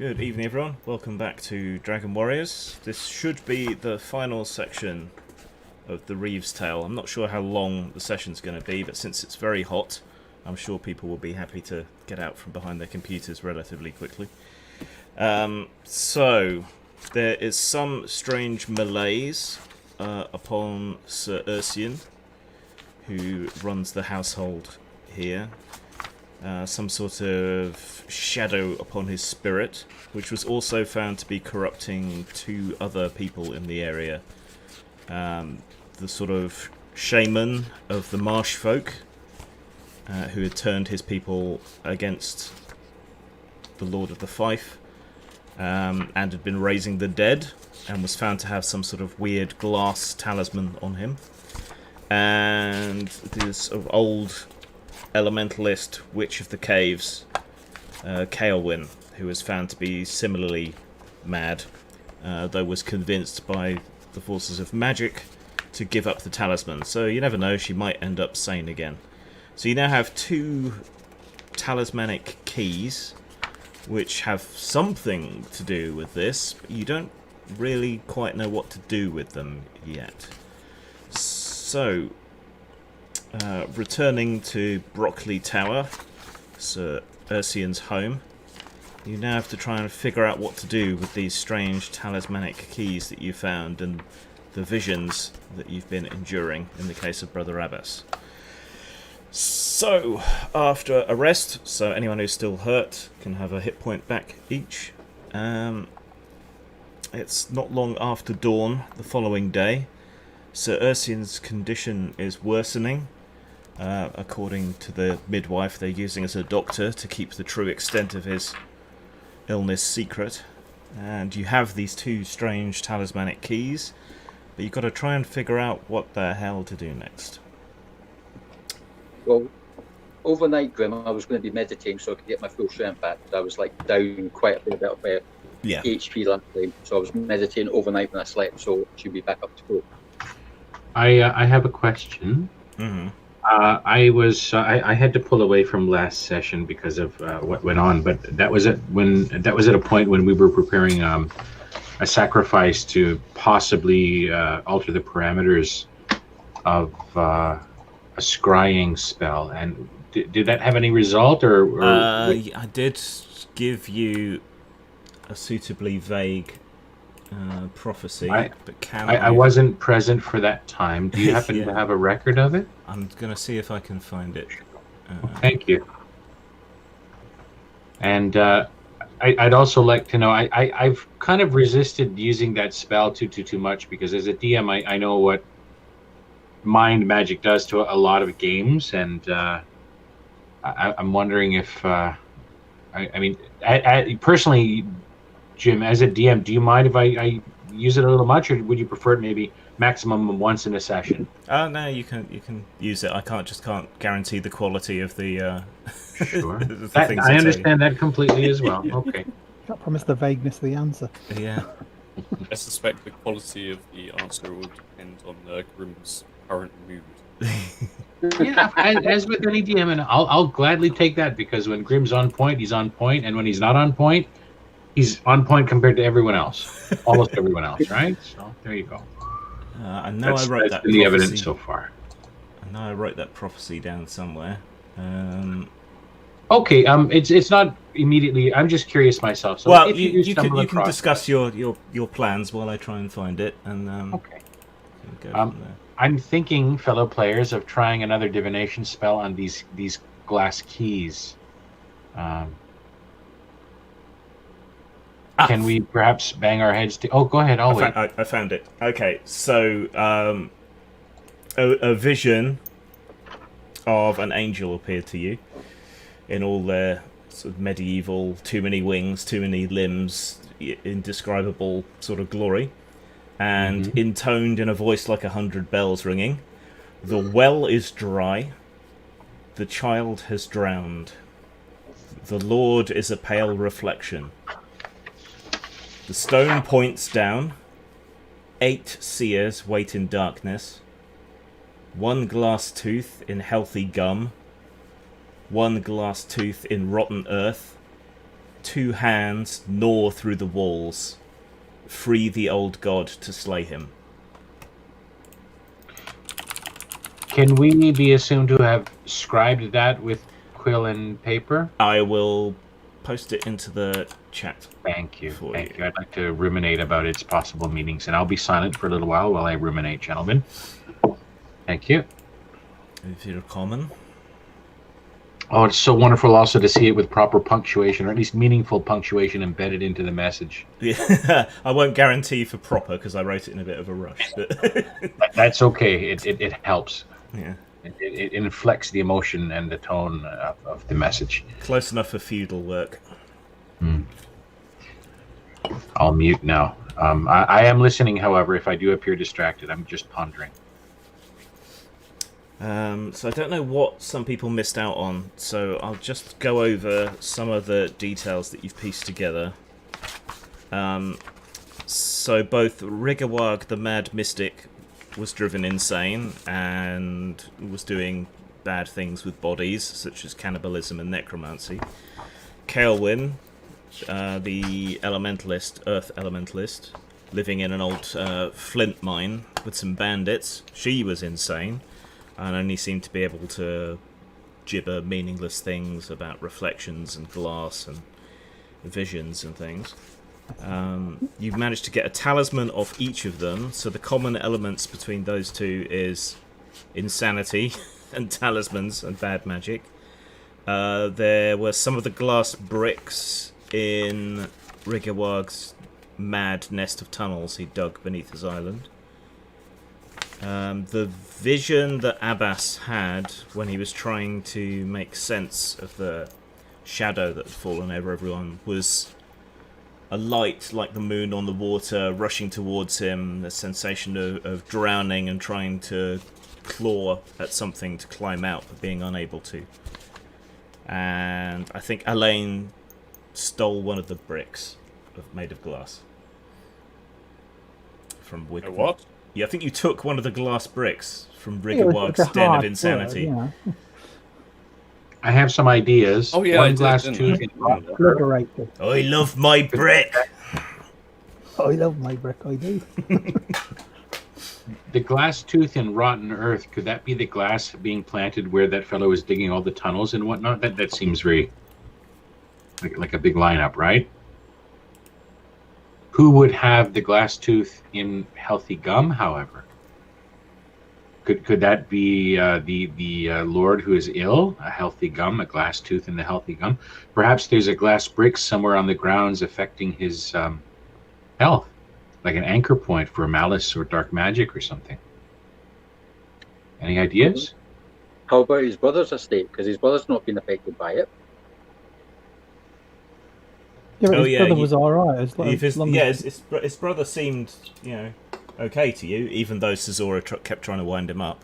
Good evening, everyone. Welcome back to Dragon Warriors. This should be the final section of the Reeve's Tale. I'm not sure how long the session's going to be, but since it's very hot, I'm sure people will be happy to get out from behind their computers relatively quickly. So, there is some strange malaise upon Sir Ursian, who runs the household here. Some sort of shadow upon his spirit, which was also found to be corrupting two other people in the area. The sort of shaman of the marsh folk, who had turned his people against the Lord of the Fife, and had been raising the dead, and was found to have some sort of weird glass talisman on him. And this sort of old elementalist witch of the caves, Kaelwyn, who was found to be similarly mad, though was convinced by the forces of magic to give up the talisman. So you never know, she might end up sane again. So you now have two talismanic keys, which have something to do with this, but you don't really quite know what to do with them yet. So, returning to Brockley Tower, Sir Ursian's home, you now have to try and figure out what to do with these strange talismanic keys that you found and the visions that you've been enduring in the case of Brother Abbas. So, after a rest, so anyone who's still hurt can have a hit point back each. It's not long after dawn the following day. Sir Ursian's condition is worsening. According to the midwife they're using as a doctor to keep the true extent of his illness secret. And you have these two strange talismanic keys, but you've got to try and figure out what the hell to do next. Well, overnight, Grim, I was going to be meditating so I could get my full strength back. I was down quite a bit of HP last time, so I was meditating overnight when I slept, so I should be back up to go. I have a question. Mm-hmm. I had to pull away from last session because of what went on, but that was at a point when we were preparing a sacrifice to possibly alter the parameters of a scrying spell. And did that have any result, or I did give you a suitably vague prophecy, but I wasn't present for that time. Do you happen to have a record of it? I'm going to see if I can find it. Thank you. And I'd also like to know, I've kind of resisted using that spell too much, because as a DM, I know what mind magic does to a lot of games, and I'm wondering if, personally, Jim, as a DM, do you mind if I use it a little much, or would you prefer it maybe maximum once in a session? No, you can use it. I can't guarantee the quality of the. Sure. the I understand that completely as well. Okay. Can't promise the vagueness of the answer. Yeah. I suspect the quality of the answer will depend on Grim's current mood. Yeah, as with any DM, and I'll gladly take that, because when Grim's on point, he's on point, and when he's not on point, he's on point compared to everyone else, almost everyone else, right? So there you go. I know I wrote that. Been the evidence so far. I know I wrote that prophecy down somewhere. Okay, it's not immediately. I'm just curious myself. So well, if you can discuss your plans while I try and find it, and okay. Go from there. I'm thinking, fellow players, of trying another divination spell on these glass keys. Can we perhaps bang our heads to... Oh, go ahead, I'll wait. I found it. Okay, so a vision of an angel appeared to you in all their sort of medieval, too many wings, too many limbs, indescribable sort of glory, and intoned in a voice like 100 bells ringing, "The well is dry, the child has drowned, the Lord is a pale reflection. The stone points down. 8 seers wait in darkness. 1 glass tooth in healthy gum. 1 glass tooth in rotten earth. 2 hands gnaw through the walls. Free the old god to slay him. Can we be assumed to have scribed that with quill and paper? I will post it into the chat. Thank you. For Thank you. you. I'd like to ruminate about its possible meanings, and I'll be silent for a little while I ruminate, gentlemen. Thank you. If you're common. Oh, it's so wonderful also to see it with proper punctuation, or at least meaningful punctuation embedded into the message. Yeah, I won't guarantee for proper because I wrote it in a bit of a rush. But That's okay. It helps. yeah, It inflects the emotion and the tone of the message. close enough for feudal work. I'll mute now. I am listening, however, if I do appear distracted. I'm just pondering. So I don't know what some people missed out on, so I'll just go over some of the details that you've pieced together. So both Rigawag the Mad Mystic was driven insane and was doing bad things with bodies, such as cannibalism and necromancy. Kaelwyn, the elementalist, earth elementalist, living in an old flint mine with some bandits, she was insane and only seemed to be able to gibber meaningless things about reflections and glass and visions and things. You've managed to get a talisman of each of them, so the common elements between those two is insanity and talismans and bad magic. There were some of the glass bricks in Rigawag's mad nest of tunnels he dug beneath his island. The vision that Abbas had when he was trying to make sense of the shadow that had fallen over everyone was a light like the moon on the water rushing towards him, the sensation of drowning and trying to claw at something to climb out but being unable to. And I think Elaine stole one of the bricks made of glass from Wick. What? Yeah, I think you took one of the glass bricks from Rigawag's Den of Insanity. Word, I have some ideas. Oh, yeah, One I did, glass didn't tooth. I? Liberated. I love my brick! I love my brick, I do. The glass tooth in rotten earth, could that be the glass being planted where that fellow is digging all the tunnels and whatnot? That seems very like a big lineup, right? Who would have the glass tooth in healthy gum, however? Could that be the Lord who is ill? A healthy gum, a glass tooth in the healthy gum? Perhaps there's a glass brick somewhere on the grounds affecting his health, like an anchor point for malice or dark magic or something. Any ideas? How about his brother's estate? Because his brother's not been affected by it. Yeah, but Oh, his yeah, brother was alright. His brother seemed, okay to you, even though Cesora kept trying to wind him up.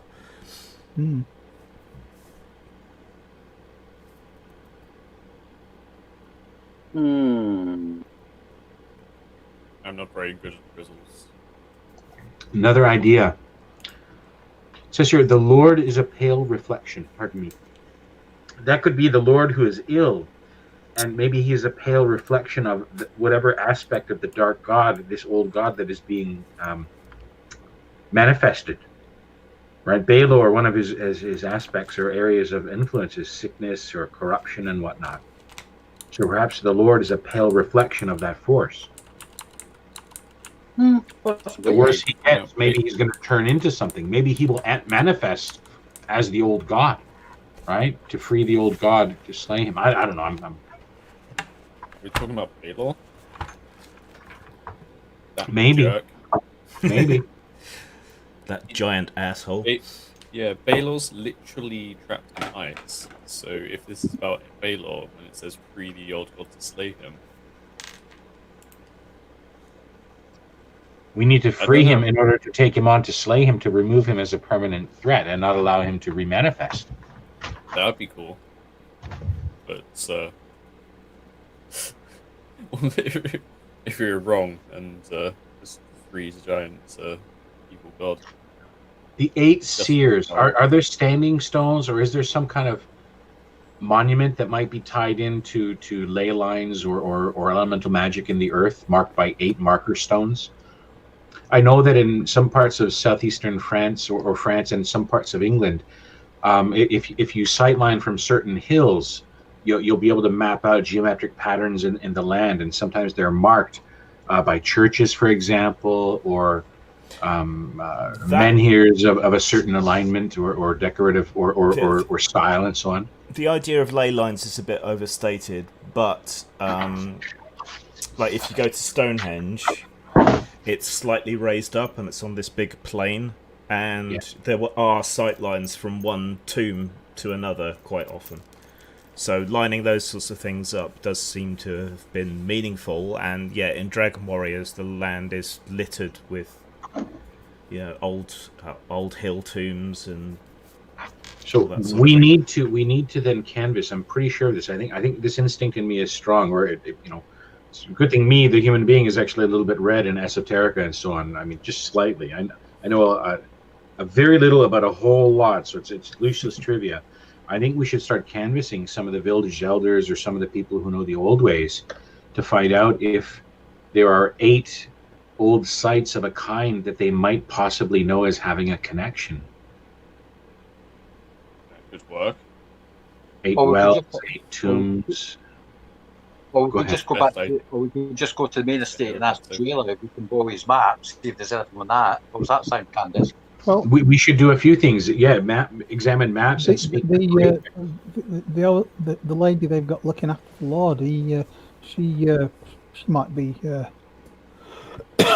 Mm. Hmm. I'm not very good at riddles. Another idea. It says here, the Lord is a pale reflection. Pardon me. That could be the Lord who is ill, and maybe he is a pale reflection of whatever aspect of the dark god, this old god that is being manifested. Right? Baelor, one of his aspects or areas of influence is sickness or corruption and whatnot. So perhaps the Lord is a pale reflection of that force. The worse he gets, maybe he's going to turn into something. Maybe he will manifest as the old god, right? To free the old god, to slay him. I don't know. I'm We're talking about Baelor? That Maybe. jerk. maybe. That giant asshole. Yeah, Baelor's literally trapped in ice. So if this is about Baelor and it says free the old god to slay him, We need to free him in order to take him on to slay him, to remove him as a permanent threat and not allow him to remanifest. that would be cool. But if you're wrong and just freeze a giant evil god. The 8 seers, are there standing stones, or is there some kind of monument that might be tied into ley lines or elemental magic in the earth, marked by 8 marker stones. I know that in some parts of southeastern France or France and some parts of England, if you sightline from certain hills, you'll be able to map out geometric patterns in the land, and sometimes they're marked by churches, for example, or menhirs of a certain alignment or decorative or style and so on. The idea of ley lines is a bit overstated, but like if you go to Stonehenge, it's slightly raised up and it's on this big plain, and there are sight lines from one tomb to another quite often. So lining those sorts of things up does seem to have been meaningful, and yeah, in Dragon Warriors the land is littered with old hill tombs and. So we need to then canvas. I'm pretty sure of this. I think this instinct in me is strong. Where it's a good thing me, the human being, is actually a little bit read in esoterica and so on. I mean, just slightly. I know a very little about a whole lot, so it's useless trivia. I think we should start canvassing some of the village elders or some of the people who know the old ways to find out if there are 8 old sites of a kind that they might possibly know as having a connection. Good work. 8 wells, 8 tombs. Or we could just go back or we could just go to the main estate and ask the jailer if we can borrow his maps, see if there's anything on that. How does that sound, Candice? Well, we should do a few things. Yeah, examine maps and speak. The lady they've got looking after the Lord, she might be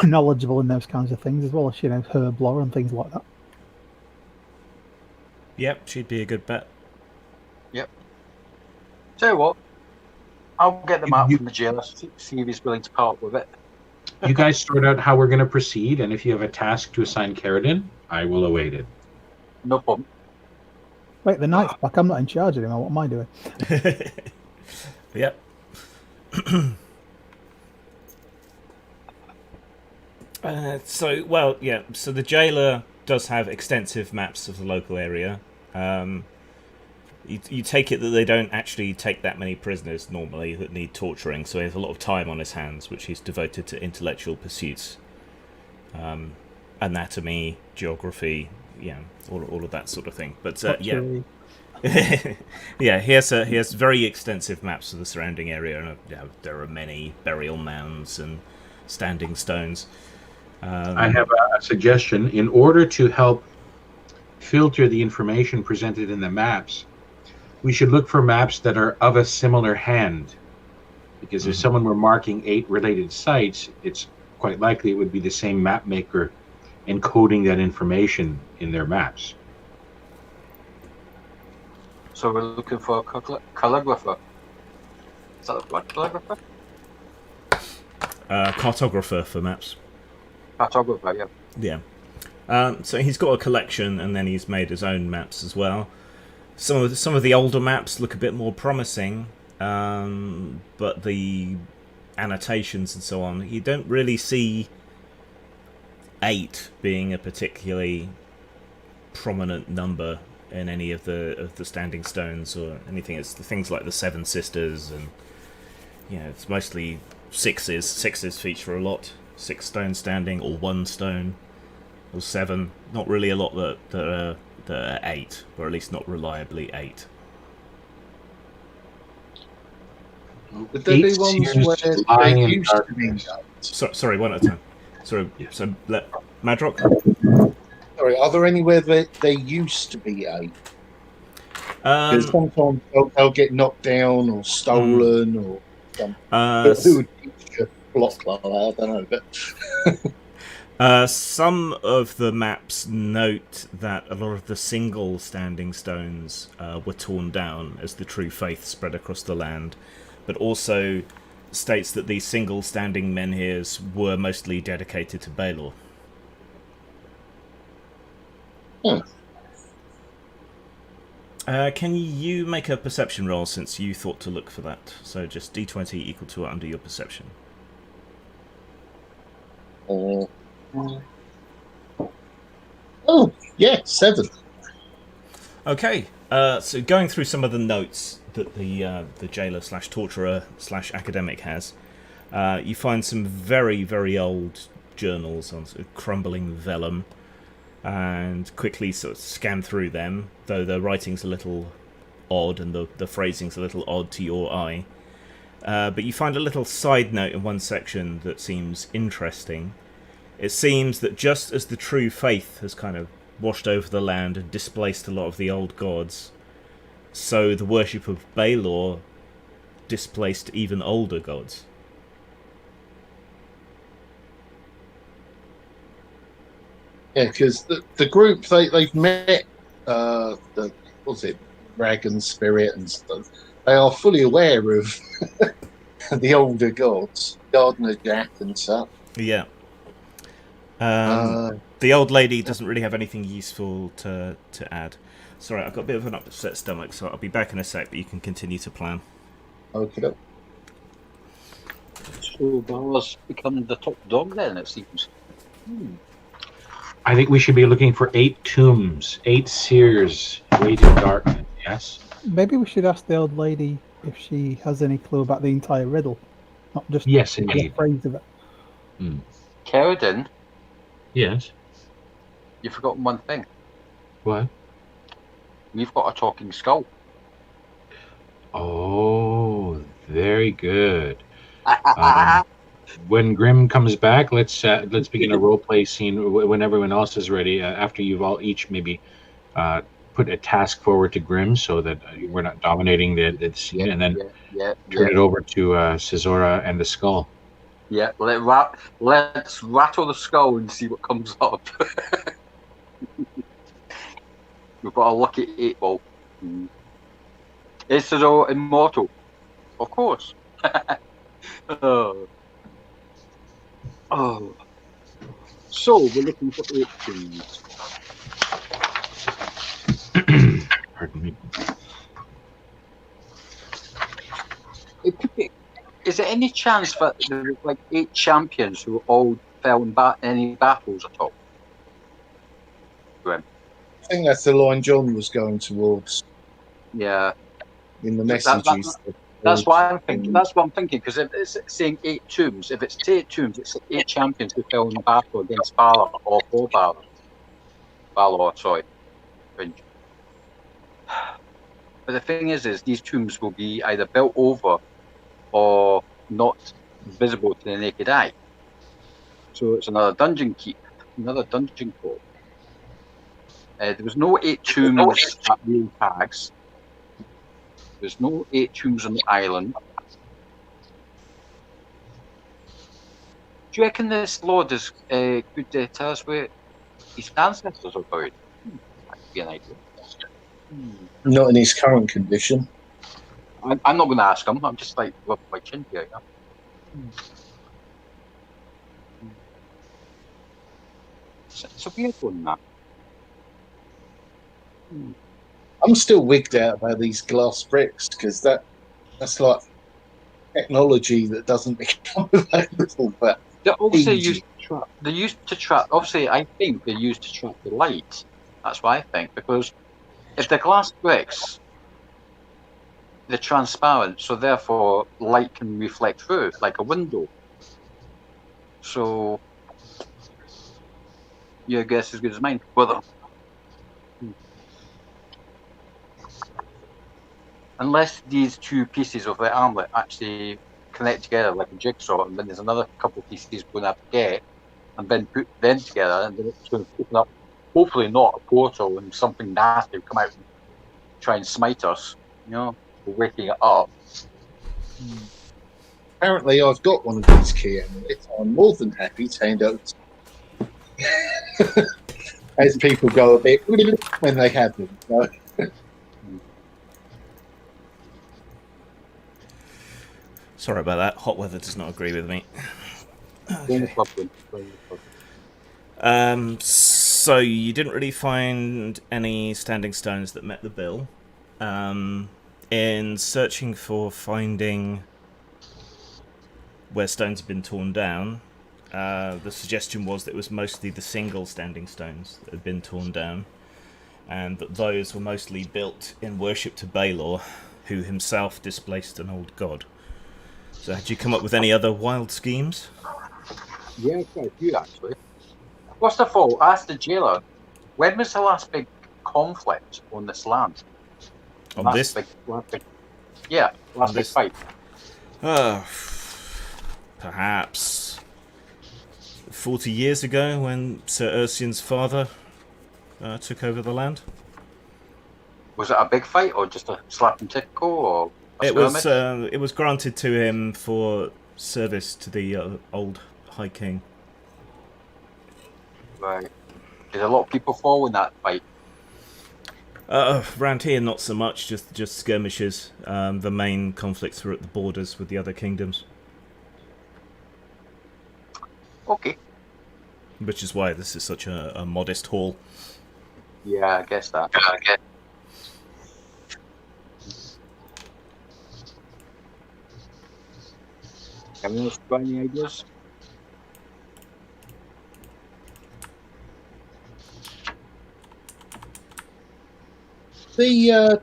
knowledgeable in those kinds of things, as well as herb lore and things like that. Yep, she'd be a good bet. Yep. Tell you what, I'll get the map from the jailer, see if he's willing to part with it. You guys sort out how we're going to proceed, and if you have a task to assign Carradine, I will await it. No problem. Wait, the knight's back. I'm not in charge anymore. What am I doing? Yep. So the jailer does have extensive maps of the local area. You take it that they don't actually take that many prisoners normally that need torturing, so he has a lot of time on his hands, which he's devoted to intellectual pursuits. Anatomy, geography, all of that sort of thing. But yeah, he has very extensive maps of the surrounding area, and there are many burial mounds and standing stones. I have a suggestion. In order to help filter the information presented in the maps, we should look for maps that are of a similar hand. Because if someone were marking 8 related sites, it's quite likely it would be the same map maker encoding that information in their maps. So we're looking for a calligrapher. Is that the word, calligrapher? Cartographer for maps. Cartographer, yeah. Yeah. So he's got a collection, and then he's made his own maps as well. Some of the older maps look a bit more promising, but the annotations and so on, you don't really see 8 being a particularly prominent number in any of the standing stones or anything. It's the things like the 7 Sisters, and it's mostly 6s. 6s feature a lot. 6 stones standing, or 1 stone, or 7. Not really a lot that are 8, or at least not reliably 8. Would there be ones where they used to be 8? Sorry, one at a time. Sorry, so Madrock? Sorry, are there anywhere that they used to be 8? Because sometimes they'll get knocked down or stolen or something. Who would teach a block like that? I don't know, but... some of the maps note that a lot of the single standing stones were torn down as the true faith spread across the land, but also states that these single standing menhirs were mostly dedicated to Baelor. Can you make a perception roll, since you thought to look for that? So just d20 equal to or under your perception. Oh, yeah, 7. Okay, So going through some of the notes that the jailer / torturer / academic has, you find some very, very old journals on sort of crumbling vellum, and quickly sort of scan through them, though the writing's a little odd and the phrasing's a little odd to your eye. But you find a little side note in one section that seems interesting. It seems that just as the true faith has kind of washed over the land and displaced a lot of the old gods, so the worship of Baelor displaced even older gods. Yeah, because the group they've met the what's it, dragon spirit and stuff. They are fully aware of the older gods, Gardener Jack and stuff. Yeah. The old lady doesn't really have anything useful to add. Sorry, I've got a bit of an upset stomach, so I'll be back in a sec, but you can continue to plan. Okay. So Balor's become the top dog then, it seems. I think we should be looking for 8 tombs, 8 seers waiting darkness. Yes. Maybe we should ask the old lady if she has any clue about the entire riddle, not just Yes, the indeed. phrase of it. Kerrigan, Yes. you've forgotten one thing. What? We've got a talking skull. Oh, very good. When Grim comes back, let's begin a role play scene when everyone else is ready. After you've all each maybe put a task forward to Grim, so that we're not dominating the scene, and then turn it over to Cesora and the skull. Yeah, let's rattle the skull and see what comes up. We've got a lucky 8-ball. Is Cesora immortal? Of course. Oh. So we're looking for 8 things. Pardon me. Is there any chance that there were like 8 champions who all fell in any battles at all? Grim. I think that's the line John was going towards. Yeah. In the messages. That's what I'm thinking. That's what I'm thinking. Because if it's saying 8 tombs, if it's 8 tombs, it's 8 champions who fell in battle against Balor or for Balor. Balor, sorry. But the thing is these tombs will be either built over or not visible to the naked eye. So it's another dungeon keep, another dungeon core. There was no 8 tombs at Real Tags. There's no 8 tombs on the island. Do you reckon this lord is could tell us where his ancestors are buried? That could be an idea. Not in his current condition. I'm not going to ask him. I'm just like rubbing my chin here. It's a weird one, that. I'm still wigged out about these glass bricks because that's like technology that doesn't become available. But they're also used to trap. They're used to trap. Obviously, I think they're used to trap the light. That's what I think, because if the glass bricks, they're transparent, so therefore light can reflect through like a window. So your guess is as good as mine. Whether unless these 2 pieces of the armlet actually connect together like a jigsaw, and then there's another couple of pieces we're going to have to get, and then put them together, and then it's going to open up, hopefully not a portal, and something nasty will come out and try and smite us. We're waking it up. apparently I've got one of these key amulets. I'm more than happy to hand out as people go a bit when they have them. So. Sorry about that. Hot weather does not agree with me. Okay. So you didn't really find any standing stones that met the bill. In searching for finding where stones had been torn down, the suggestion was that it was mostly the single standing stones that had been torn down. and that those were mostly built in worship to Balor, who himself displaced an old god. So had you come up with any other wild schemes? Yeah, quite a few actually. First of all, ask the jailer, when was the last big conflict on this land? On this? Last big this? fight. Perhaps 40 years ago, when Sir Ursian's father took over the land. Was it a big fight or just a slap and tickle or a skirmish? It was granted to him for service to the old High King. Right. Did a lot of people fall in that fight? Around here, not so much. Just skirmishes. The main conflicts were at the borders with the other kingdoms. Okay. Which is why this is such a modest hall. Yeah, I guess that. Anyone else got any ideas? It's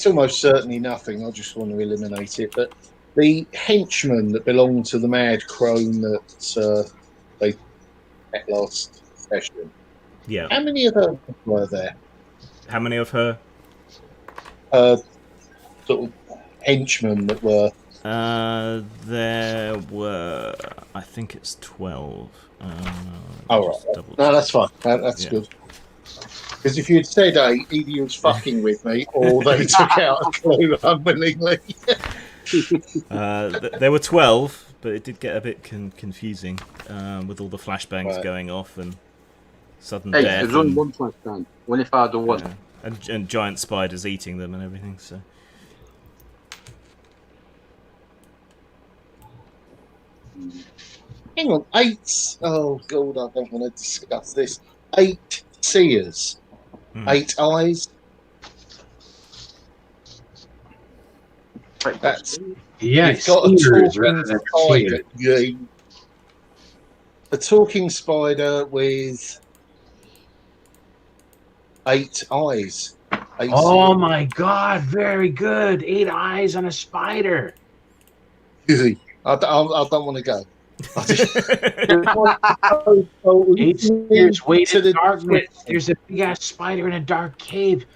almost certainly nothing. I just want to eliminate it. But the henchmen that belong to the Mad Crone that they met last session. Yeah. How many of them were there? How many of her? Sort of henchmen that were. There were, I think it's 12. Oh, right. No, that's fine. That's good. Because if you'd said 8, either you was fucking with me or they took out a clue unwillingly. There were 12, but it did get a bit confusing with all the flashbangs going off and sudden death. There's only one flashbang. One if I had one. Yeah. And giant spiders eating them and everything, so... Hang on, 8. Oh, God, I don't want to discuss this. 8 seers. 8 eyes. That's you've got a seers talking rather than spider. seers. A talking spider with 8 eyes. 8 Oh seers. my God! Very good. 8 eyes on a spider. I don't want to go. 8 seers wait in darkness. There's a big ass spider in a dark cave,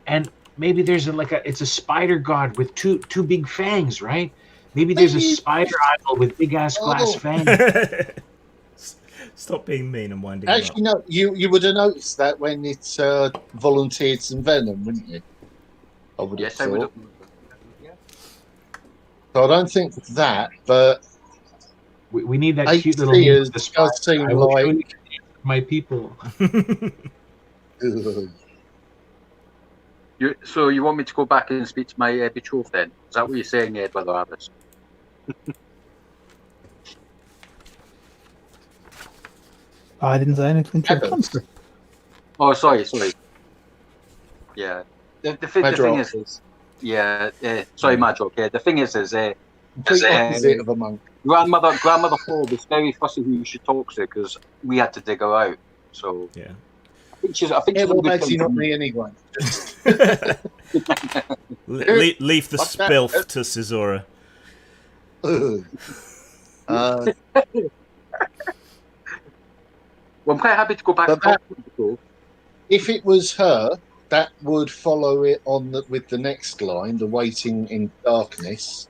and maybe there's it's a spider god with two big fangs, right? Maybe there's a spider idol with big ass glass fangs. Stop being mean and winding Actually, no, you would have noticed that when it volunteered some venom, wouldn't you? I would have thought. I would have. So I don't think that, but we need that 8 cute little seers does seem I will show like you my people. So you want me to go back and speak to my betrothed then? Is that what you're saying, Brother Alice? I didn't say anything to the contrary. Oh, sorry. Yeah. The thing is sorry, Madrock. Yeah, the thing is opposite of a monk. Grandmother Paul was very fussy who you should talk to because we had to dig her out. So yeah, I think she's. Well, actually, not me anyway. Leave the spilf to Caesura. Well, I'm quite happy to go back. If it was her, that would follow it on with the next line, the waiting in darkness.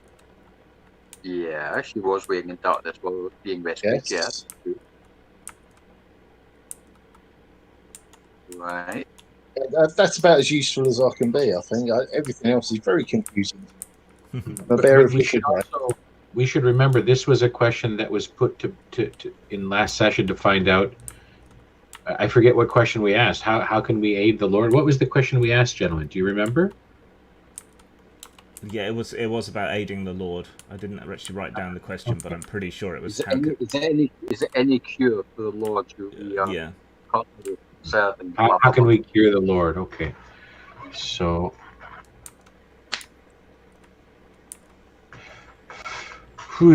Yeah, she was waiting in darkness while being rescued. Yes. Yeah. Right. That's about as useful as I can be, I think. Everything else is very confusing. But we should remember this was a question that was put to in last session to find out. I forget what question we asked. How can we aid the Lord? What was the question we asked, gentlemen? Do you remember? Yeah, it was about aiding the Lord. I didn't actually write down the question, but I'm pretty sure it was. Is there any cure for the Lord who we are serving? How can we cure the Lord? Okay, so. Should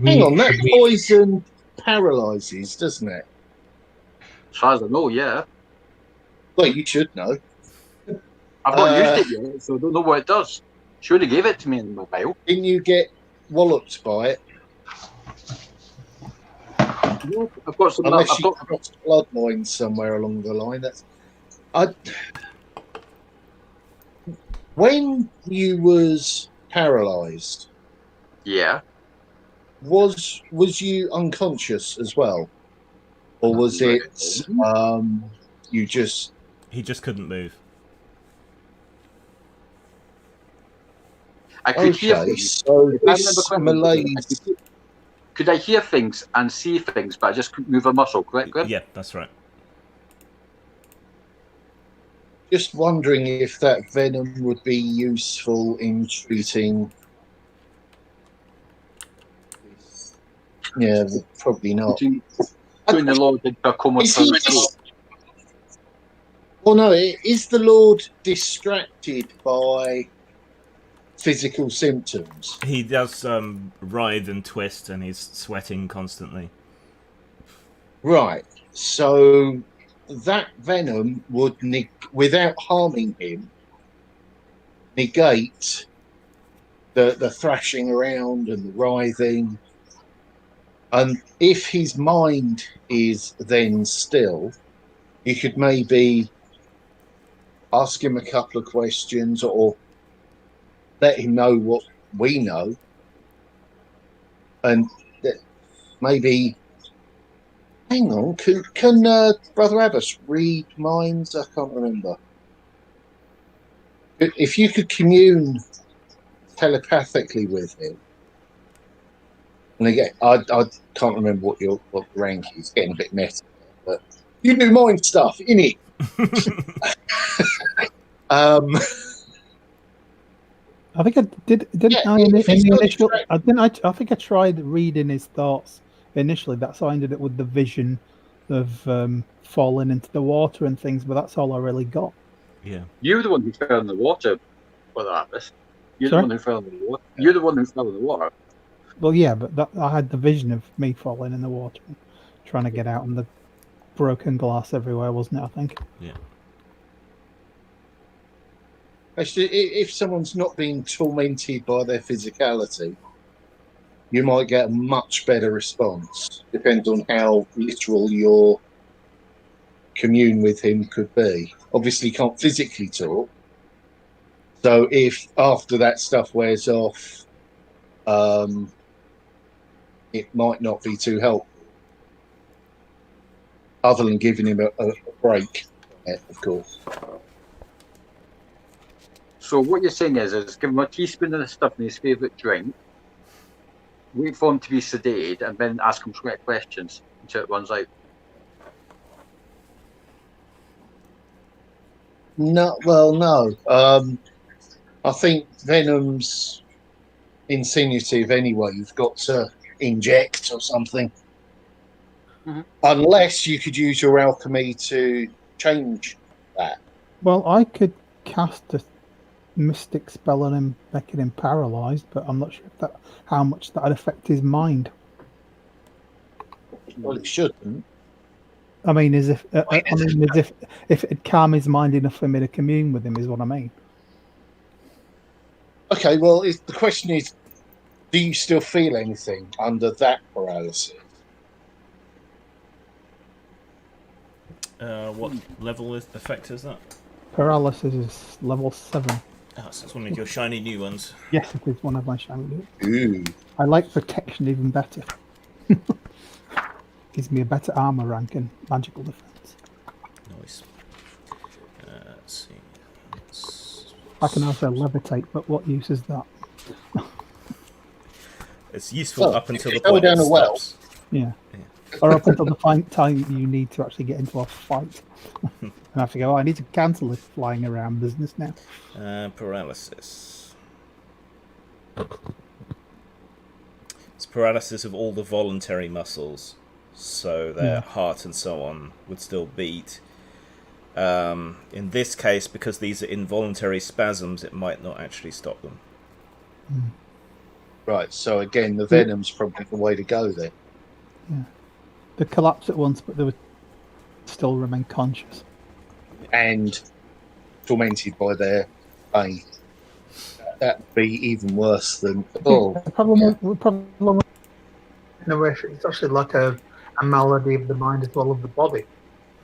we? Hang on, that poison paralyzes, doesn't it? As far as I know, yeah. Well, you should know. I've not used it yet, so I don't know what it does. Surely gave it to me in my mobile. Didn't you get walloped by it? No, I've got some. Unless I've you got. crossed bloodlines somewhere along the line. When you was paralysed, Yeah. was you unconscious as well, or was it you just? He just couldn't move. I could hear Okay, things. so If I remember this correctly, malaise. could I hear things and see things, but I just couldn't move a muscle, correct, Grim? Yeah, that's right. Just wondering if that venom would be useful in treating. Yeah, probably not. Putting the Lord into a comatose state. Well, no, is the Lord distracted by physical symptoms? He does writhe and twist, and he's sweating constantly. Right. So that venom would, without harming him, negate the thrashing around and the writhing. And if his mind is then still, you could maybe ask him a couple of questions or let him know what we know. And maybe, hang on, can Brother Abbas read minds? I can't remember. If you could commune telepathically with him, and again, I can't remember what rank he's getting a bit messy, but you do mind stuff, innit? I think I did. Didn't Yeah, I in if the he's not initial? distracted. I think I tried reading his thoughts initially. That's how I ended up with the vision of falling into the water and things. But that's all I really got. Yeah. You're the one who fell in the water, Brother Atlas. You're Sorry? the one who fell in the water. You're the one who fell in the water. Well, yeah, but I had the vision of me falling in the water, and trying to get out, and the broken glass everywhere, wasn't it? I think. Yeah. Actually, if someone's not being tormented by their physicality, you might get a much better response. Depends on how literal your commune with him could be. Obviously, you can't physically talk. So if after that stuff wears off, it might not be too helpful. Other than giving him a break, of course. So what you're saying is give him a teaspoon of the stuff in his favourite drink, wait for him to be sedated, and then ask him correct questions until it runs out. No, well, no. I think venom's insinuative anyway. You've got to inject or something. Mhm. Unless you could use your alchemy to change that. Well, I could cast a mystic spell on him, making him paralyzed, but I'm not sure if how much that'd affect his mind. Well, it shouldn't. I mean, as if if it'd calm his mind enough for me to commune with him, is what I mean. Okay, well, the question is, do you still feel anything under that paralysis? What level effect is that? Paralysis is level 7. Oh, so it's one of your shiny new ones. Yes, it is one of my shiny. Ooh. I like protection even better. Gives me a better armor rank and magical defense. Nice. Let's see. I can also levitate, but what use is that? It's useful Well, up until the if you go point down it a well. stops. Yeah. Or up until the time you need to actually get into a fight. And I have to go, I need to cancel this flying around business now. Paralysis. It's paralysis of all the voluntary muscles, so their heart and so on would still beat. In this case, because these are involuntary spasms, it might not actually stop them. Right, so again, the venom's probably the way to go then. Yeah. They collapsed at once, but they were still remain conscious. And tormented by their pain. That'd be even worse than The problem with narration, it's actually like a malady of the mind as well as the body. It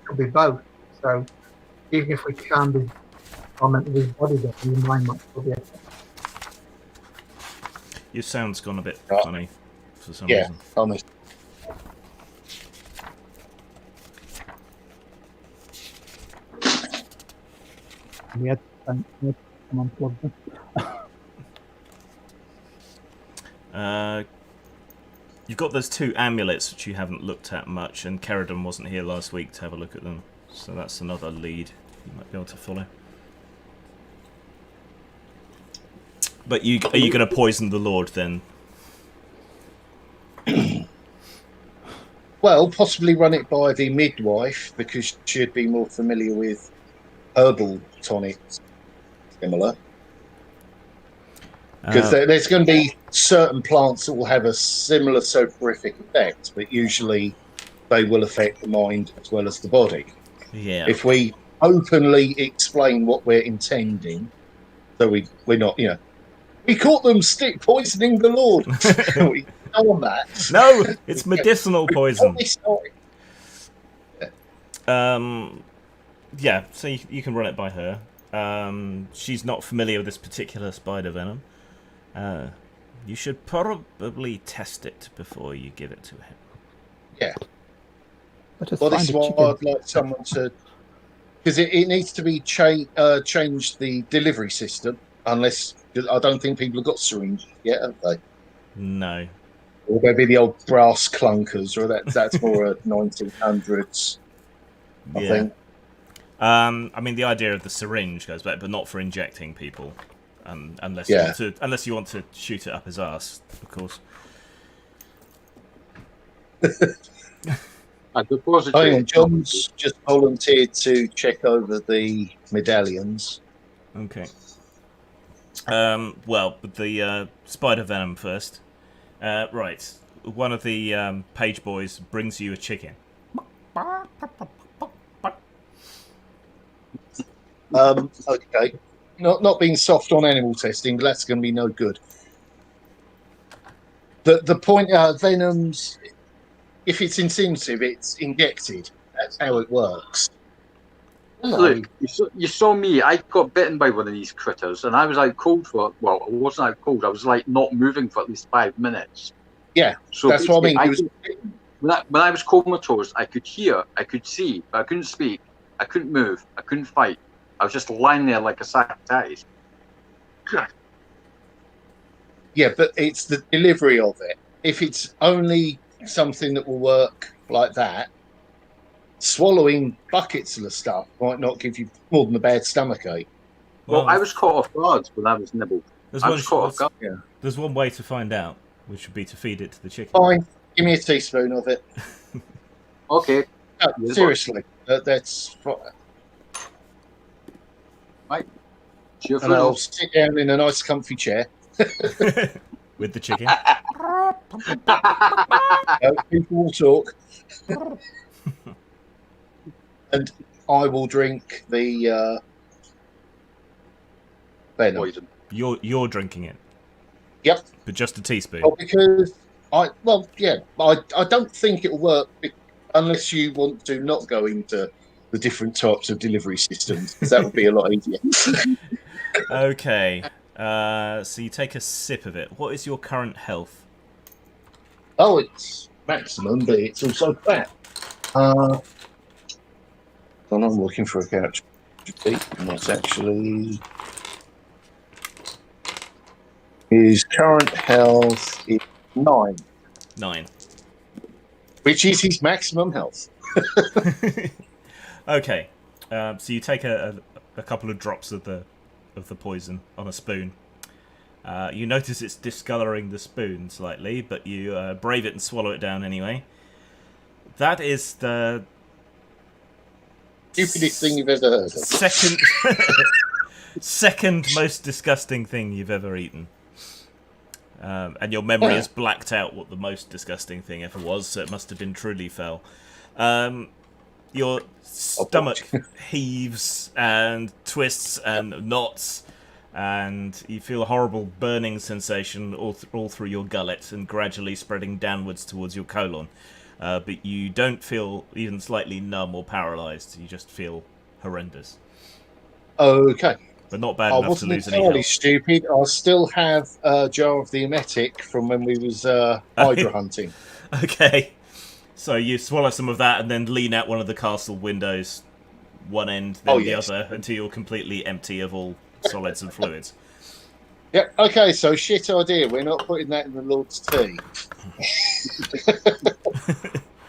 could be both. So even if we can be tormented with his body, then the mind might still be affected. Your sound's gone a bit funny for some yeah, reason. honest. We had to come unplug them. You've got those 2 amulets which you haven't looked at much, and Keridon wasn't here last week to have a look at them. So that's another lead you might be able to follow. But are you going to poison the Lord then? Well, possibly run it by the midwife, because she'd be more familiar with herbal tonics, similar. Because there's going to be certain plants that will have a similar soporific effect, but usually they will affect the mind as well as the body. Yeah. If we openly explain what we're intending, so we're not, we caught them stick poisoning the Lord. We know on that. No, it's medicinal poison. Yeah, so you can run it by her. She's not familiar with this particular spider venom. You should probably test it before you give it to him. Yeah. Well, this is what I'd like someone to... Because it needs to be changed, the delivery system, unless... I don't think people have got syringes yet, have they? No. Or they'll be the old brass clunkers, or that's more a 1900s, I think. I mean, the idea of the syringe goes back, but not for injecting people, unless you want to shoot it up his ass, of course. John's just volunteered to check over the medallions. Okay. Well, the spider venom first. Right. One of the page boys brings you a chicken. Okay. Not being soft on animal testing, but that's going to be no good. The point, venoms, if it's insensitive, it's injected. That's how it works. Look, you saw me. I got bitten by one of these critters, and I was out cold for... Well, I wasn't out cold. I was, not moving for at least 5 minutes. Yeah, so that's what I mean. When I was comatose, I could hear, I could see, but I couldn't speak. I couldn't move. I couldn't fight. I was just lying there like a sack of tatties. Yeah, but it's the delivery of it. If it's only something that will work like that, swallowing buckets of the stuff might not give you more than a bad stomachache. Well, I was caught off guard when I was nibbled. There's one way to find out, which would be to feed it to the chicken. Fine, give me a teaspoon of it. Okay. No, seriously, that's right. And I'll sit down in a nice, comfy chair with the chicken. People will talk. And I will drink the venom. Poison. You're drinking it? Yep. But just a teaspoon? Well, because I don't think it'll work unless you want to not go into the different types of delivery systems, because that would be a lot easier. Okay. So you take a sip of it. What is your current health? Oh, it's maximum, but it's also fat. I'm looking for a couch. And that's actually... His current health is 9. 9. Which is his maximum health. Okay. So you take a couple of drops of the poison on a spoon. You notice it's discolouring the spoon slightly, but you brave it and swallow it down anyway. That is the stupidest thing you've ever heard of. Second most disgusting thing you've ever eaten. And your memory has blacked out what the most disgusting thing ever was, so it must have been truly foul. your stomach heaves and twists and knots, and you feel a horrible burning sensation all through your gullet and gradually spreading downwards towards your colon. But you don't feel even slightly numb or paralyzed. You just feel horrendous. Okay. But not bad I enough to wasn't lose any entirely health. stupid. I still have a jar of the emetic from when we was hydra hunting. Okay. So you swallow some of that and then lean out one of the castle windows, one end, then the other, until you're completely empty of all solids and fluids. Yep. Okay. So shit idea. We're not putting that in the Lord's tea.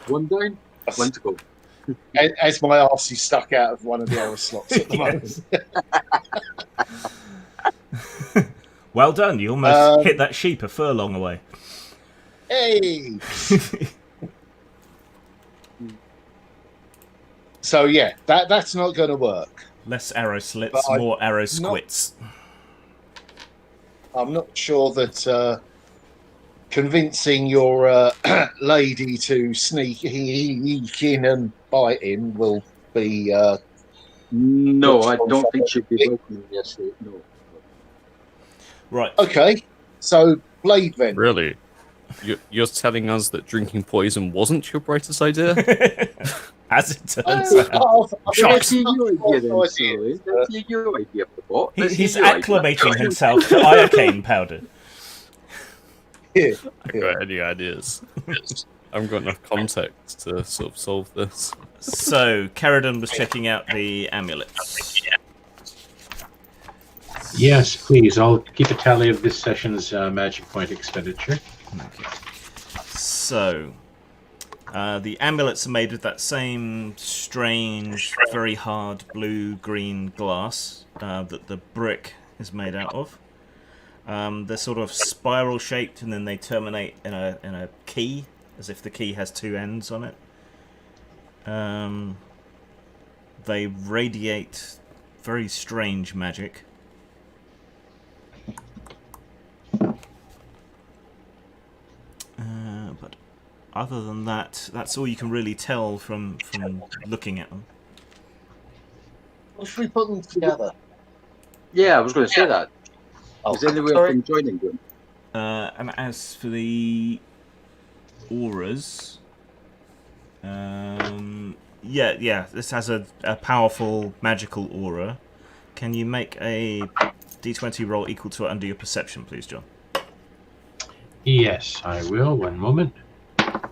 One down, one to go. As my arse is stuck out of one of the hour slots at the moment. Well done. You almost hit that sheep a furlong away. Hey. So yeah, that's not going to work. Less arrow slits, more arrow squits. I'm not sure that convincing your lady to sneak in and bite him will be. No, I don't think she'd be welcome in the estate. No. Right. Okay, so Blade then. Really? You're telling us that drinking poison wasn't your brightest idea? As it turns out. That's your idea then, Sully. That's your idea for what? He's acclimating himself to iocane powder. Yeah. I got any ideas? I haven't got enough context to sort of solve this. So, Caradon was checking out the amulets. Yes, please. I'll keep a tally of this session's magic point expenditure. Okay. So, the amulets are made of that same strange, very hard blue-green glass that the brick is made out of. They're sort of spiral-shaped, and then they terminate in a key, as if the key has two ends on it. They radiate very strange magic. But other than that, that's all you can really tell from looking at them. What should we put them together? Yeah, I was going to say that. Is there any way sorry. of them joining them? And as for the auras, yeah, this has a powerful magical aura. Can you make a d20 roll equal to it under your perception, please, John? Yes, I will. One moment. I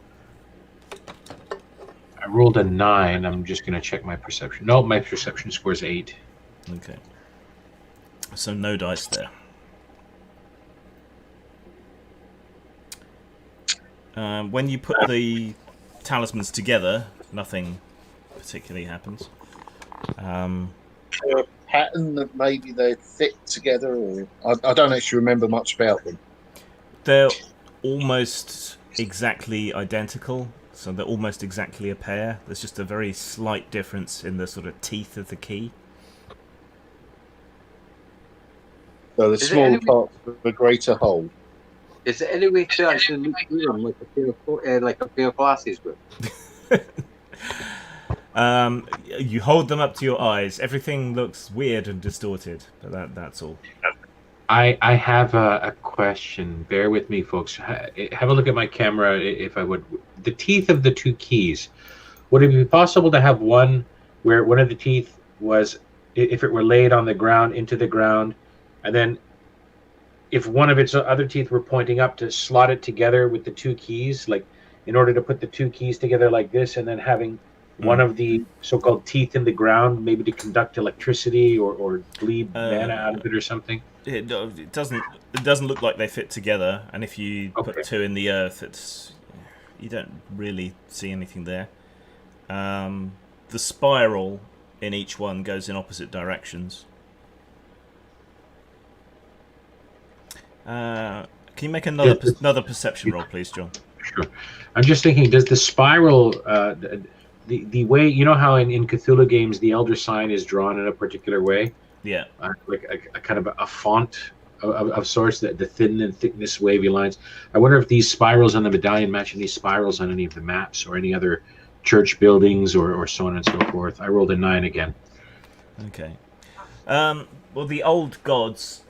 rolled a 9. I'm just going to check my perception. No, my perception score is 8. Okay. So no dice there. When you put the talismans together, nothing particularly happens. A pattern that maybe they fit together, or I don't actually remember much about them. They're almost exactly identical, so they're almost exactly a pair. There's just a very slight difference in the sort of teeth of the key. So the small parts of a greater whole. Is there any way to actually look through them like a pair of glasses with? You hold them up to your eyes. Everything looks weird and distorted, but that's all. I have a question. Bear with me, folks. Have a look at my camera, if I would. The teeth of the two keys. Would it be possible to have one where one of the teeth was, if it were laid on the ground, into the ground, and then if one of its other teeth were pointing up, to slot it together with the two keys, like in order to put the two keys together like this, and then having one of the so-called teeth in the ground, maybe to conduct electricity or bleed mana out of it or something? It doesn't look like they fit together, and if you put two in the earth, you don't really see anything there. The spiral in each one goes in opposite directions. Can you make another perception roll, please, John? Sure. I'm just thinking, does the spiral, the way, you know how in Cthulhu games the Elder Sign is drawn in a particular way? Yeah. Like a kind of a font of sorts, the thin and thickness wavy lines. I wonder if these spirals on the medallion match any spirals on any of the maps or any other church buildings or so on and so forth. I rolled a 9 again. Okay. Well, the old gods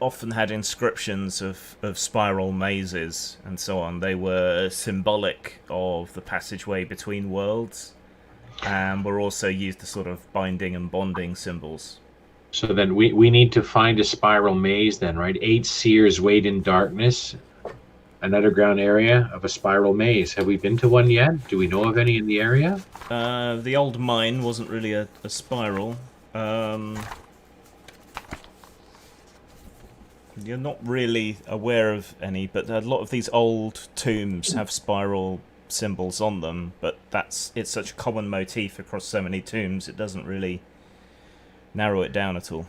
often had inscriptions of spiral mazes and so on. They were symbolic of the passageway between worlds, and were also used as sort of binding and bonding symbols. So then we need to find a spiral maze then, right? 8 seers wait in darkness, an underground area of a spiral maze. Have we been to one yet? Do we know of any in the area? The old mine wasn't really a spiral. You're not really aware of any, but a lot of these old tombs have spiral symbols on them, but it's such a common motif across so many tombs, it doesn't really narrow it down at all.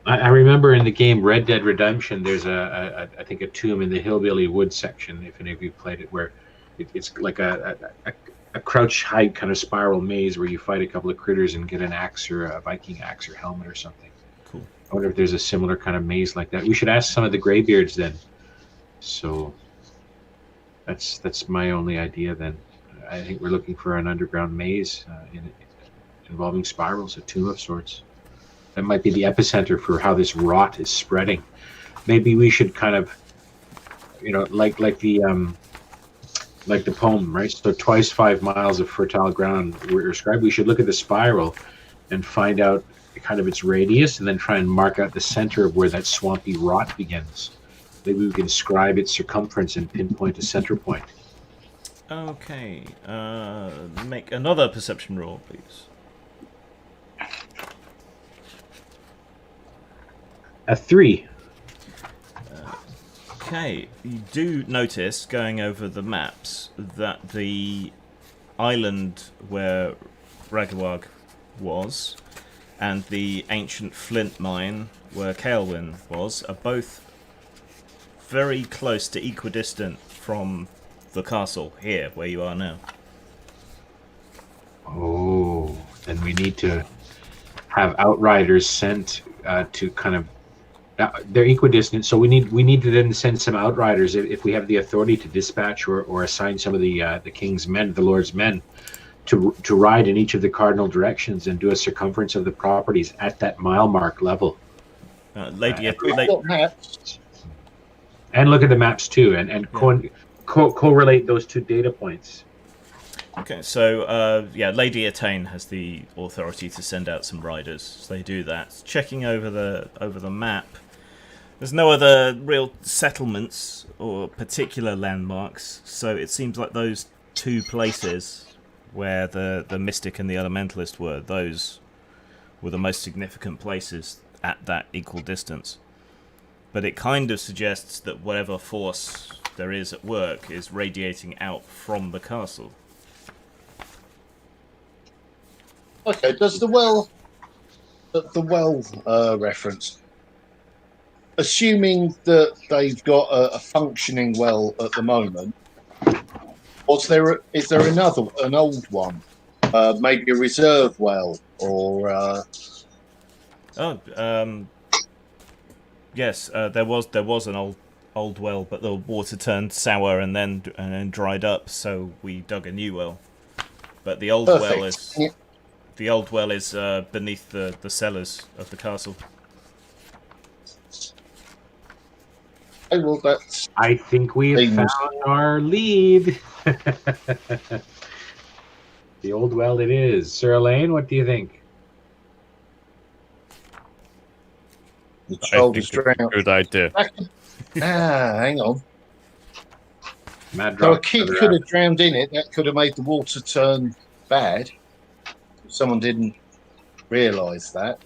I remember in the game Red Dead Redemption, there's I think a tomb in the Hillbilly Wood section, if any of you played it, where it's like a crouch height kind of spiral maze where you fight a couple of critters and get an axe or a Viking axe or helmet or something. Cool. I wonder if there's a similar kind of maze like that. We should ask some of the Greybeards then. So that's my only idea then. I think we're looking for an underground maze involving spirals, a tomb of sorts. That might be the epicenter for how this rot is spreading. Maybe we should kind of, like the poem, right? So twice 5 miles of fertile ground were described. We should look at the spiral and find out kind of its radius, and then try and mark out the center of where that swampy rot begins. Maybe we can describe its circumference and pinpoint a center point. Okay. Make another perception roll, please. A 3. Okay, you do notice, going over the maps, that the island where Ragawag was and the ancient flint mine where Kaelwyn was are both very close to equidistant from the castle here, where you are now. Oh, then we need to have outriders sent to kind of... they're equidistant, so we need to then send some outriders if we have the authority to dispatch or assign some of the king's men, the lord's men, to ride in each of the cardinal directions and do a circumference of the properties at that mile mark level. We've got maps. And look at the maps too, and correlate those 2 data points. Okay, so Lady Attain has the authority to send out some riders. So they do that. Checking over the map, there's no other real settlements or particular landmarks, so it seems like those 2 places where the mystic and the elementalist were, those were the most significant places at that equal distance. But it kind of suggests that whatever force there is at work is radiating out from the castle. Okay, does the well reference, assuming that they've got a functioning well at the moment, is there an old one, maybe a reserve well, or yes, there was an old well, but the water turned sour and then dried up, so we dug a new well. But the old Perfect. well is the old well is beneath the cellars of the castle. well, that's I think we have found our lead. The old well it is. Sir Elaine, what do you think? the I child think is it's a drowned. good idea. Hang on. Mad So a Rock kid further could out. have drowned in it. That could have made the water turn bad. Someone didn't realise that.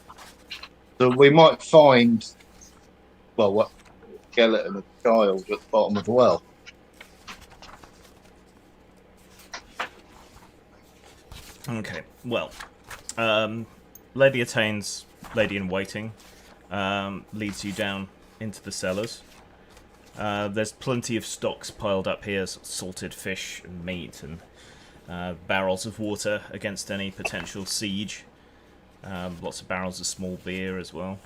So we might find, what skeleton of a child at the bottom of the well. Okay, well, Lady Attain's Lady-in-Waiting leads you down into the cellars. There's plenty of stocks piled up here, salted fish and meat, and barrels of water against any potential siege. Lots of barrels of small beer as well.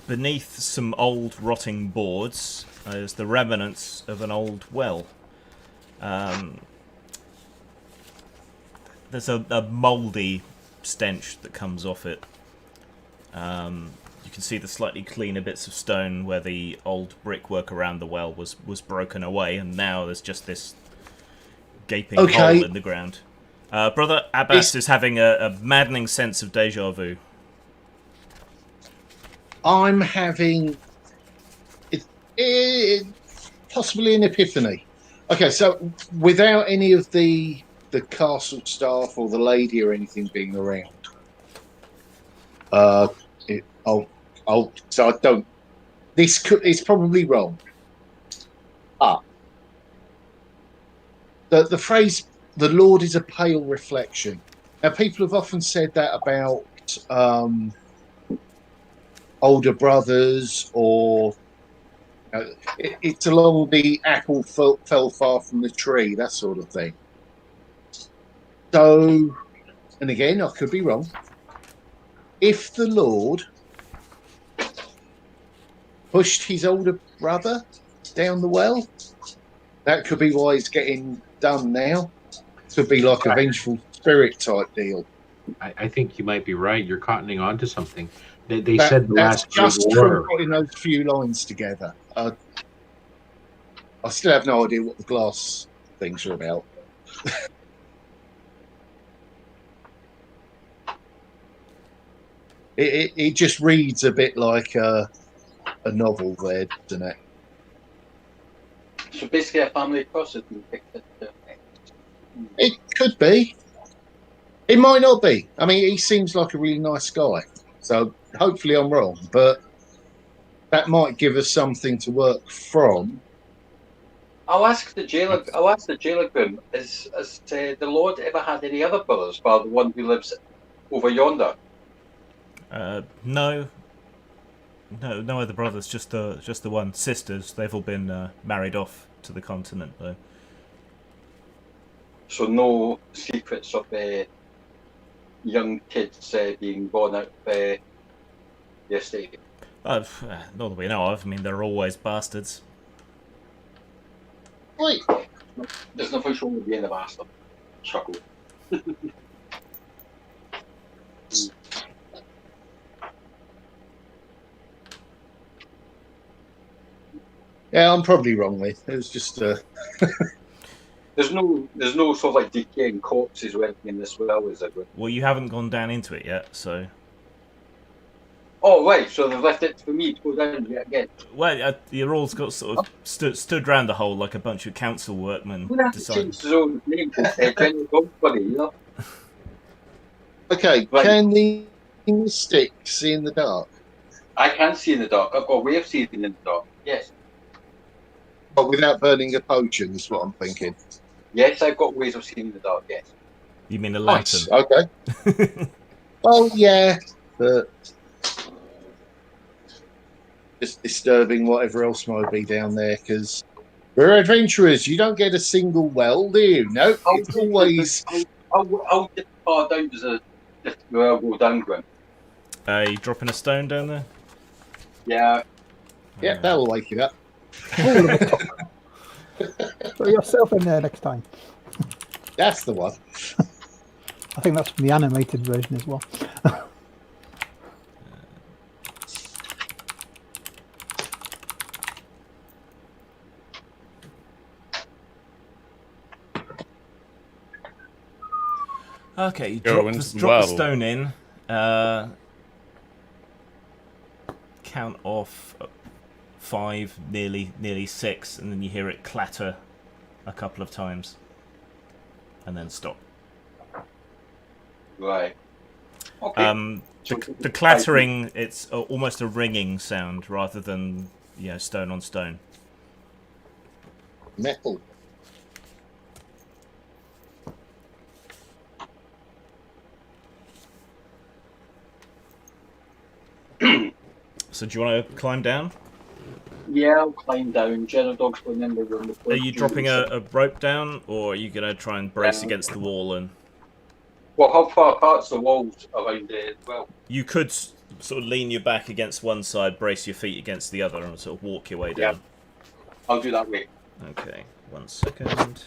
Beneath some old rotting boards is the remnants of an old well. There's a mouldy stench that comes off it. You can see the slightly cleaner bits of stone where the old brickwork around the well was broken away, and now there's just this gaping hole in the ground. Brother Abbas is having a maddening sense of deja vu. I'm having possibly an epiphany. Okay, so without any of the castle staff or the lady or anything being around, so I don't. It's probably wrong. The phrase "the Lord is a pale reflection." Now, people have often said that about older brothers, or it's along the apple fell far from the tree, that sort of thing. So, and again, I could be wrong. If the Lord pushed his older brother down the well, that could be why he's getting done now. Could be like a vengeful spirit type deal. I think you might be right. You're cottoning on to something. They said the last just war. from putting those few lines together. I still have no idea what the glass things are about. It just reads a bit like a novel there, doesn't it? So basically, a family cross has been picked. It could be. It might not be. I mean, he seems like a really nice guy. So hopefully I'm wrong, but that might give us something to work from. I'll ask the jailer. Groom. Has the Lord ever had any other brothers, bar the one who lives over yonder? No other brothers. Just the one. Sisters. They've all been married off to the continent, though. So no secrets of young kids being born out of the estate? Not that we know of. I mean, they're always bastards. Wait. There's nothing wrong with being a bastard. Chuckle. Yeah, I'm probably wrong, mate. It was just... There's no sort of like decaying corpses or anything in this well, is there? Well, you haven't gone down into it yet, so... Oh, right, so they've left it for me to go down yet again. Well, you're all got sort of stood round the hole like a bunch of council workmen. Who has to change his own name to General Dogfunny, you know? Okay, right. Can the stick see in the dark? I can see in the dark. I've got a way of seeing in the dark, yes. But without burning a potion is what I'm thinking. Yes, I've got ways of seeing in the dark, yes. You mean a lantern? Nice. Okay. Oh, yeah, but... just disturbing whatever else might be down there, because we're adventurers. You don't get a single well, do you? No, it's always... I'll get far down to where I'll go down, Grim. You dropping a stone down there? Yeah. Yeah, that'll wake you up. Put yourself in there next time. That's the one. I think that's from the animated version as well. Okay, you Go drop into the the well. stone in. Count off 5, nearly 6, and then you hear it clatter a couple of times, and then stop. Right. Okay. The clattering, it's almost a ringing sound rather than stone on stone. Metal. So do you want to climb down? Yeah, I'll climb down. General Dog's going in the room. Are you dropping a rope down, or are you going to try and brace against the wall? And well, how far apart's the walls around there as well? You could sort of lean your back against one side, brace your feet against the other, and sort of walk your way down. Yeah. I'll do that way. Okay, 1 second.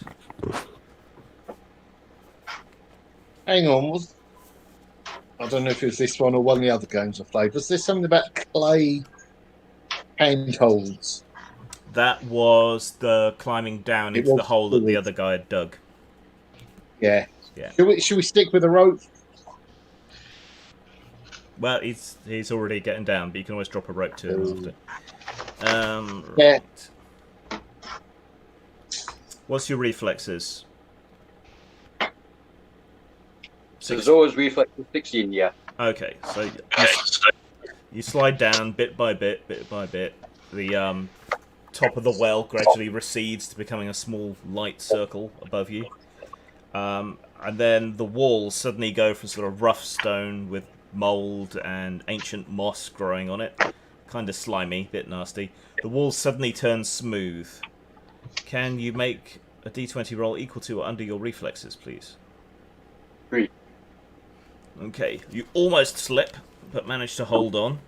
Hang on, I don't know if it was this one or one of the other games I played. Was there something about clay handholds? That was the climbing down It into the was hole that the forward. other guy had dug. Yeah. Yeah. Should we stick with the rope? Well, he's already getting down, but you can always drop a rope to him after. Yeah. Right. What's your reflexes? So there's always reflex 16, yeah. Okay, so you slide down bit by bit. The top of the well gradually recedes to becoming a small light circle above you. And then the walls suddenly go from sort of rough stone with mould and ancient moss growing on it. Kind of slimy, bit nasty. The walls suddenly turn smooth. Can you make a d20 roll equal to or under your reflexes, please? 3. Okay, you almost slip, but manage to hold on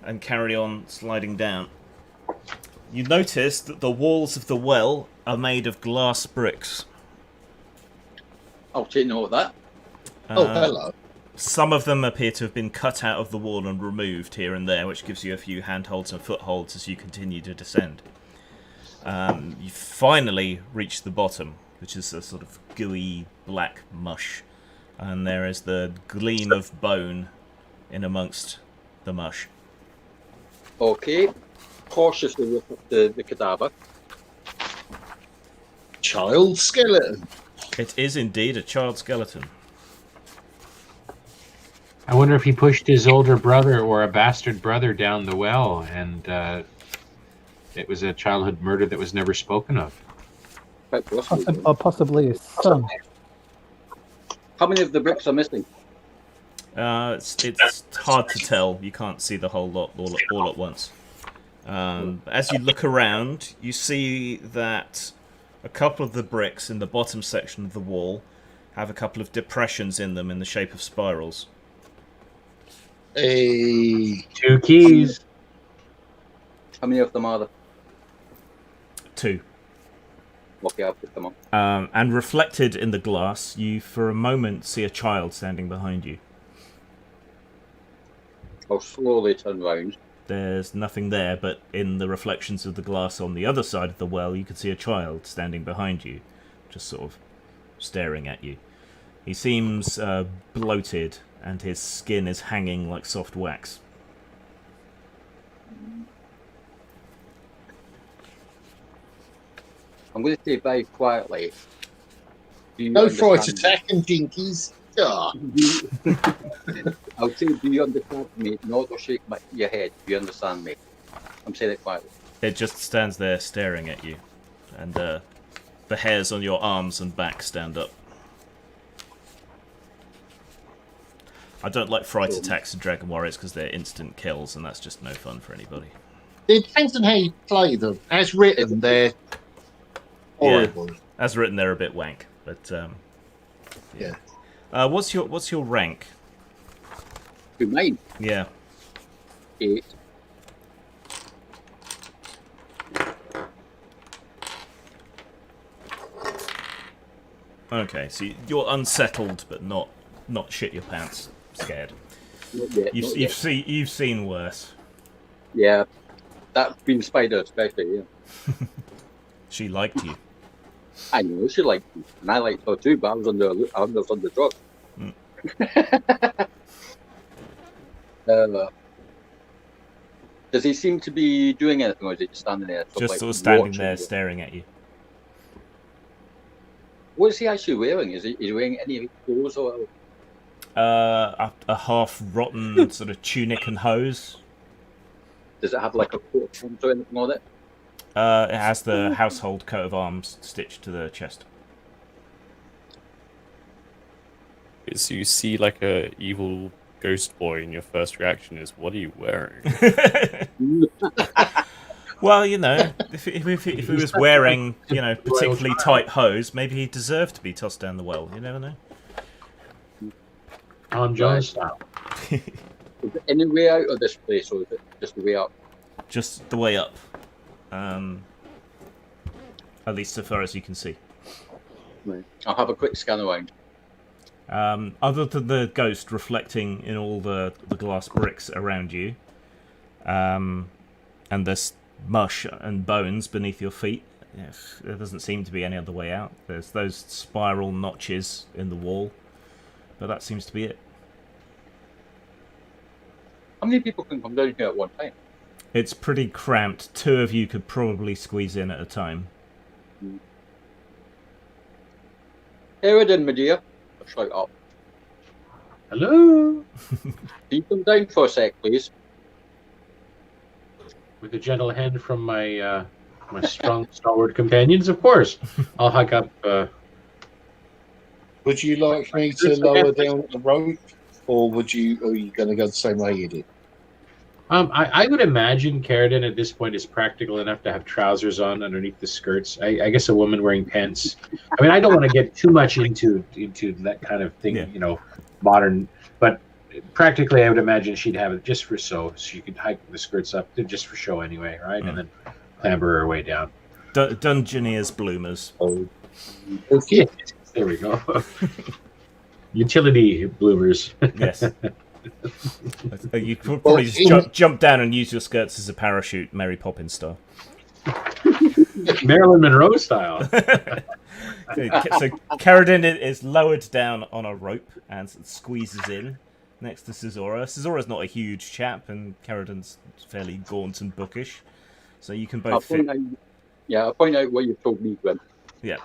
and carry on sliding down. You notice that the walls of the well are made of glass bricks. I'll take note of that. Hello. Some of them appear to have been cut out of the wall and removed here and there, which gives you a few handholds and footholds as you continue to descend. You finally reach the bottom, which is a sort of gooey black mush. And there is the gleam of bone in amongst the mush. Okay. Cautiously lift up the cadaver. Child skeleton. It is indeed a child skeleton. I wonder if he pushed his older brother or a bastard brother down the well, and it was a childhood murder that was never spoken of. Quite possibly. Or possibly his son. How many of the bricks are missing? It's hard to tell. You can't see the whole lot all at once. As you look around, you see that a couple of the bricks in the bottom section of the wall have a couple of depressions in them in the shape of spirals. Hey. 2 keys. How many of them are there? 2. Okay, I'll put them up. And reflected in the glass, you for a moment see a child standing behind you. I'll slowly turn round. There's nothing there, but in the reflections of the glass on the other side of the well, you can see a child standing behind you, just sort of staring at you. He seems bloated, and his skin is hanging like soft wax. I'm going to say very quietly. No fright attacking dinkies. I'll say, do you understand me? Nod or shake your head. Do you understand me? I'm saying it quietly. It just stands there staring at you, and the hairs on your arms and back stand up. I don't like fright attacks in Dragon Warriors because they're instant kills, and that's just no fun for anybody. It depends on how you play them. As written, they're horrible. Yeah, as written, they're a bit wank, but Yeah. What's your rank? Who, mine? Yeah. 8. Okay, so you're unsettled, but not shit your pants scared. Not yet. You've seen worse. Yeah, that's been Spider especially. Yeah. She liked you. I know she liked me, and I liked her too. But I was under drugs. Does he seem to be doing anything, or is he just standing there? Just sort of standing there, staring at you. What is he actually wearing? Is he wearing any clothes or? A half-rotten sort of tunic and hose. Does it have like a coat of arms or anything on it? It has the household coat of arms stitched to the chest. So you see like a evil ghost boy, and your first reaction is, "What are you wearing?" Well, you know, if he was wearing, you know, particularly tight hose, maybe he deserved to be tossed down the well. You never know. Alan Jones style. Is it any way out of this place, or is it just the way up? Just the way up. at least so far as you can see. Right. I'll have a quick scan around. Other than the ghost reflecting in all the glass bricks around you, and there's mush and bones beneath your feet, yes, there doesn't seem to be any other way out. There's those spiral notches in the wall, but that seems to be it. How many people can come down here at one time? It's pretty cramped. 2 of you could probably squeeze in at a time. Eridan, my dear. I'll shout up. Hello. Can you come down for a sec, please? With a gentle hand from my my strong, stalwart companions, of course. I'll hug up. Would you like me to lower down the rope, or are you going to go the same way you did? I would imagine Carradine at this point is practical enough to have trousers on underneath the skirts. I guess a woman wearing pants. I mean, I don't want to get too much into that kind of thing, Yeah. Modern. But practically, I would imagine she'd have it just for so she could hike the skirts up just for show anyway, right? And then clamber her way down. Dungeoneers bloomers. Oh, okay. There we go. Utility bloomers. Yes. You could probably just jump down and use your skirts as a parachute, Mary Poppins style. Marilyn Monroe style. So Carradine is lowered down on a rope and squeezes in next to Caesura. Caesura's not a huge chap, and Carradine's fairly gaunt and bookish. So you can both fit. I'll point out what you told me, Gwen. Yeah.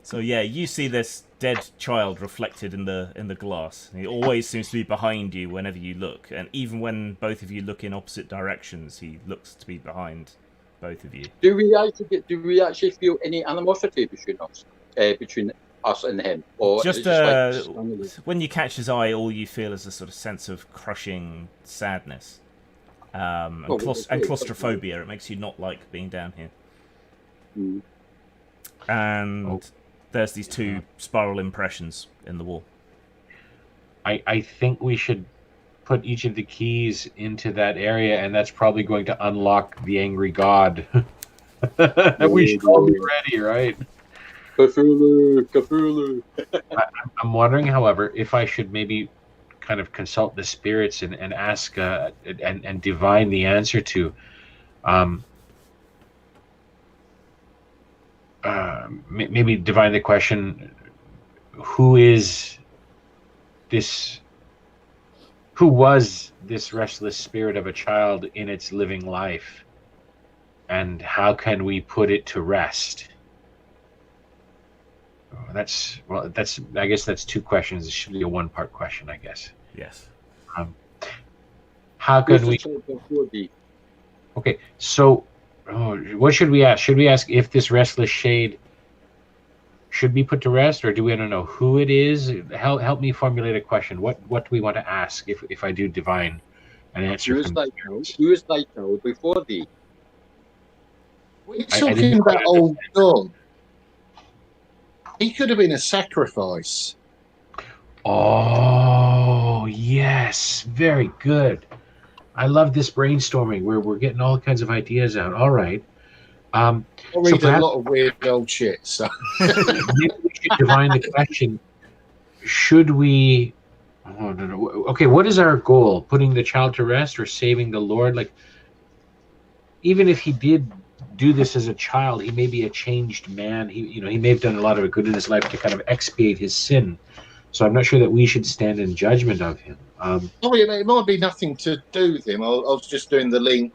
So yeah, you see this dead child reflected in the glass. He always seems to be behind you whenever you look, and even when both of you look in opposite directions, he looks to be behind both of you. Do we actually feel any animosity between us and him, or Just, is it just like when you catch his eye, all you feel is a sort of sense of crushing sadness and claustrophobia. It makes you not like being down here. Mm. And there's these 2 spiral impressions in the wall. I think we should put each of the keys into that area, and that's probably going to unlock the angry god. We should all be ready, right? Cthulhu. I'm wondering, however, if I should maybe kind of consult the spirits and ask and divine the answer to maybe divine the question: who was this restless spirit of a child in its living life, and how can we put it to rest? I guess that's 2 questions. It should be a 1-part question, I guess. Yes. How can we? Okay, so what should we ask? Should we ask if this restless shade should be put to rest, or do we want to know who it is? Help me formulate a question. What do we want to ask if I do divine an answer? Who is thy child before thee? We're talking about old John. He could have been a sacrifice. Oh, yes. Very good. I love this brainstorming where we're getting all kinds of ideas out. All right. I read a lot of weird old shit. So maybe we should divine the question. Should we... Oh, no. Okay, what is our goal? Putting the child to rest or saving the Lord? Like, even if he did do this as a child, he may be a changed man. He may have done a lot of good in his life to kind of expiate his sin. So I'm not sure that we should stand in judgment of him. It might be nothing to do with him. I was just doing the link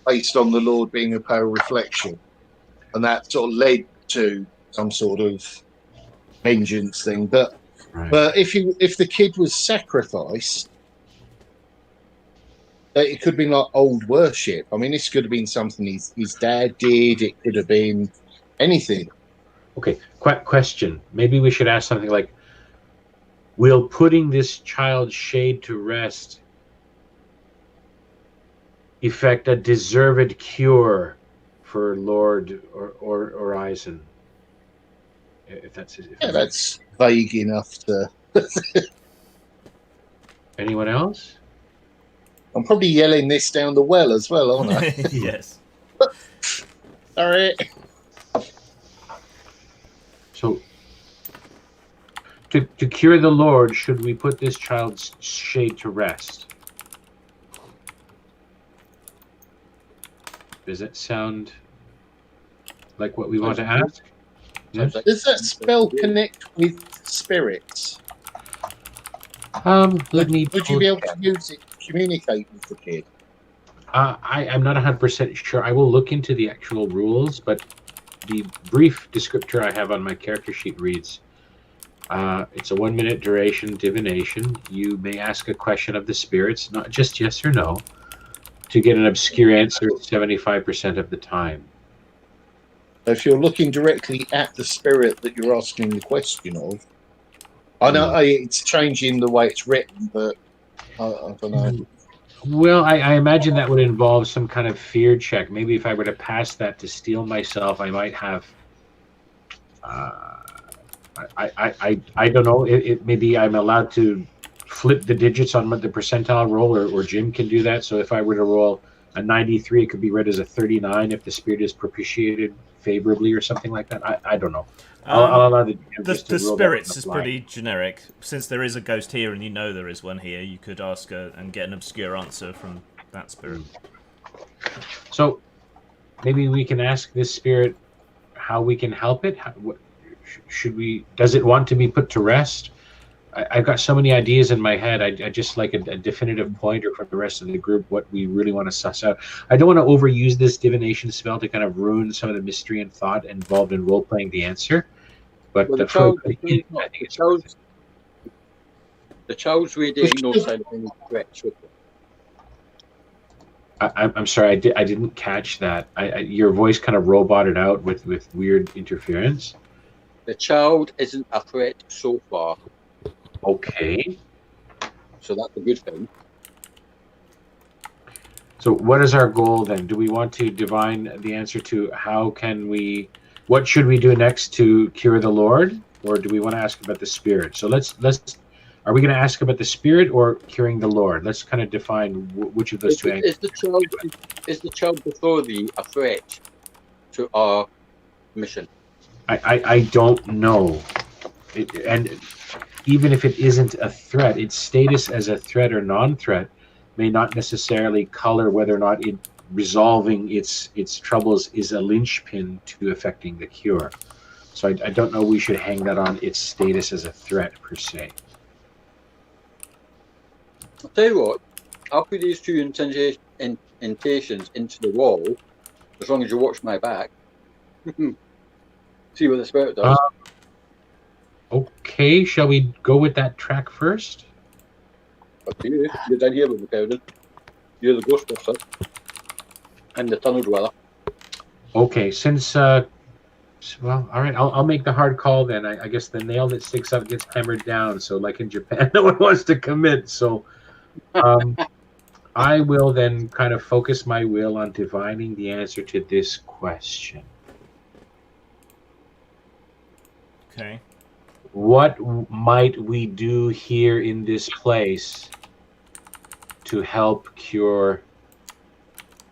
based on the Lord being a pale reflection, and that sort of led to some sort of vengeance thing. But if the kid was sacrificed, it could have been like old worship. I mean, this could have been something his dad did. It could have been anything. Okay, question. Maybe we should ask something like, will putting this child's shade to rest effect a deserved cure for Lord or Eisen? If that's vague enough to... Anyone else? I'm probably yelling this down the well as well, aren't I? Yes. All right. So, to cure the Lord, should we put this child's shade to rest? Does that sound like what we want to ask? Yes? Does that spell connect with spirits? Let me. Would you be able to use it to communicate with the kid? I'm not 100% sure. I will look into the actual rules, but the brief descriptor I have on my character sheet reads, it's a 1 minute duration divination. You may ask a question of the spirits, not just yes or no, to get an obscure answer 75% of the time. If you're looking directly at the spirit that you're asking the question of, I know it's changing the way it's written, but I don't know. Well, I imagine that would involve some kind of fear check. Maybe if I were to pass that to steel myself, I might have. I don't know. Maybe I'm allowed to flip the digits on the percentile roll, or Jim can do that. So if I were to roll a 93, it could be read as a 39 if the spirit is propitiated favorably or something like that. I don't know. I'll allow the spirits is pretty generic. Since there is a ghost here and you know there is one here, you could ask and get an obscure answer from that spirit. So maybe we can ask this spirit how we can help it. Should we? Does it want to be put to rest? I've got so many ideas in my head. I just like a definitive pointer from the rest of the group, what we really want to suss out. I don't want to overuse this divination spell to kind of ruin some of the mystery and thought involved in role-playing the answer. But the child's reading no sign of any threats. I'm sorry, I didn't catch that. Your voice kind of roboted out with weird interference. The child isn't a threat so far. Okay. So that's a good thing. So what is our goal then? Do we want to divine the answer to what should we do next to cure the Lord? Or do we want to ask about the spirit? So let's are we going to ask about the spirit or curing the Lord? Let's kind of define which of those two angles. Is the child before thee a threat to our mission? I don't know. And even if it isn't a threat, its status as a threat or non-threat may not necessarily color whether or not it resolving its troubles is a linchpin to effecting the cure. So I don't know we should hang that on its status as a threat per se. I'll tell you what, I'll put these two intations into the wall as long as you watch my back. See what the spirit does. Okay, shall we go with that track first? Up to you. You're down here with the powder. You're the Ghostbuster. I'm the Tunnel Dweller. Okay, since well, all right, I'll make the hard call then. I guess the nail that sticks up gets hammered down. So, like in Japan, no one wants to commit. So, I will then kind of focus my will on divining the answer to this question. Okay. What might we do here in this place to help cure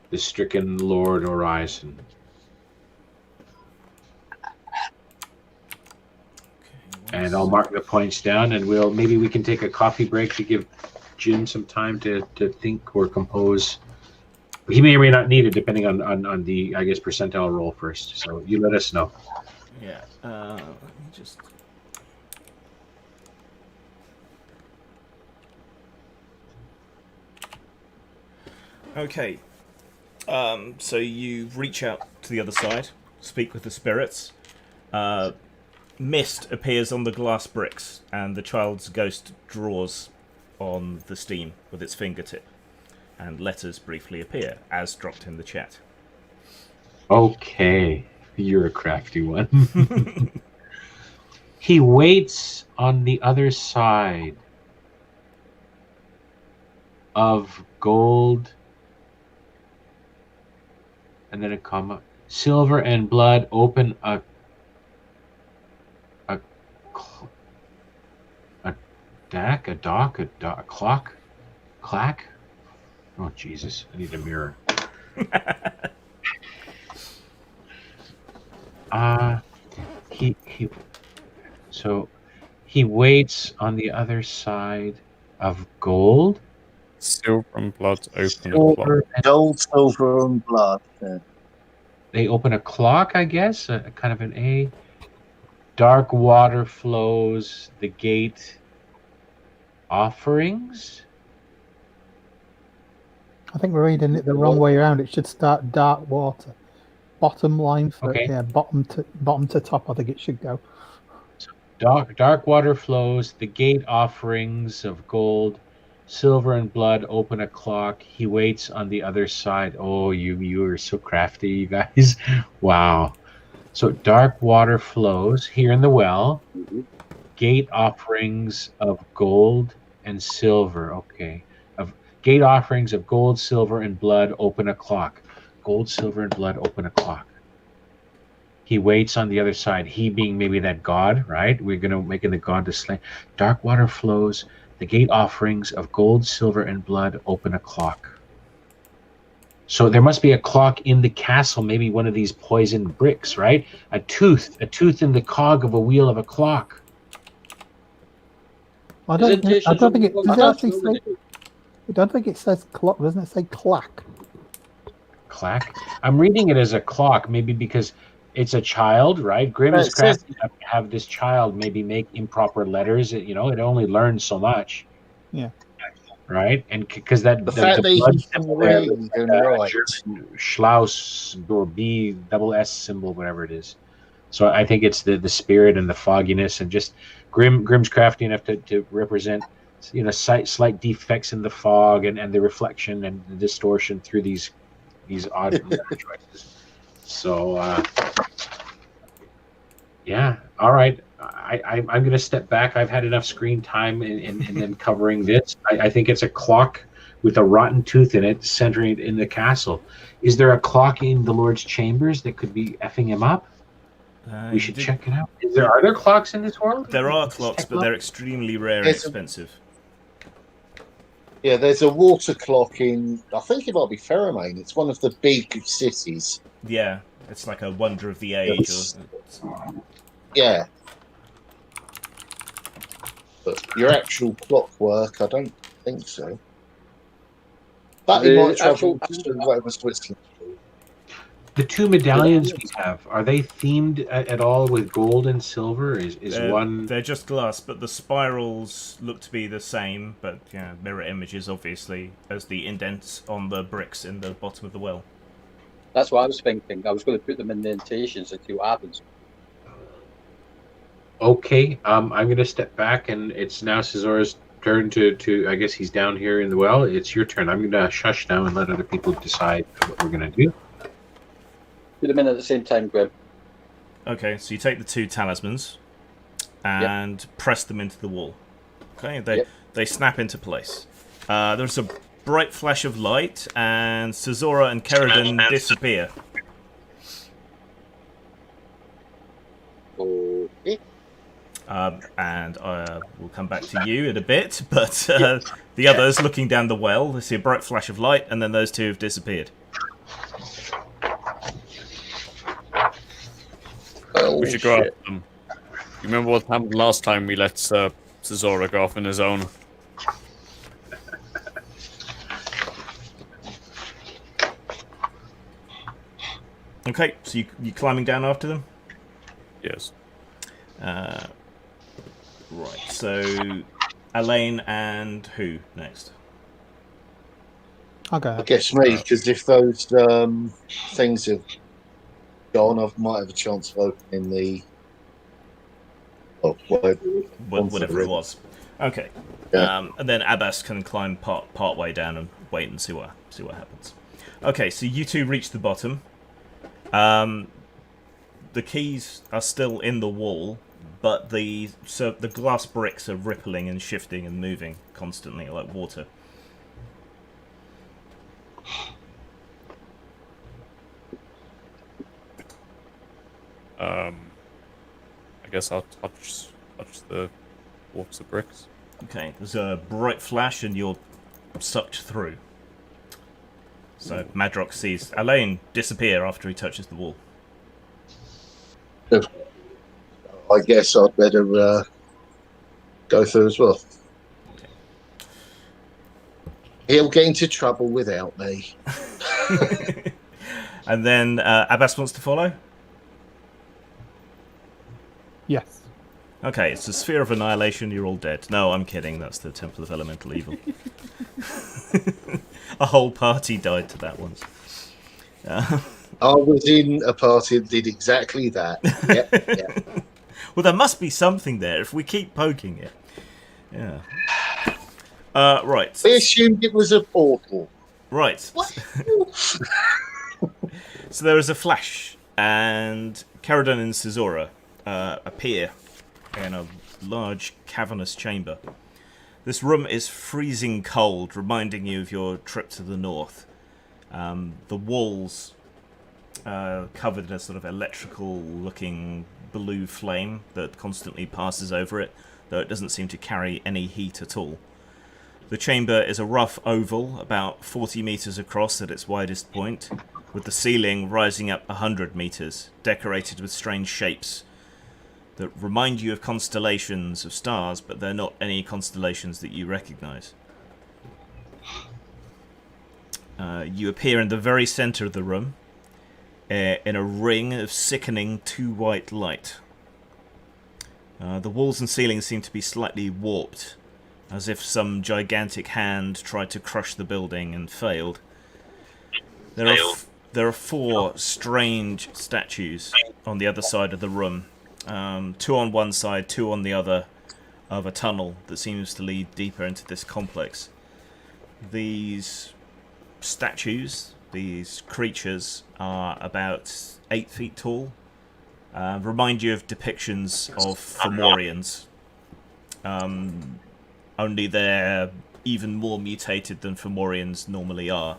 the stricken Lord Horizon? And I'll mark the points down, and maybe we can take a coffee break to give Jim some time to think or compose. He may or may not need it, depending on the, I guess, percentile roll first. So you let us know. Yeah. Let me just. Okay. So you reach out to the other side, speak with the spirits. Mist appears on the glass bricks, and the child's ghost draws on the steam with its fingertip, and letters briefly appear, as dropped in the chat. Okay, you're a crafty one. He waits on the other side of gold, and then a comma, silver and blood open a clock, clack. Oh Jesus! I need a mirror. So he waits on the other side of gold. Silver and blood open a clock. Silver and Gold, silver, and blood. Yeah. they open a clock, I guess, a kind of an A. Dark water flows. The gate offerings. I think we're reading it the wrong way around. It should start dark water. Bottom line for Okay. yeah, bottom to top. I think it should go. Dark water flows. The gate offerings of gold, silver, and blood open a clock. He waits on the other side. Oh, you are so crafty, you guys. Wow. So dark water flows here in the well. Gate offerings of gold and silver. Okay. Of gate offerings of gold, silver, and blood open a clock. Gold, silver, and blood open a clock. He waits on the other side. He being maybe that god, right? We're gonna make it the god to slay. Dark water flows. The gate offerings of gold, silver, and blood open a clock. So there must be a clock in the castle, maybe one of these poisoned bricks, right? A tooth in the cog of a wheel of a clock. I don't think it does. It actually say. I don't think it says clock. Doesn't it say clack? Clack. I'm reading it as a clock, maybe because it's a child, right? Grim is crafty enough to have this child maybe make improper letters. It only learns so much. Yeah. Right, and because the fact that blood he can read and write. Schlaus or B double S symbol, whatever it is. So I think it's the spirit and the fogginess, and just Grim's crafty enough to represent slight defects in the fog and the reflection and the distortion through these odd letter choices. So yeah, all right. I'm going to step back. I've had enough screen time in them covering this. I think it's a clock with a rotten tooth in it, centering it in the castle. Is there a clock in the Lord's chambers that could be effing him up? We should check it out. Are there clocks in this world? There are clocks, but they're extremely rare and expensive. Yeah, there's a water clock in, I think it might be Pheromone. It's one of the big cities. Yeah, it's like a wonder of the age. Yeah. But your actual clockwork, I don't think so. But he might travel to whatever Switzerland. The two medallions we have, are they themed at all with gold and silver? Is one? They're just glass, but the spirals look to be the same, but mirror images, obviously, as the indents on the bricks in the bottom of the well. That's what I was thinking. I was going to put them in the indentations and see what happens. Okay, I'm going to step back, and it's now Cesare's turn to. I guess he's down here in the well. It's your turn. I'm going to shush now and let other people decide what we're going to do. Put them in at the same time, Grim. Okay, so you take the two talismans and press them into the wall. Okay, they snap into place. There's a bright flash of light, and Cesora and Kerrigan disappear. Okay. And we'll come back to you in a bit, but the others looking down the well, they see a bright flash of light, and then those two have disappeared. We should go after them. You remember what happened last time we let Cesora go off on his own? Okay, so you climbing down after them? Yes. Right, so Elaine and who next? Okay. I guess me, because if those things have gone, I might have a chance of opening the whatever it was. Okay. Yeah. And then Abbas can climb part way down and wait and see what happens. Okay, so you two reach the bottom. The keys are still in the wall, but the glass bricks are rippling and shifting and moving constantly like water. I guess I'll touch the walks of bricks. Okay, there's a bright flash and you're sucked through. So Madrox sees Elaine disappear after he touches the wall. I guess I'd better go through as well. Okay. He'll get into trouble without me. And then Abbas wants to follow? Yes. Okay, it's a sphere of annihilation, you're all dead. No, I'm kidding, that's the Temple of Elemental Evil. A whole party died to that once. I was in a party that did exactly that. Yep. Well, there must be something there if we keep poking it. Yeah. Right. We assumed it was a portal. Right. So there is a flash, and Caradon and Caesura appear in a large cavernous chamber. This room is freezing cold, reminding you of your trip to the north. The walls covered in a sort of electrical-looking blue flame that constantly passes over it, though it doesn't seem to carry any heat at all. The chamber is a rough oval, about 40 metres across at its widest point, with the ceiling rising up 100 metres, decorated with strange shapes that remind you of constellations of stars, but they're not any constellations that you recognise. You appear in the very centre of the room, in a ring of sickening two-white light. The walls and ceiling seem to be slightly warped, as if some gigantic hand tried to crush the building and failed. There are four strange statues on the other side of the room. Two on one side, two on the other, of a tunnel that seems to lead deeper into this complex. These statues, these creatures, are about 8 feet tall. Remind you of depictions of Fomorians. Only they're even more mutated than Fomorians normally are.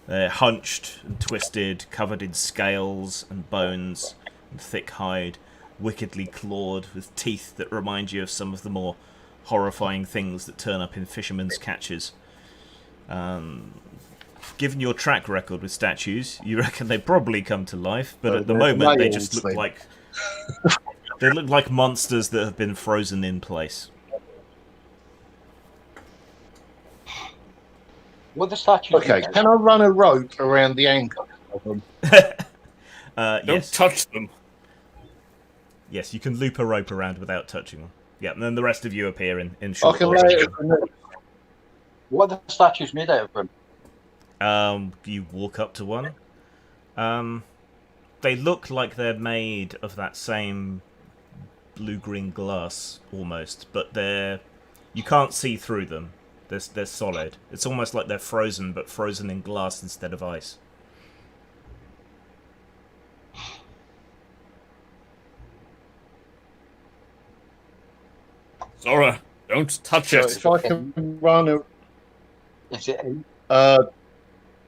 They're hunched and twisted, covered in scales and bones and thick hide, wickedly clawed, with teeth that remind you of some of the more horrifying things that turn up in fishermen's catches. Given your track record with statues, you reckon they probably come to life, but at the moment they just look like they look like monsters that have been frozen in place. What the statues? Okay, can I run a rope around the ankle of them? Don't Yes. touch them. Yes, you can loop a rope around without touching them. Yeah, and then the rest of you appear in I short can order. lay it on the- What are the statues made out of? You walk up to one. They look like they're made of that same blue-green glass, almost, but you can't see through them. They're solid. It's almost like they're frozen, but frozen in glass instead of ice. Zora, don't touch So it. if I can run Is it? run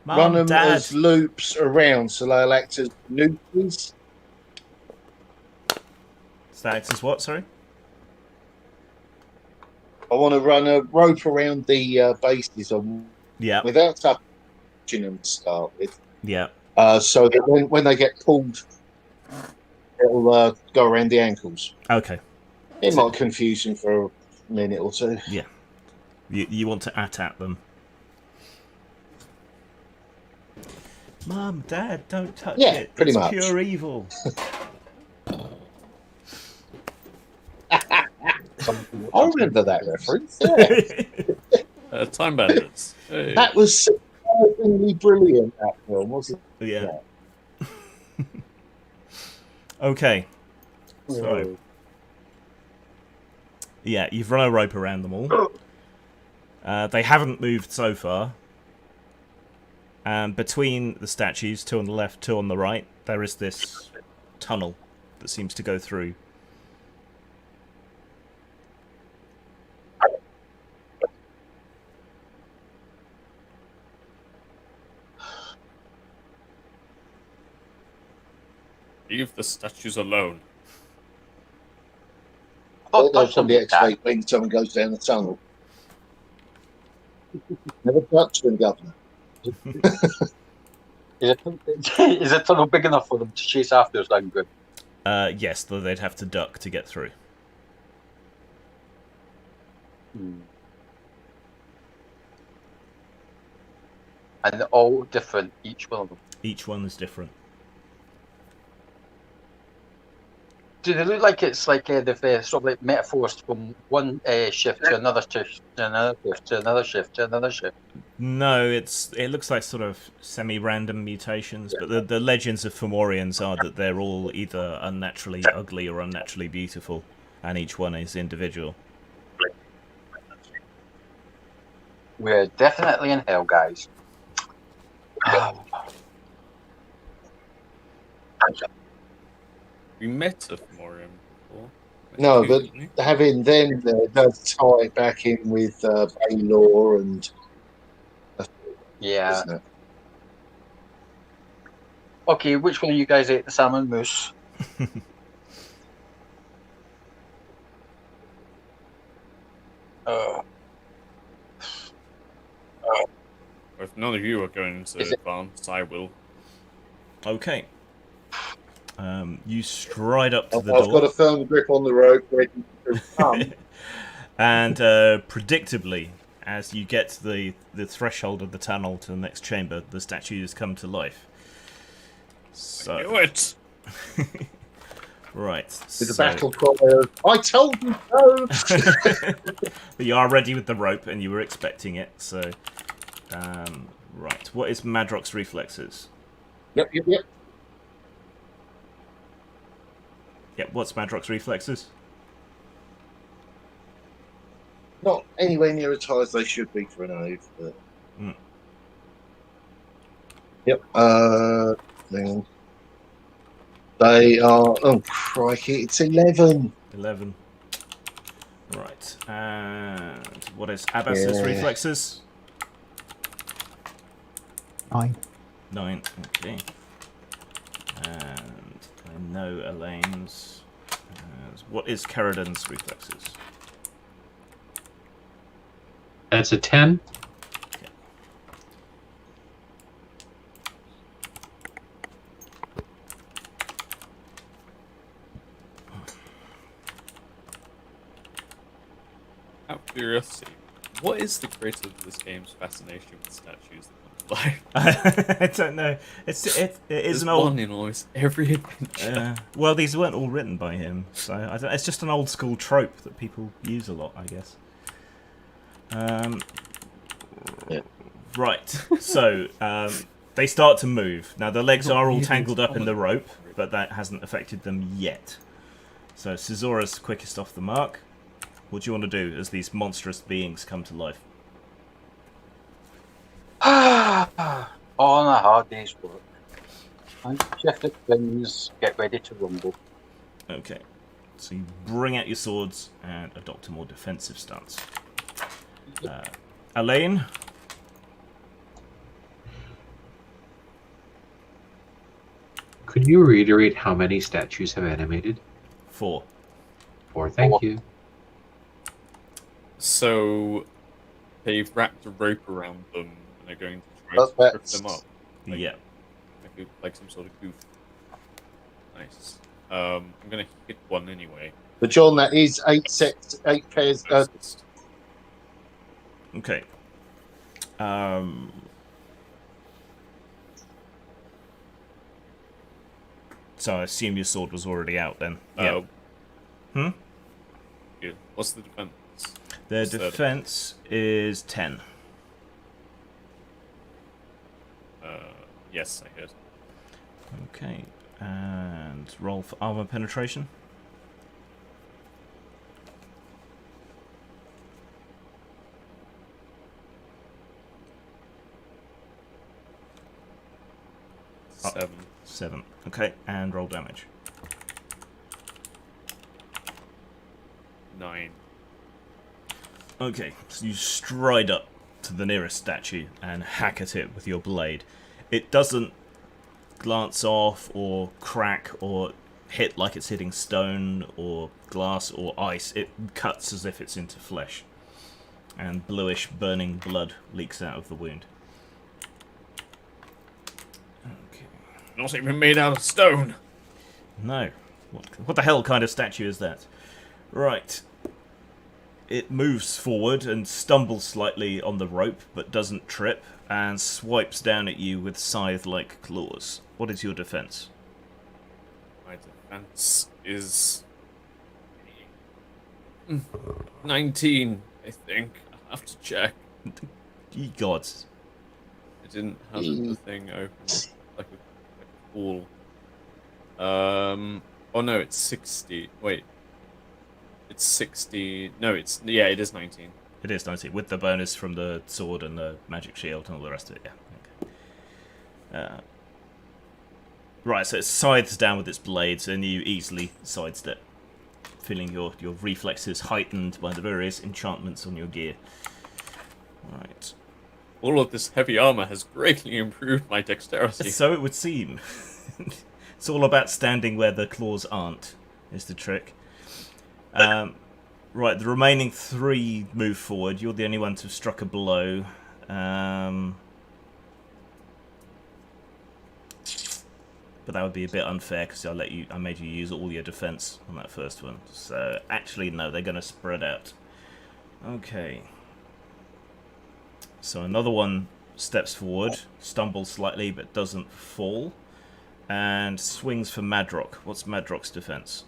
Mum, them Dad. as loops around, so they'll act as nooses. Stags is what? Sorry. I want to run a rope around the bases on Yeah. without touching them to start with, Yeah. so that when they get pulled, it'll go around the ankles. Okay. It might confuse them for a minute or two. You want to at them. Mum, Dad, don't touch Yeah, it. pretty It's much. pure evil. I remember that reference. Yeah. Time bandits. Hey. That was surprisingly brilliant, that film, wasn't it? Yeah. Okay. So, yeah, you've run a rope around them all. They haven't moved so far. And between the statues, two on the left, two on the right, there is this tunnel that seems to go through. Leave the statues alone. Oh, They'll touch them, probably Dad. activate when someone goes down the tunnel. Never touch them, Governor. Is the tunnel big enough for them to chase after us down good? Yes, though they'd have to duck to get through. And they're all different, each one of them. Each one is different. Do they look like it's like they've sort of like metaphors from one shift to another shift to another shift to another shift to another shift? No, it looks like sort of semi-random mutations, but the legends of Fomorians are that they're all either unnaturally ugly or unnaturally beautiful, and each one is individual. We're definitely in hell, guys. We met a Fomorian before. No, Two, but didn't we? having them there does tie it back in with Baylor and Yeah. isn't it? Okay, which one of you guys ate the salmon mousse? If none of you are going to advance, I will. Okay. You stride up to the I've door. got a firm grip on the rope ready to come. And predictably, as you get to the threshold of the tunnel to the next chamber, the statues come to life. So, I knew it! right. With the battle cry of, I told you so! But you are ready with the rope, and you were expecting it, so... right. What is Madrox's reflexes? Yep. Yep, what's Madrox's reflexes? Not anywhere near as high as they should be for an Ove, but... Yep, hang on. They are... Oh, crikey, it's 11! 11. Right. And what is Abbas's reflexes? 9. 9. Okay. And I know Elaine's. What is Caradan's reflexes? That's a 10. Okay. Out of curiosity, what is the creator of this game's fascination with statues that come to life? I don't know. It is There's an old. one in almost every adventure. Well, these weren't all written by him, so I don't, it's just an old school trope that people use a lot, I guess. Right. So they start to move. Now the legs are all tangled up in the rope, but that hasn't affected them yet. So Caesora's quickest off the mark. What do you want to do as these monstrous beings come to life? On a hard day's work. And shift it twins, get ready to rumble. Okay. So you bring out your swords and adopt a more defensive stance. Elaine? Could you reiterate how many statues have animated? 4. 4, thank you. So they've wrapped a rope around them and they're going to try to trip them up. Yeah. Like some sort of goof. Nice. I'm gonna hit one anyway. But John, that is 8 sets, 8 pairs. Okay. So I assume your sword was already out then. Yeah. Yeah. What's the defense? Their defense is 10. Yes, I heard. Okay. And roll for armor penetration. Seven. 7. Okay. And roll damage. 9. Okay. So you stride up to the nearest statue and hack at it with your blade. It doesn't glance off or crack or hit like it's hitting stone or glass or ice. It cuts as if it's into flesh. And bluish burning blood leaks out of the wound. Okay. Not even made out of stone. No. What the hell kind of statue is that? Right. It moves forward and stumbles slightly on the rope, but doesn't trip, and swipes down at you with scythe-like claws. What is your defense? My defense is 19, I think. I have to check. Ye gods. I didn't have the thing open like a fool. Oh no, it's 60. Wait. It's 60. No, it is 19. It is 19, with the bonus from the sword and the magic shield and all the rest of it, yeah. Okay. Right, so it scythes down with its blades, and you easily sidestep, feeling your reflexes heightened by the various enchantments on your gear. Right. All of this heavy armor has greatly improved my dexterity. So it would seem. It's all about standing where the claws aren't, is the trick. Right, the remaining 3 move forward. You're the only one to have struck a blow. But that would be a bit unfair because I made you use all your defense on that first one. So actually, no, they're going to spread out. Okay. So another one steps forward, stumbles slightly but doesn't fall, and swings for Madrock. What's Madrock's defense?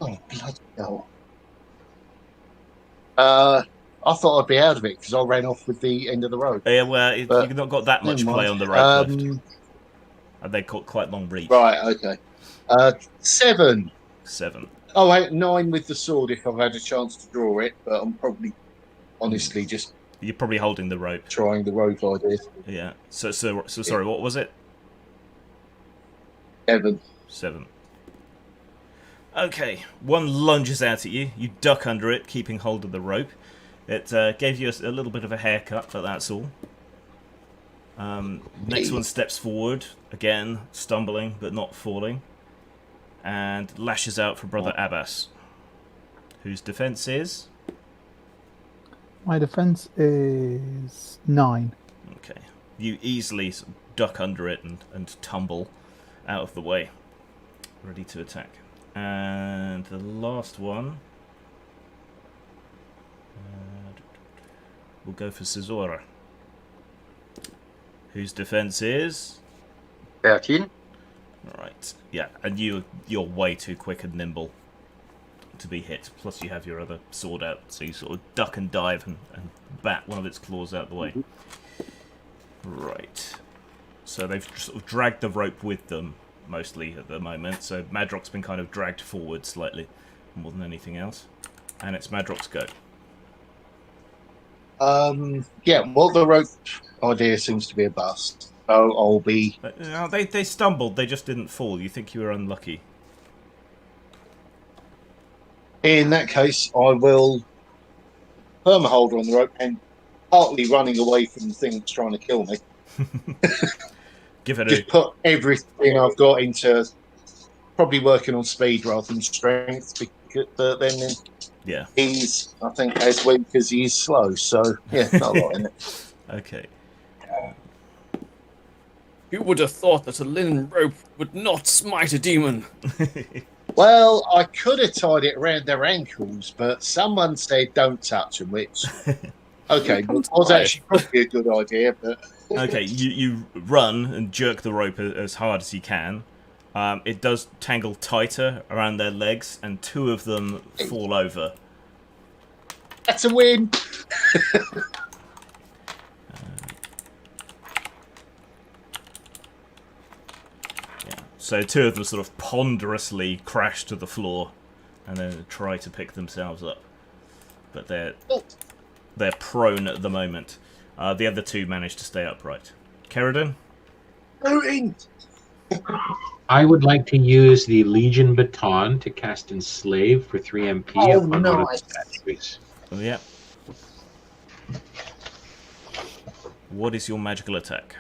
Oh, bloody hell. I thought I'd be out of it because I ran off with the end of the rope. Yeah, well, you've not got that much play on the rope left. And they got quite long reach. Right, okay. 7. 7. Oh, 8, 9 with the sword if I've had a chance to draw it, but I'm probably, honestly, just You're probably holding the rope. trying the rope idea. Yeah. So sorry, what was it? 7. 7. Okay, one lunges out at you. You duck under it, keeping hold of the rope. It gave you a little bit of a haircut, but that's all. Next one steps forward, again, stumbling, but not falling. And lashes out for Brother Abbas, whose defense is... My defense is 9. Okay. You easily duck under it and tumble out of the way, ready to attack. And the last one... we'll go for Caesura, whose defense is 13. right. Yeah, and you're way too quick and nimble to be hit. Plus, you have your other sword out, so you sort of duck and dive and bat one of its claws out the way. Right. So they've sort of dragged the rope with them mostly at the moment. So Madrock's been kind of dragged forward slightly more than anything else, and it's Madrock's go. Yeah, well, the rope idea seems to be a bust. So I'll be... No, they stumbled, they just didn't fall. You think you were unlucky. In that case, I will permahold on the rope and partly running away from the thing that's trying to kill me. Give it Just put everything I've got into probably working on speed rather than strength, but then yeah. he's, I think, as weak as he is slow. So, yeah, not a lot in it. Okay. Who would have thought that a linen rope would not smite a demon? Well, I could have tied it around their ankles, but someone said don't touch them, which, okay, was actually probably a good idea, but... Okay, you run and jerk the rope as hard as you can. It does tangle tighter around their legs, and 2 of them fall over. That's a win! So 2 of them sort of ponderously crash to the floor and then try to pick themselves up. But they're prone at the moment. The other 2 manage to stay upright. Kerridan? I would like to use the Legion Baton to cast Enslave for 3 MP upon one of the statues. Oh, yeah. What is your magical attack?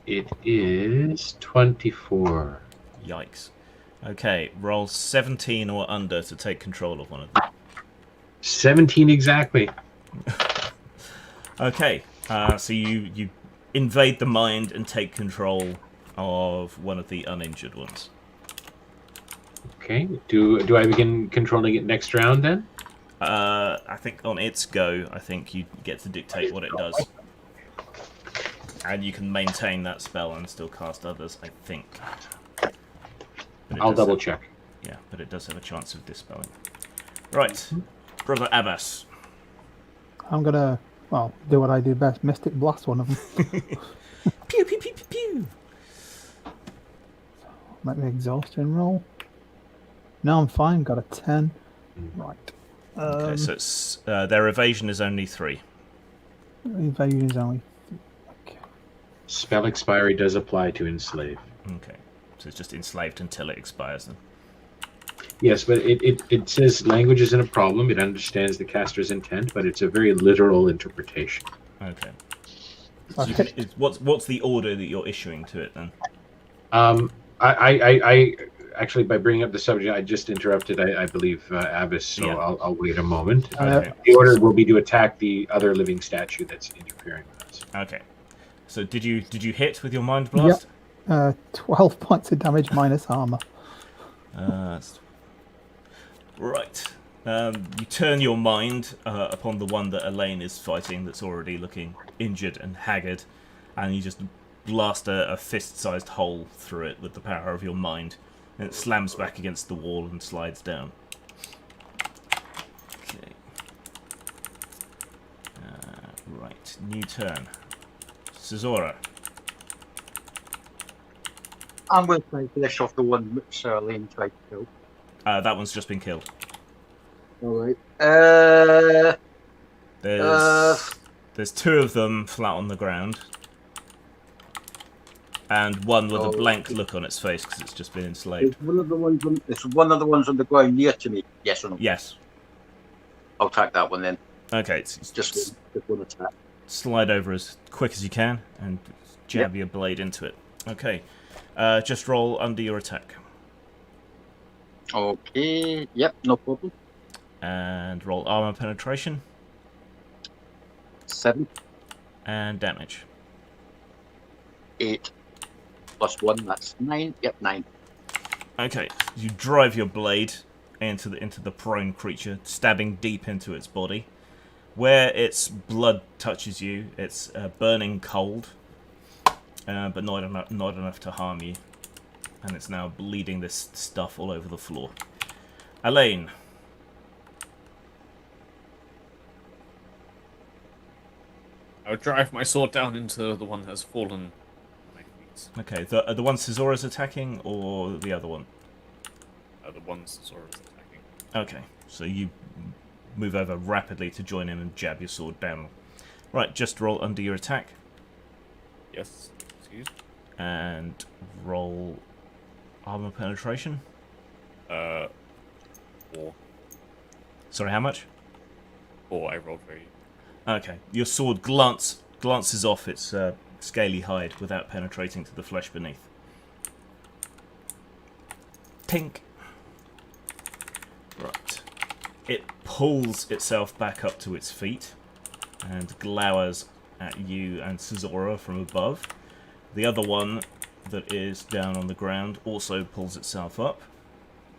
It is 24. Yikes. Okay, roll 17 or under to take control of one of them. 17 exactly. Okay, so you invade the mind and take control of one of the uninjured ones. Okay. Do I begin controlling it next round then? I think on its go, I think you get to dictate what it does. And you can maintain that spell and still cast others, I think. I'll double check. Yeah, but it does have a chance of dispelling. Right, Brother Abbas. I'm gonna, well, do what I do best. Mystic Blast one of them. Pew, pew, pew, pew, pew. Make me exhaustion roll. No, I'm fine. Got a 10. Right. Okay, so it's, their evasion is only 3. Evasion is only. Okay. Spell expiry does apply to enslave. Okay, so it's just enslaved until it expires then. Yes, but it says language isn't a problem. It understands the caster's intent, but it's a very literal interpretation. Okay. So you can, what's the order that you're issuing to it then? I actually, by bringing up the subject, I just interrupted, I believe, Abbas, so Yeah. I'll wait a moment. Okay. The order will be to attack the other living statue that's interfering with us. Okay. So did you hit with your mind blast? Yep. 12 points of damage minus armor. Right. You turn your mind upon the one that Elaine is fighting that's already looking injured and haggard, and you just blast a fist-sized hole through it with the power of your mind, and it slams back against the wall and slides down. Okay. Right. New turn. Cesora. I'm going to try to finish off the one which Lane tried to kill. That one's just been killed. Alright. There's 2 of them flat on the ground, and one with a blank look on its face because it's just been enslaved. Is one of the ones on the ground near to me? Yes or no? Yes. I'll attack that one then. Okay, it's Just one attack. slide over as quick as you can and jab your blade into it. Okay, just roll under your attack. Okay, yep, no problem. And roll armor penetration 7, and damage. 8, plus 1, that's 9. Yep, 9. Okay, you drive your blade into the prone creature, stabbing deep into its body. Where its blood touches you, it's burning cold, but not enough to harm you. And it's now bleeding this stuff all over the floor. Elaine. I would drive my sword down into the one that has fallen at my feet. Okay, the one Cesaura's attacking, or the other one? The one Cesaura's attacking. Okay, so you move over rapidly to join him and jab your sword down. Right, just roll under your attack. Yes, excuse. And roll armor penetration. 4. Sorry, how much? 4, I rolled very... Okay, your sword glances off its scaly hide without penetrating to the flesh beneath. Tink. Right. It pulls itself back up to its feet and glowers at you and Cesora from above. The other one that is down on the ground also pulls itself up.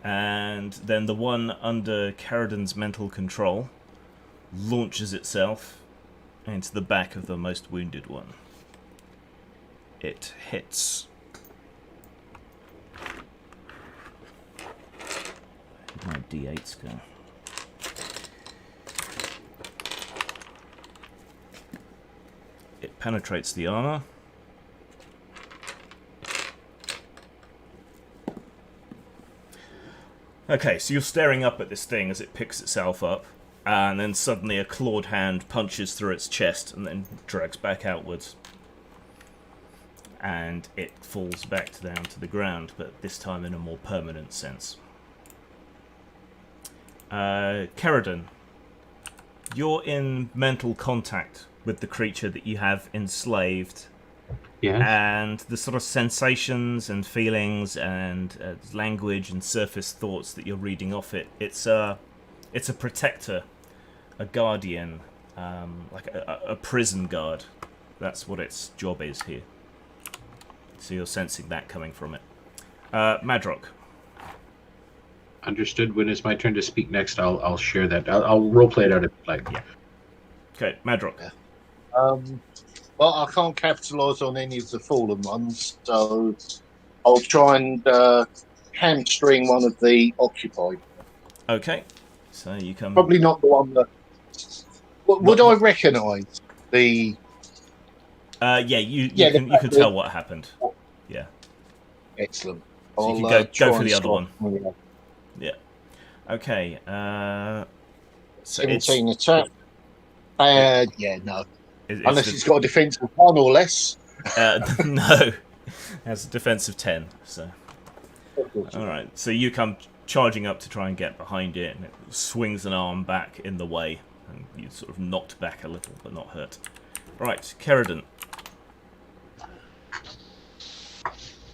And then the one under Caridon's mental control launches itself into the back of the most wounded one. It hits. Where'd my D8s go? It penetrates the armor. Okay, so you're staring up at this thing as it picks itself up, and then suddenly a clawed hand punches through its chest and then drags back outwards. And it falls back down to the ground, but this time in a more permanent sense. Caridon, you're in mental contact with the creature that you have enslaved. Yes. And the sort of sensations and feelings and language and surface thoughts that you're reading off it, it's a protector, a guardian, like a prison guard That's what its job is here. So you're sensing that coming from it. Madrock. Understood. When it's my turn to speak next, I'll share that. I'll roleplay it out if you like. Yeah. Okay, Madrock. Well, I can't capitalise on any of the fallen ones, so I'll try and hamstring one of the occupied. Okay, so you come. Probably not the one that. Would I recognise the? Yeah, you can tell what happened. Yeah. Excellent. So you can go for the other one. Yeah. Okay. So 17 attack. Yeah, no. Unless it's got a defense of 1 or less. No. It has a defense of 10. So. All right. So you come charging up to try and get behind it, and it swings an arm back in the way, and you sort of knocked back a little, but not hurt. Right, Keridon.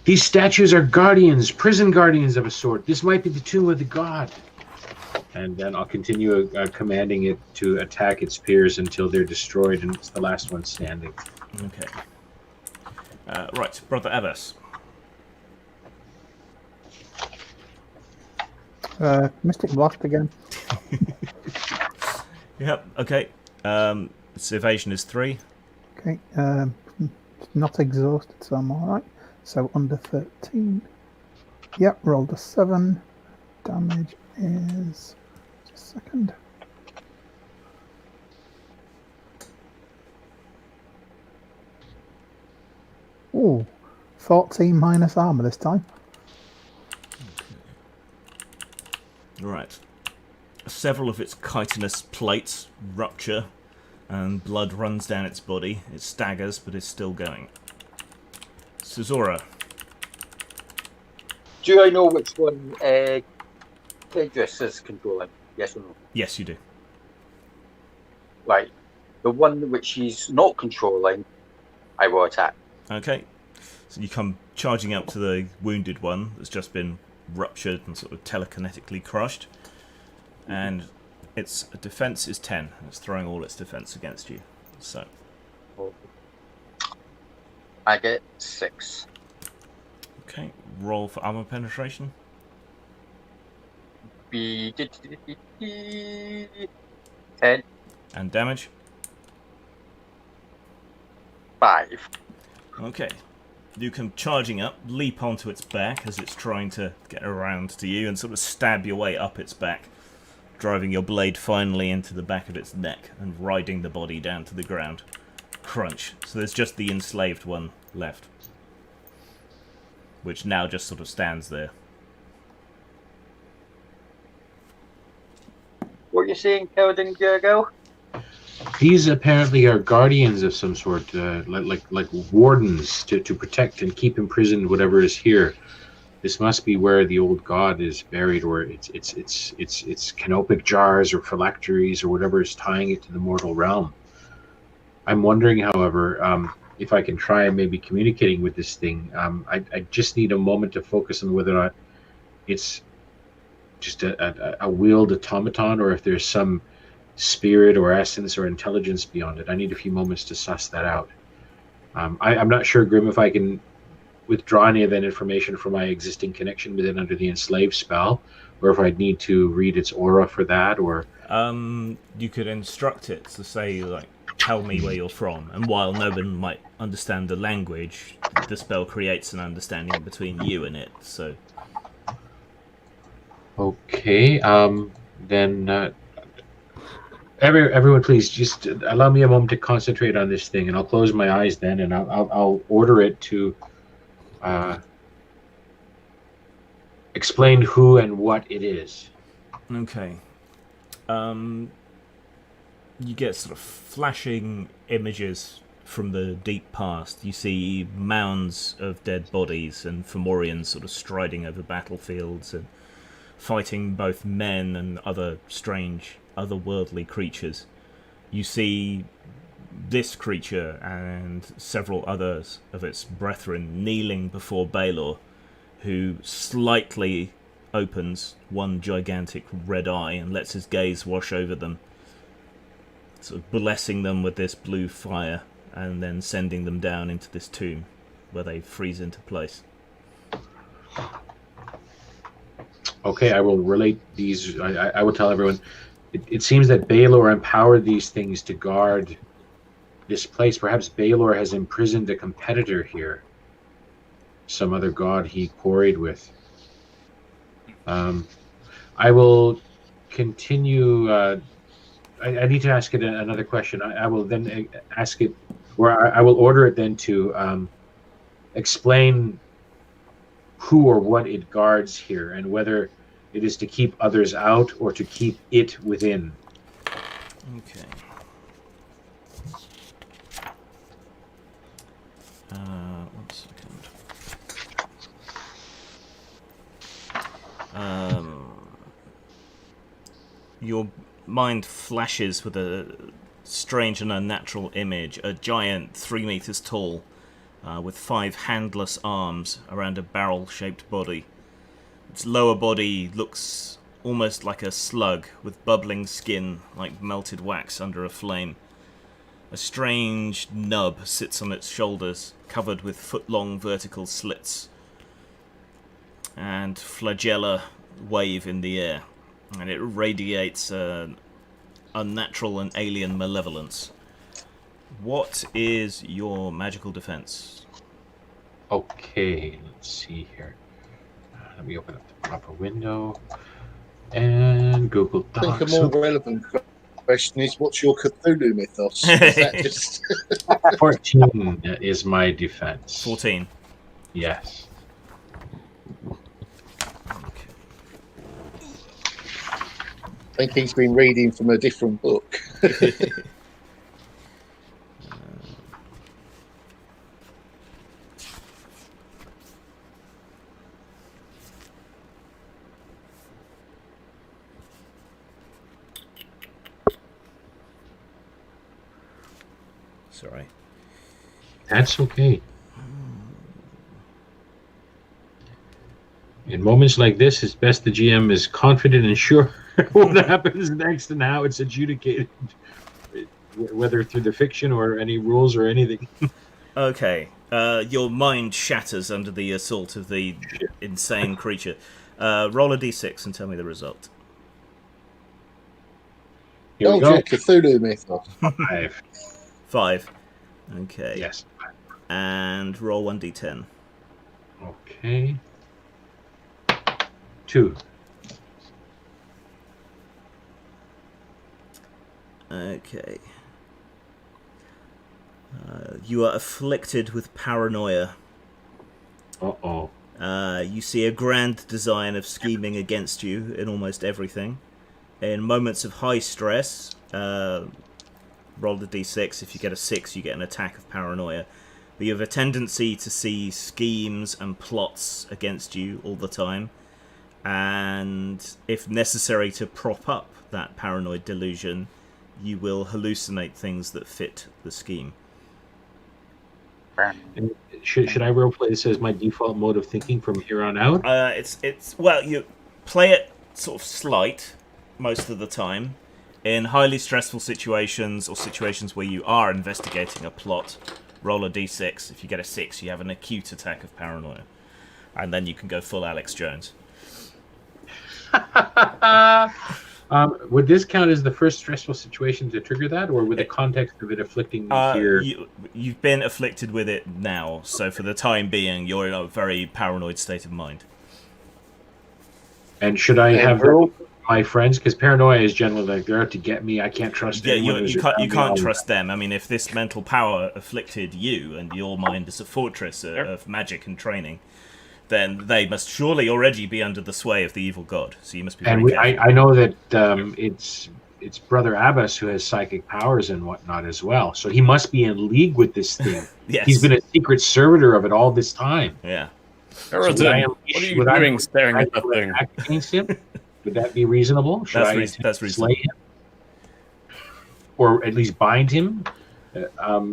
These statues are guardians, prison guardians of a sort. This might be the tomb of the god. And then I'll continue commanding it to attack its peers until they're destroyed and it's the last one standing. Okay. Right, Brother Abbas. Mystic Blast again. Yep, okay. Its evasion is 3. Okay, it's not exhausted, so I'm alright. So under 13. Yep, rolled a 7. Damage is... Just a second. Ooh, 14 minus armor this time. Right. Several of its chitinous plates rupture and blood runs down its body. It staggers, but is still going. Suzora. Do I know which one Kedris is controlling? Yes or no? Yes, you do. Right. The one which she's not controlling, I will attack. Okay. So you come charging up to the wounded one that's just been ruptured and sort of telekinetically crushed. And its defense is 10. It's throwing all its defense against you. So. I get 6. Okay. Roll for armor penetration. Be 10. And damage. 5. Okay. You come charging up, leap onto its back as it's trying to get around to you and sort of stab your way up its back, driving your blade finally into the back of its neck and riding the body down to the ground. Crunch. So there's just the enslaved one left, which now just sort of stands there. What are you saying, Keridon, girl? These apparently are guardians of some sort, like wardens to protect and keep imprisoned whatever is here. This must be where the old god is buried, or it's canopic jars or phylacteries or whatever is tying it to the mortal realm. I'm wondering, however, if I can try and maybe communicating with this thing. I just need a moment to focus on whether or not it's just a wheeled automaton, or if there's some spirit or essence or intelligence beyond it. I need a few moments to suss that out. I'm not sure, Grim, if I can withdraw any of that information from my existing connection with it under the enslaved spell, or if I'd need to read its aura for that, or... You could instruct it to say, like, tell me where you're from, and while no one might understand the language, the spell creates an understanding between you and it, so... Okay, then... Everyone, please just allow me a moment to concentrate on this thing, and I'll close my eyes then, and I'll order it to explain who and what it is. Okay. You get sort of flashing images from the deep past. You see mounds of dead bodies and Fomorians sort of striding over battlefields and fighting both men and other strange, otherworldly creatures. You see this creature and several others of its brethren kneeling before Baelor, who slightly opens one gigantic red eye and lets his gaze wash over them, sort of blessing them with this blue fire, and then sending them down into this tomb where they freeze into place. Okay, I will relate these. I will tell everyone. It seems that Baelor empowered these things to guard this place. Perhaps Baelor has imprisoned a competitor here. Some other god he quarried with. I will continue. I need to ask it another question. I will then ask it, or I will order it then to explain who or what it guards here, and whether it is to keep others out or to keep it within. Okay. One second. Your mind flashes with a strange and unnatural image. A giant 3 meters tall, with 5 handless arms around a barrel-shaped body. Its lower body looks almost like a slug, with bubbling skin like melted wax under a flame. A strange nub sits on its shoulders, covered with foot-long vertical slits, and flagella wave in the air, and it radiates unnatural and alien malevolence. What is your magical defense? Okay, let's see here. Let me open up the proper window and Google I Docs. think a more relevant question is, what's your Cthulhu mythos? Is that just... 14 is my defense. 14. Yes. Okay. I think he's been reading from a different book. Sorry. That's okay. In moments like this, it's best the GM is confident and sure what happens next and how it's adjudicated, whether through the fiction or any rules or anything. Okay. Your mind shatters under the assault of the insane creature. Roll a d6 and tell me the result. Here we Oh, go. your Cthulhu mythos. 5. 5. Okay. Yes. And roll 1d10. Okay. 2. Okay. You are afflicted with paranoia. Uh-oh. You see a grand design of scheming against you in almost everything. In moments of high stress, roll the d6. If you get a 6, you get an attack of paranoia. But you have a tendency to see schemes and plots against you all the time. And if necessary to prop up that paranoid delusion, you will hallucinate things that fit the scheme. And should I roleplay this as my default mode of thinking from here on out? Well, you play it sort of slight most of the time. In highly stressful situations or situations where you are investigating a plot, roll a d6. If you get a 6, you have an acute attack of paranoia. And then you can go full Alex Jones. Would this count as the first stressful situation to trigger that, or with the context of it afflicting me here? You've been afflicted with it now, so for the time being, you're in a very paranoid state of mind. And should I have my friends? Because paranoia is generally like, they're out to get me, I can't trust anyone. You can't trust them. I mean, if this mental power afflicted you, and your mind is a fortress of magic and training, then they must surely already be under the sway of the evil god. So you must be very careful. I know that it's Brother Abbas who has psychic powers and whatnot as well. So he must be in league with this thing. Yes. He's been a secret servitor of it all this time. Yeah. Eridan, what are you doing staring at that thing? Against him? Would that be reasonable? Should I that's reasonable. slay him? Or at least bind him? Well,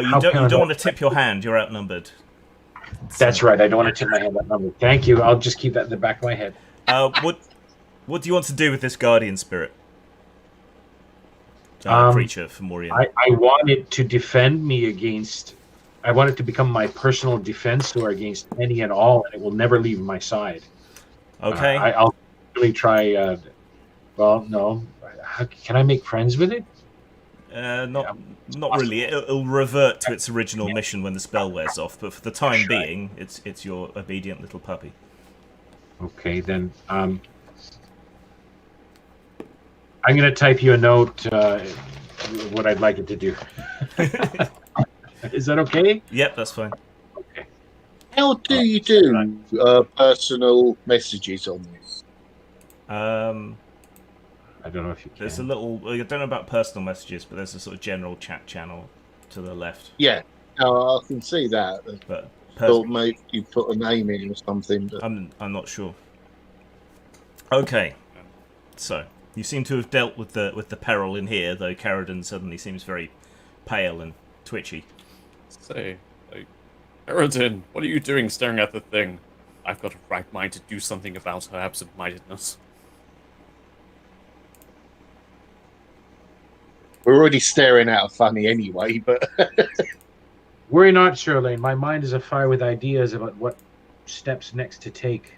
you don't want to tip your hand. You're outnumbered. That's right. I don't want to tip my hand that number. Thank you. I'll just keep that in the back of my head. What do you want to do with this guardian spirit? creature for Morian? I want it to defend me against. I want it to become my personal defense sword against any and all, and it will never leave my side. Okay. I'll really try. Well, no. Can I make friends with it? Not really. It'll revert to its original mission when the spell wears off. But for the time being, it's your obedient little puppy. Okay, then. I'm going to type you a note. What I'd like it to do. Is that okay? Yep, that's fine. Okay. How do you do personal messages on this? I don't know if you can. There's a little. I don't know about personal messages, but there's a sort of general chat channel to the left. Yeah, I can see that. But Thought maybe you put a name in or something. But... I'm not sure. Okay, so you seem to have dealt with the peril in here, though Caradon suddenly seems very pale and twitchy. Say, Caradon, what are you doing staring at the thing? I've got a right mind to do something about her absent-mindedness. We're already staring at her funny anyway, but... Worry not, Shirlane. My mind is afire with ideas about what steps next to take.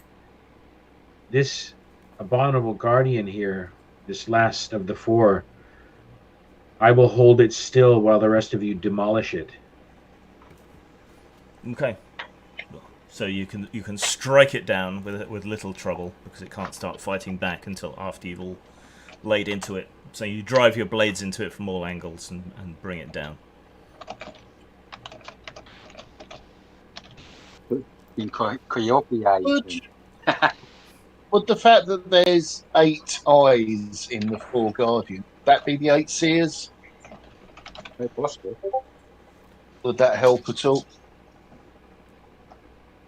This abominable guardian here, this last of the four, I will hold it still while the rest of you demolish it. Okay. So you can strike it down with little trouble, because it can't start fighting back until after you've all laid into it. So you drive your blades into it from all angles and bring it down. Being Calliope. But the fact that there's 8 eyes in the 4 guardians, would that be the 8 seers? Very possible. Would that help at all?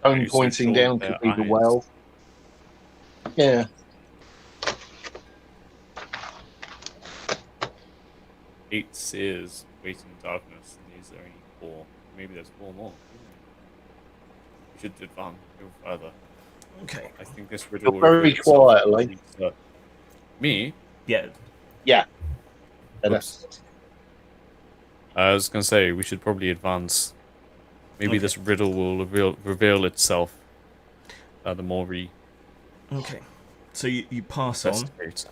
Only You pointing said down their could be the eyes. well. Yeah. 8 seers wait in darkness, and these are only 4. Maybe there's 4 more. We should advance, go further. Okay. I think this riddle You're will very reveal itself. quiet, Me? Yeah. Yeah. Oops. I was going to say, we should probably advance. Maybe Okay. this riddle will reveal itself. The more we Okay. So you pass on. investigate.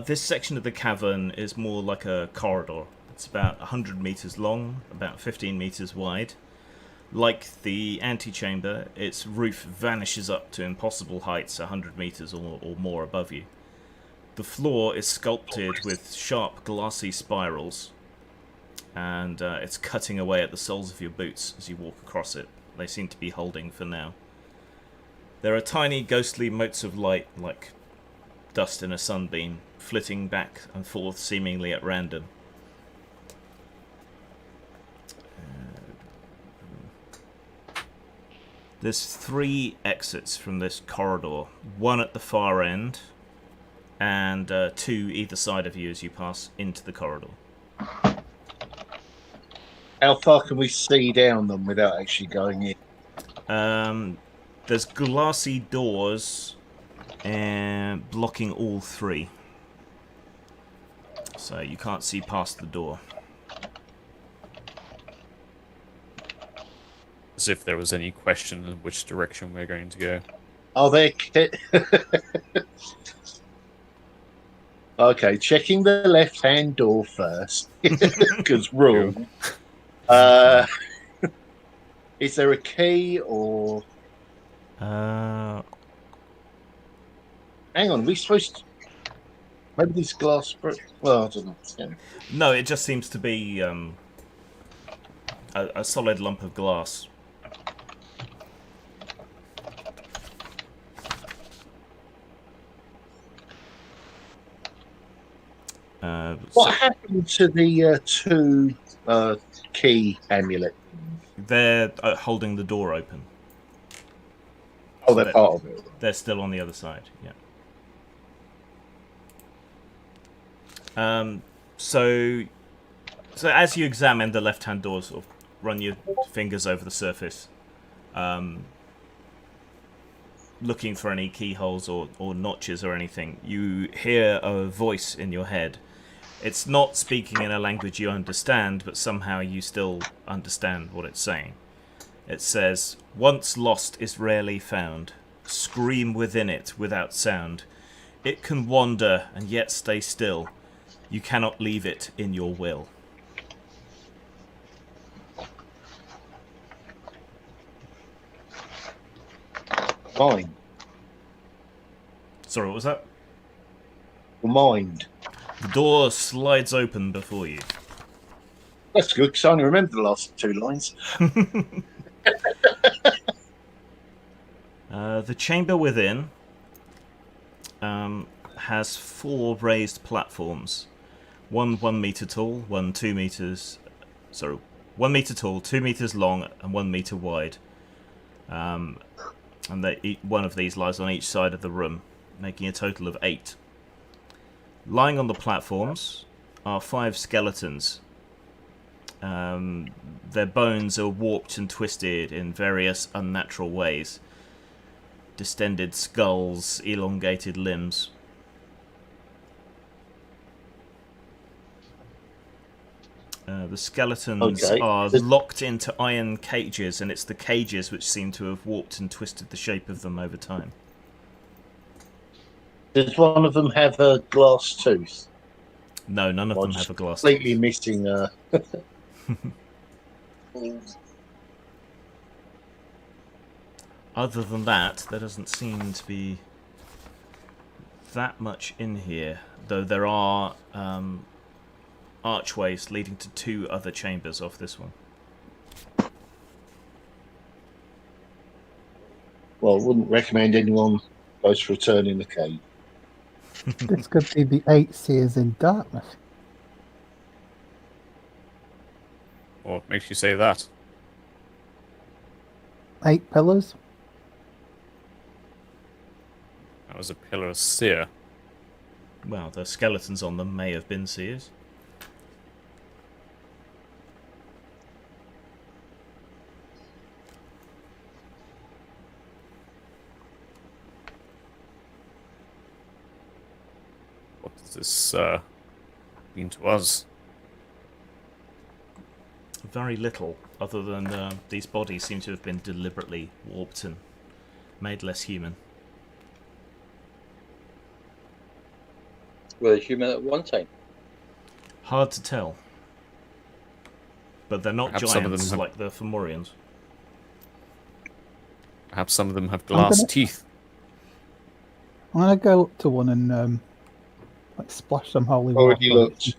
This section of the cavern is more like a corridor. It's about 100 meters long, about 15 meters wide. Like the antechamber, its roof vanishes up to impossible heights 100 meters or more above you. The floor is sculpted with sharp, glassy spirals, and it's cutting away at the soles of your boots as you walk across it. They seem to be holding for now. There are tiny, ghostly motes of light, like dust in a sunbeam, flitting back and forth seemingly at random. There's 3 exits from this corridor, one at the far end, and 2 either side of you as you pass into the corridor. How far can we see down them without actually going in? There's glassy doors blocking all 3. So you can't see past the door. As if there was any question in which direction we're going to go. Are there... Okay, checking the left-hand door first. Because rule. Is there a key or... Hang on, are we supposed to... Maybe this glass... Well, I don't know. Yeah. No, it just seems to be a solid lump of glass. What happened to the 2 key amulet? They're holding the door open. Oh, they're part of it. They're still on the other side, yeah. So as you examine the left-hand door, sort of run your fingers over the surface, looking for any keyholes or notches or anything, you hear a voice in your head. It's not speaking in a language you understand, but somehow you still understand what it's saying. It says, "Once lost is rarely found. Scream within it without sound. It can wander and yet stay still. You cannot leave it in your will." Mind. Sorry, what was that? Mind. The door slides open before you. That's good, because I only remember the last 2 lines. The chamber within has 4 raised platforms. One 1 meter tall, one 2 meters... Sorry, 1 meter tall, 2 meters long, and 1 meter wide. And one of these lies on each side of the room, making a total of 8. Lying on the platforms are 5 skeletons. Their bones are warped and twisted in various unnatural ways. Distended skulls, elongated limbs. The skeletons are locked into iron cages, and it's the cages which seem to have warped and twisted the shape of them over time. Does one of them have a glass tooth? No, none of them have a glass completely tooth. missing. Other than that, there doesn't seem to be that much in here, though there are archways leading to 2 other chambers off this one. Well, I wouldn't recommend anyone goes for a turn in the cave. This could be the 8 seers in darkness. What makes you say that? 8 pillars. That was a pillar of seer. Well, the skeletons on them may have been seers. What does this mean to us? Very little, other than these bodies seem to have been deliberately warped and made less human. Were they human at one time? Hard to tell. But they're not Perhaps some of them giants have- like the Fomorians. Perhaps some of them have glass teeth. I'm gonna go up to one and like splash some holy Already water. looked.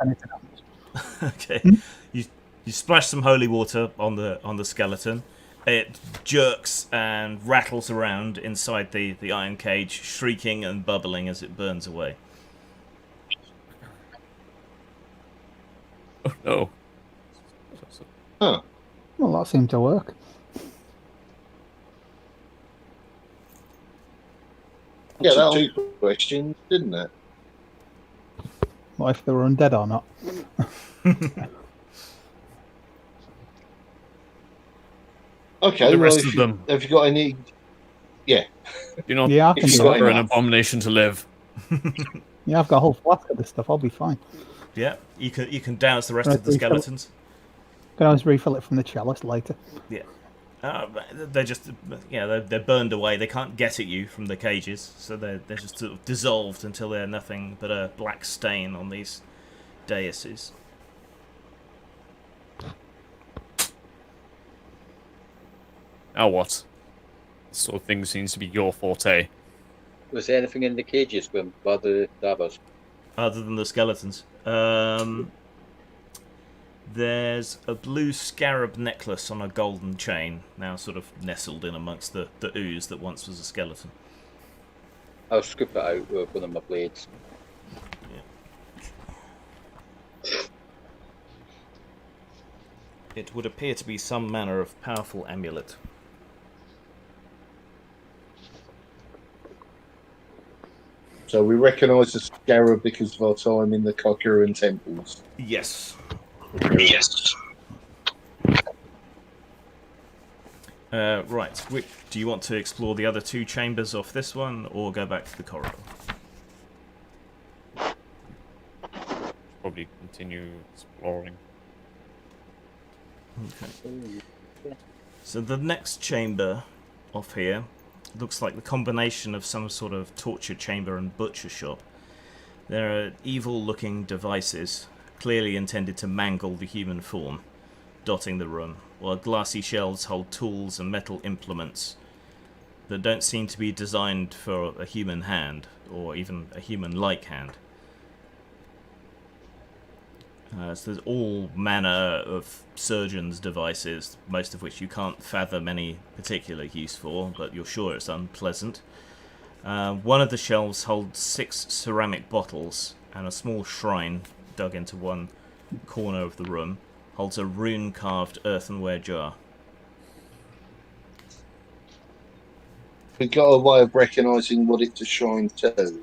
Okay. You splash some holy water on the skeleton. It jerks and rattles around inside the iron cage, shrieking and bubbling as it burns away. Oh no. Huh. Well, that seemed to work. Yeah, that 2 questions, didn't it? What if they were undead or not? Okay, The well, rest if of you, them. have you got any? Yeah. Do not Yeah, I can do suffer that. an abomination to live. Yeah, I've got a whole flask of this stuff. I'll be fine. Yeah, you can douse the rest Right, of the we shall- skeletons. Can always refill it from the chalice later. Yeah. They're just, they're burned away. They can't get at you from the cages, so they're just sort of dissolved until they're nothing but a black stain on these daises. Now what? This sort of thing seems to be your forte. Was there anything in the cages with the dabbers? Other than the skeletons. There's a blue scarab necklace on a golden chain, now sort of nestled in amongst the ooze that once was a skeleton. I'll scoop it out with one of my blades. It would appear to be some manner of powerful amulet. So we recognise the scarab because of our time in the Kokuran temples. Yes. Yes. Right. Do you want to explore the other 2 chambers off this one, or go back to the corridor? Probably probably continue exploring. Okay. So the next chamber off here looks like the combination of some sort of torture chamber and butcher shop. There are evil-looking devices, clearly intended to mangle the human form, dotting the room, while glassy shelves hold tools and metal implements that don't seem to be designed for a human hand, or even a human-like hand. So there's all manner of surgeons' devices, most of which you can't fathom any particular use for, but you're sure it's unpleasant. One of the shelves holds 6 ceramic bottles, and a small shrine dug into one corner of the room holds a rune-carved earthenware jar. We got a way of recognising what it's a shrine to,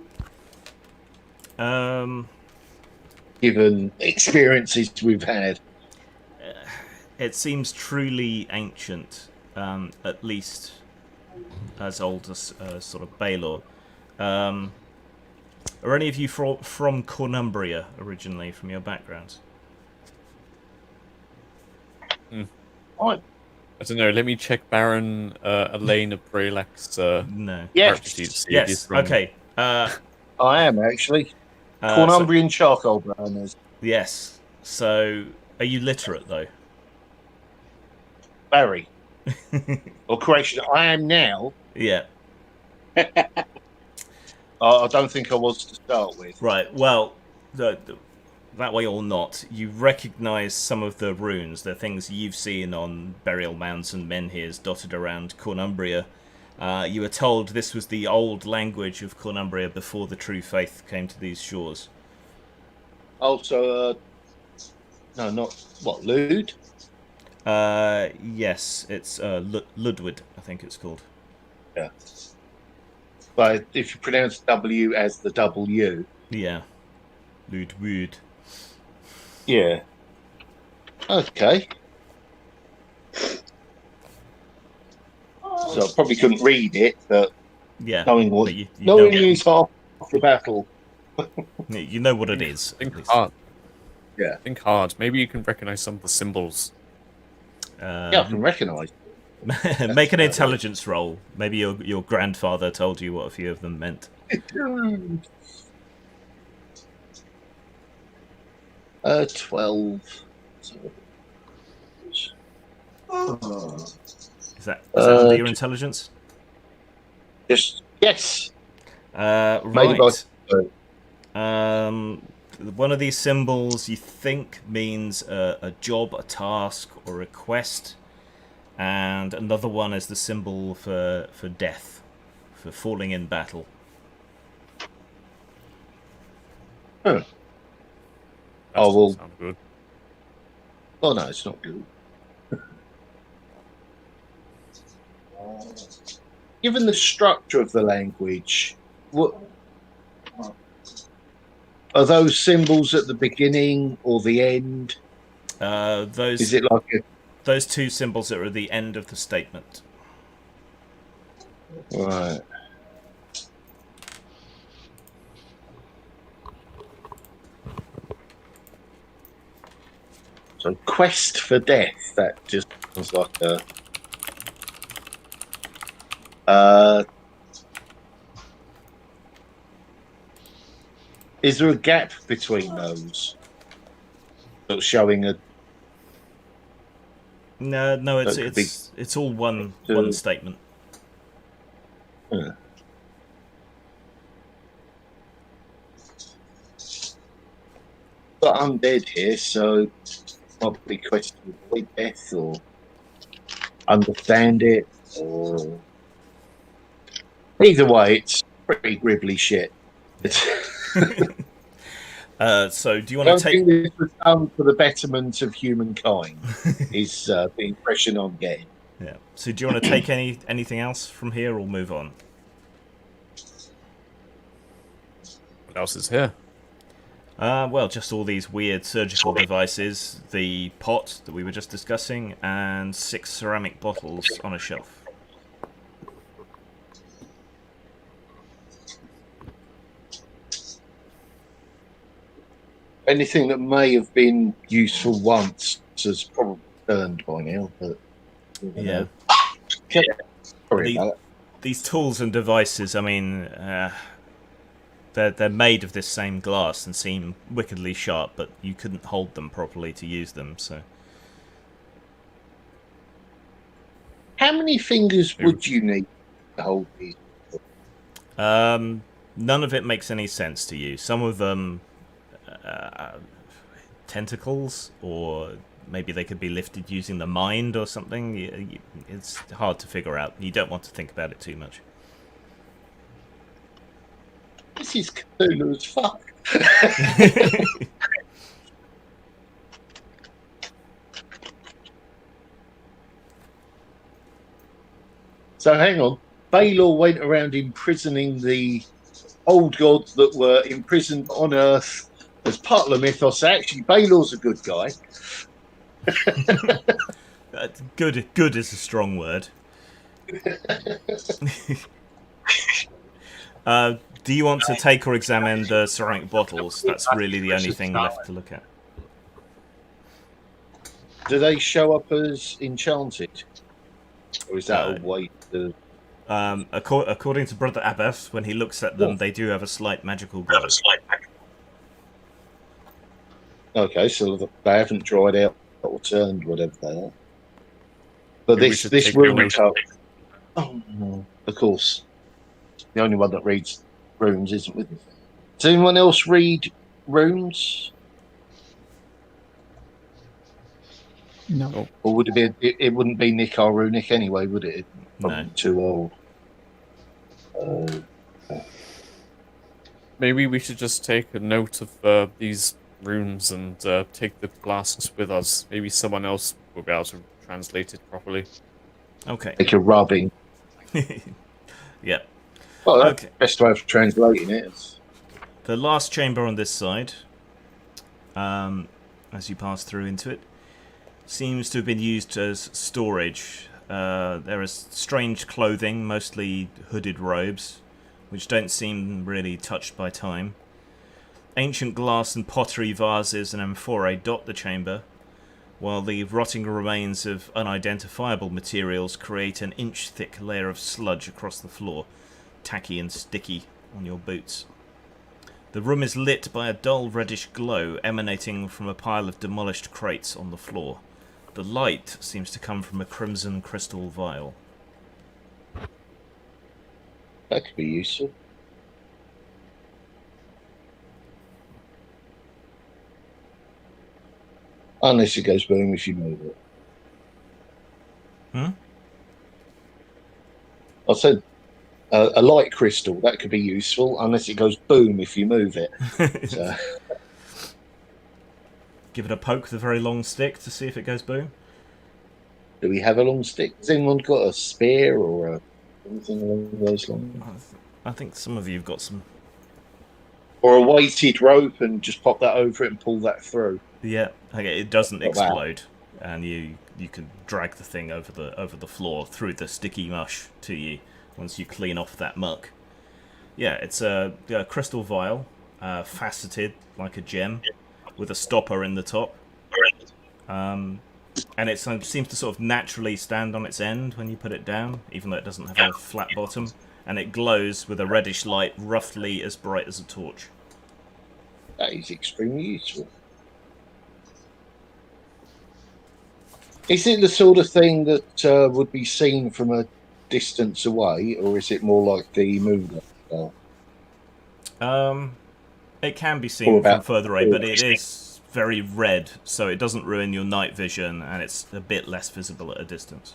given experiences we've had. It seems truly ancient, at least as old as sort of Baelor. Are any of you from Cornumbria originally, from your backgrounds? I don't know. Let me check Baron Elaine of Brelak's No. character sheet to see if he's Yes. from... Okay. I am actually. Cornumbrian charcoal burners. Yes. So, are you literate though? Barry. Or correction, I am now. Yeah. I don't think I was to start with. Right. Well, that way or not, you recognise some of the runes. They're things you've seen on burial mounds and menhirs dotted around Cornumbria. You were told this was the old language of Cornumbria before the true faith came to these shores. Also, no, not what, Lude? Yes, it's Ludwig, I think it's called. Yeah. But if you pronounce W as the W. Yeah. Ludwig. Yeah. Okay. So I probably couldn't read it, but yeah, knowing what you knowing know, is half the battle. You know what it is. Think hard. Yeah. Think hard. Maybe you can recognize some of the symbols. Yeah, I can recognise. Make an intelligence roll. Maybe your grandfather told you what a few of them meant. 12. Is that under your intelligence? Yes. Right. One of these symbols you think means a job, a task, or a quest, and another one is the symbol for death, for falling in battle. Huh. That will. Sound good. Oh no, it's not good. Given the structure of the language, what are those symbols at the beginning or the end? Is it like those two symbols that are at the end of the statement? Right. So quest for death. That just was like a. Is there a gap between those? That's showing a. No, it's all one statement. Yeah. But undead here, so probably question avoid death or understand it, or either way, it's pretty gribbly shit. So, do you want to take? I think this was done for the betterment of humankind. Is the impression I'm getting. Yeah. So, do you want to take anything else from here, or move on? What else is here? Well, just all these weird surgical devices, the pot that we were just discussing, and 6 ceramic bottles on a shelf. Anything that may have been useful once has probably turned by now, but Yeah. Sorry about it. These tools and devices, I mean, they're made of this same glass and seem wickedly sharp, but you couldn't hold them properly to use them, so... How many fingers would you need to hold these? None of it makes any sense to you. Some of them... tentacles, or maybe they could be lifted using the mind or something. It's hard to figure out. You don't want to think about it too much. This is Cthulhu as fuck. So hang on. Baylor went around imprisoning the old gods that were imprisoned on Earth as part of the mythos. Actually, Baylor's a good guy. Good is a strong word. Do you want to take or examine the ceramic bottles? That's really the only thing left to look at. Do they show up as enchanted? Or is that a way to... according to Brother Abbas, when he looks at them, they do have a slight magical glow. Okay, so they haven't dried out or turned, whatever they are. But this room cup... Oh, no. Of course. The only one that reads runes isn't with me. Does anyone else read runes? No. Or would it be? It wouldn't be Nickar Runic anyway, would it? No. Too old. Maybe we should just take a note of these runes and take the flasks with us. Maybe someone else will be able to translate it properly. Okay. Like a rubbing. Yep. Well, that's okay. Best way of translating it. The last chamber on this side, as you pass through into it, seems to have been used as storage. There is strange clothing, mostly hooded robes, which don't seem really touched by time. Ancient glass and pottery vases and amphorae dot the chamber, while the rotting remains of unidentifiable materials create an inch-thick layer of sludge across the floor, tacky and sticky on your boots. The room is lit by a dull reddish glow emanating from a pile of demolished crates on the floor. The light seems to come from a crimson crystal vial. That could be useful. Unless it goes boom if you move it. I said a light crystal, that could be useful, unless it goes boom if you move it. So. Give it a poke with a very long stick to see if it goes boom. Do we have a long stick? Has anyone got a spear or anything along those lines? I think some of you have got some. Or a weighted rope and just pop that over it and pull that through. Yeah, okay, it doesn't explode, and you can drag the thing over the floor through the sticky mush to you once you clean off that muck. Yeah, it's a crystal vial, faceted like a gem, with a stopper in the top. And it seems to sort of naturally stand on its end when you put it down, even though it doesn't have a flat bottom. And it glows with a reddish light roughly as bright as a torch. That is extremely useful. Is it the sort of thing that would be seen from a distance away, or is it more like the moon? It can be seen from further away, but it is very red, so it doesn't ruin your night vision, and it's a bit less visible at a distance.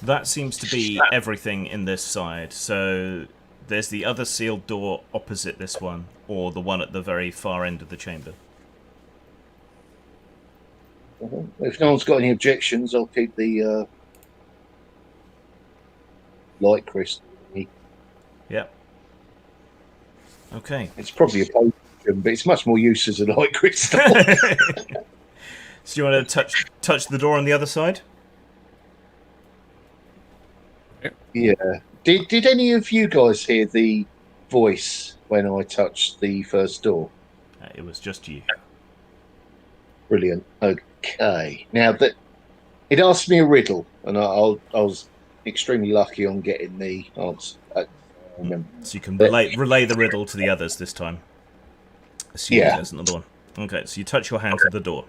That seems to be everything in this side. So there's the other sealed door opposite this one, or the one at the very far end of the chamber. If no one's got any objections, I'll keep the light crystal. Yep. Okay. It's probably a potion, but it's much more use as a light crystal. So you want to touch the door on the other side? Yeah. Did any of you guys hear the voice when I touched the first door? It was just you. Brilliant. Okay. Now that it asked me a riddle, and I was extremely lucky on getting the answer. I remember. So you can relay the riddle to the others this time. Assuming there's another one. Okay, so you touch your hand to the door,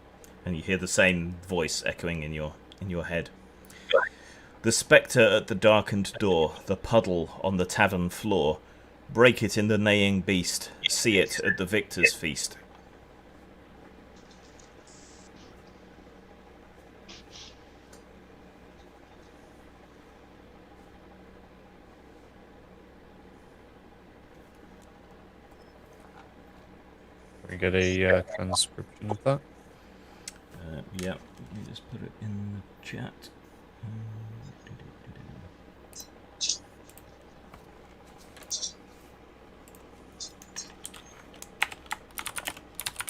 and you hear the same voice echoing in your head. The spectre at the darkened door, the puddle on the tavern floor, break it in the neighing beast, see it at the victor's feast. We get a transcription of that. Yeah, let me just put it in the chat.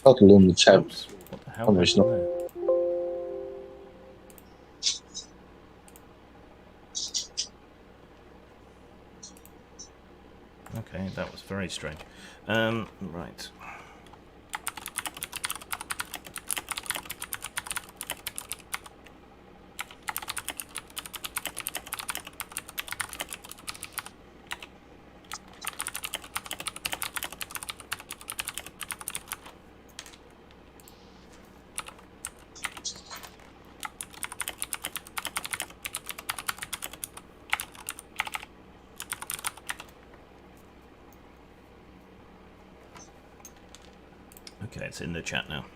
Puddle on the tab. Oops, what the hell happened there? Okay, that was very strange. Right. Okay, it's in the chat now.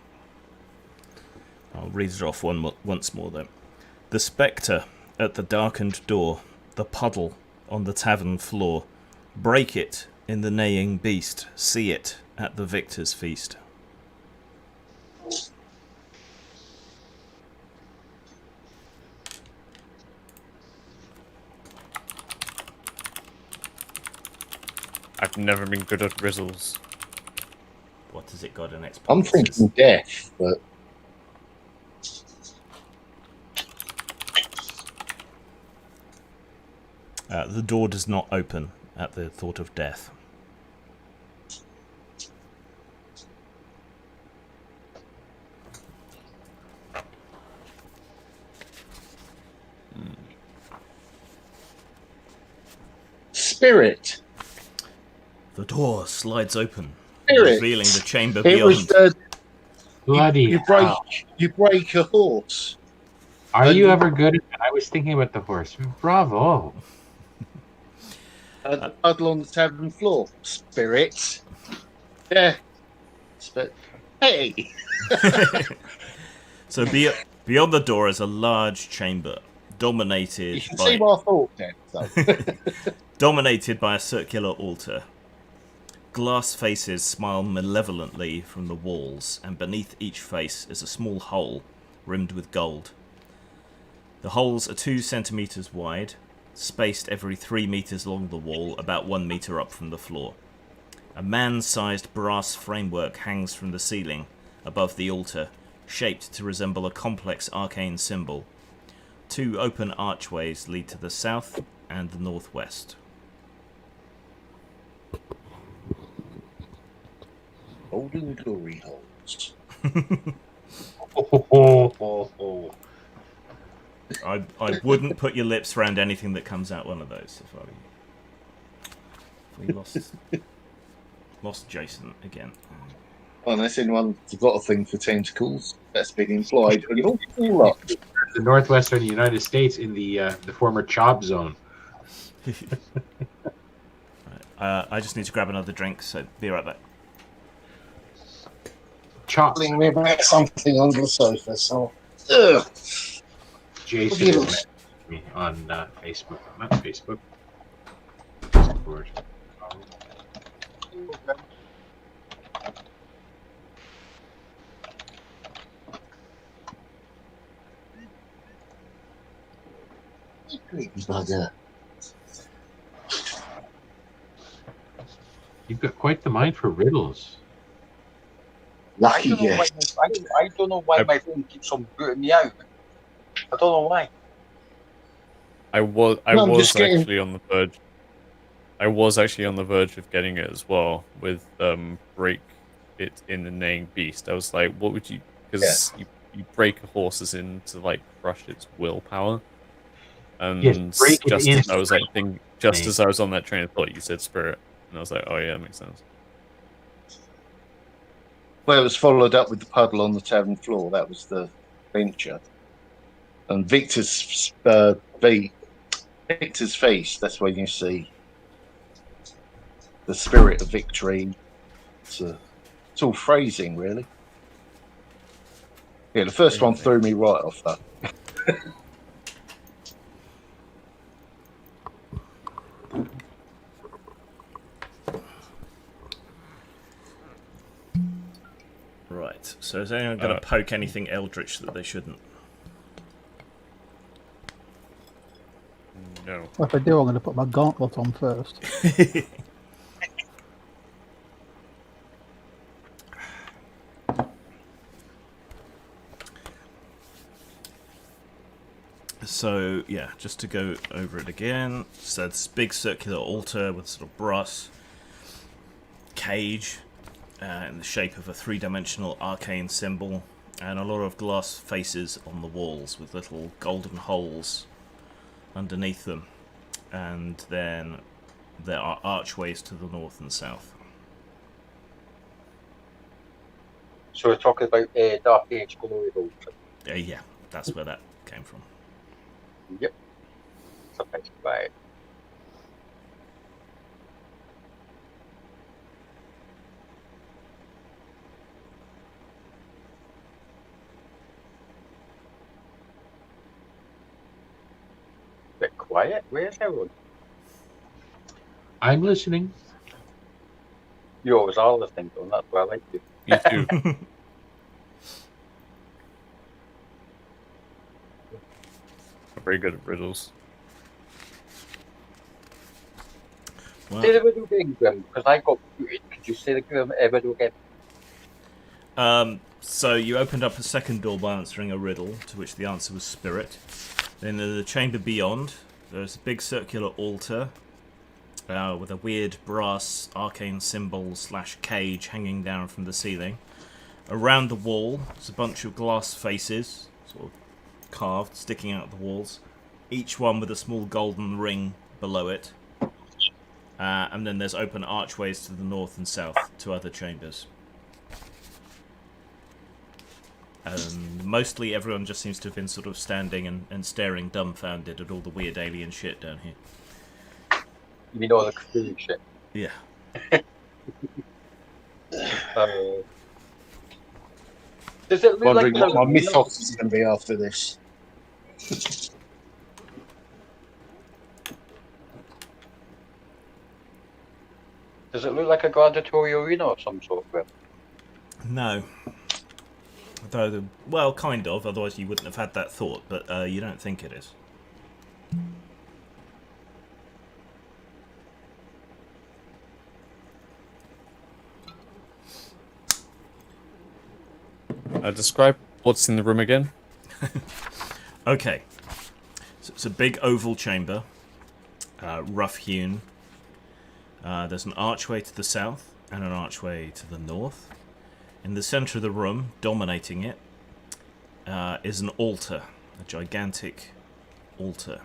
I'll read it off once more, though. The spectre at the darkened door, the puddle on the tavern floor, break it in the neighing beast, see it at the victor's feast. I've never been good at riddles. What has it got in its I'm policies? thinking death, but The door does not open at the thought of death. spirit. The door slides open, Spirit. revealing the chamber It beyond. was Bloody you hell. break a horse. Are you ever good at that? I was thinking about the horse. Bravo. The puddle on the tavern floor. Spirit. Yeah. Hey. So beyond the door is a large chamber, dominated You can by see what I thought then. So. dominated by a circular altar. Glass faces smile malevolently from the walls, and beneath each face is a small hole rimmed with gold. The holes are 2 centimeters wide, spaced every 3 meters along the wall, about 1 meter up from the floor. A man-sized brass framework hangs from the ceiling above the altar, shaped to resemble a complex arcane symbol. 2 open archways lead to the south and the northwest. Golden glory holes. I wouldn't put your lips around anything that comes out one of those if I were you. We lost Jason again. Unless anyone forgot a thing for tentacles, that's been implied an awful lot. The northwestern United States in the former Chop Zone. I just need to grab another drink, so be right back. Chop. Telling me about something on the sofa, so. Ugh. Jason has messaged me on Facebook. Not Facebook. Discord. Bugger. You've got quite the mind for riddles. Lucky yes. I don't know why my phone keeps on booting me out. I don't know why. I was No, I'm just actually getting- on the verge. I was actually on the verge of getting it as well with break it in the neighing beast. I was like, what would you? Because you break a horse as in to like crush its willpower. And Yes, break it just in. as I was like thinking, just as I was on that train of thought, you said spirit, and I was like, oh yeah, that makes sense. Well, it was followed up with the puddle on the tavern floor. That was the venture. And Victor's face. That's where you see the spirit of victory. It's all phrasing, really. Yeah, the first one threw me right off that. Right, so is anyone going to poke anything eldritch that they shouldn't? No. Well, if I do, I'm going to put my gauntlet on first. So, yeah, just to go over it again. So this big circular altar with sort of brass cage in the shape of a three-dimensional arcane symbol, and a lot of glass faces on the walls with little golden holes underneath them. And then there are archways to the north and south. So we're talking about Dark Age glory hole. Yeah, that's where that came from. Yep. Something right. Bit quiet. Where's everyone? I'm listening. You always are listening, though, and that's why I like you. You too. I'm very good at riddles. Well, Say the riddle again, Grim, because I got muted. Could you say the riddle again? So you opened up a second door by answering a riddle, to which the answer was spirit. Then in the chamber beyond, there's a big circular altar with a weird brass arcane symbol / cage hanging down from the ceiling. Around the wall, there's a bunch of glass faces, sort of carved, sticking out of the walls, each one with a small golden ring below it. And then there's open archways to the north and south to other chambers. Mostly everyone just seems to have been sort of standing and staring dumbfounded at all the weird alien shit down here. You mean all the Cthulhu shit? Yeah. Does it look Wondering like what my mythos is going to be after this. Does it look like a gladiatorial arena of some sort? Grim? No. Though, well, kind of, otherwise you wouldn't have had that thought, but you don't think it is. Describe what's in the room again. Okay. So it's a big oval chamber, rough-hewn. There's an archway to the south and an archway to the north. In the centre of the room, dominating it, is an altar, a gigantic altar.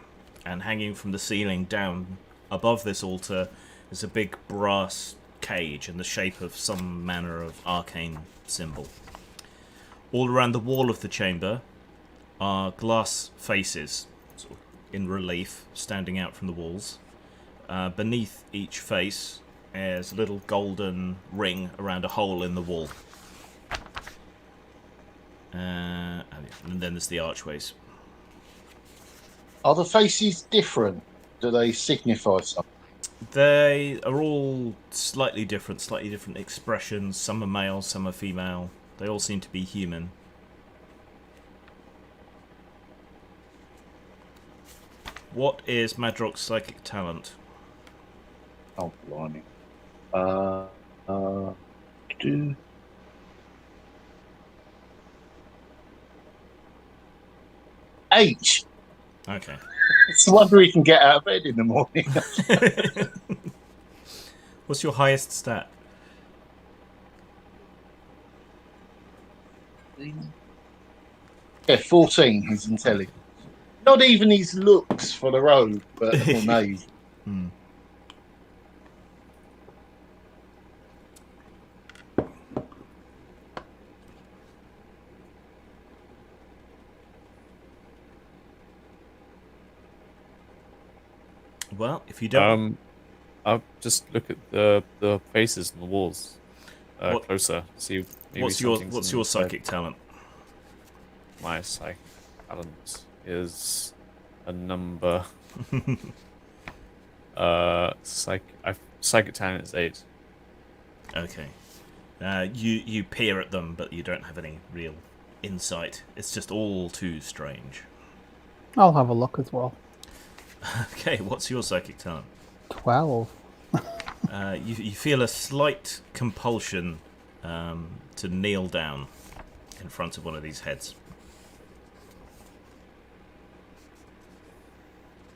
And hanging from the ceiling down above this altar is a big brass cage in the shape of some manner of arcane symbol. All around the wall of the chamber are glass faces, sort of in relief, standing out from the walls. Beneath each face is a little golden ring around a hole in the wall. And then there's the archways. Are the faces different? Do they signify something? They are all slightly different expressions. Some are male, some are female. They all seem to be human. What is Madrock's psychic talent? Oh, blimey. Do... Eight. Okay. It's the wonder he can get out of bed in the morning. What's your highest stat? Yeah, 14. His intelligence. Not even his looks for the road, but or knave. Well, if you don't, I'll just look at the faces on the walls What- closer. See, maybe what's your something's inside. psychic talent? My psychic talent is a number. Psychic talent is 8. Okay. You peer at them, but you don't have any real insight. It's just all too strange. I'll have a look as well. Okay, what's your psychic talent? 12. You feel a slight compulsion to kneel down in front of one of these heads.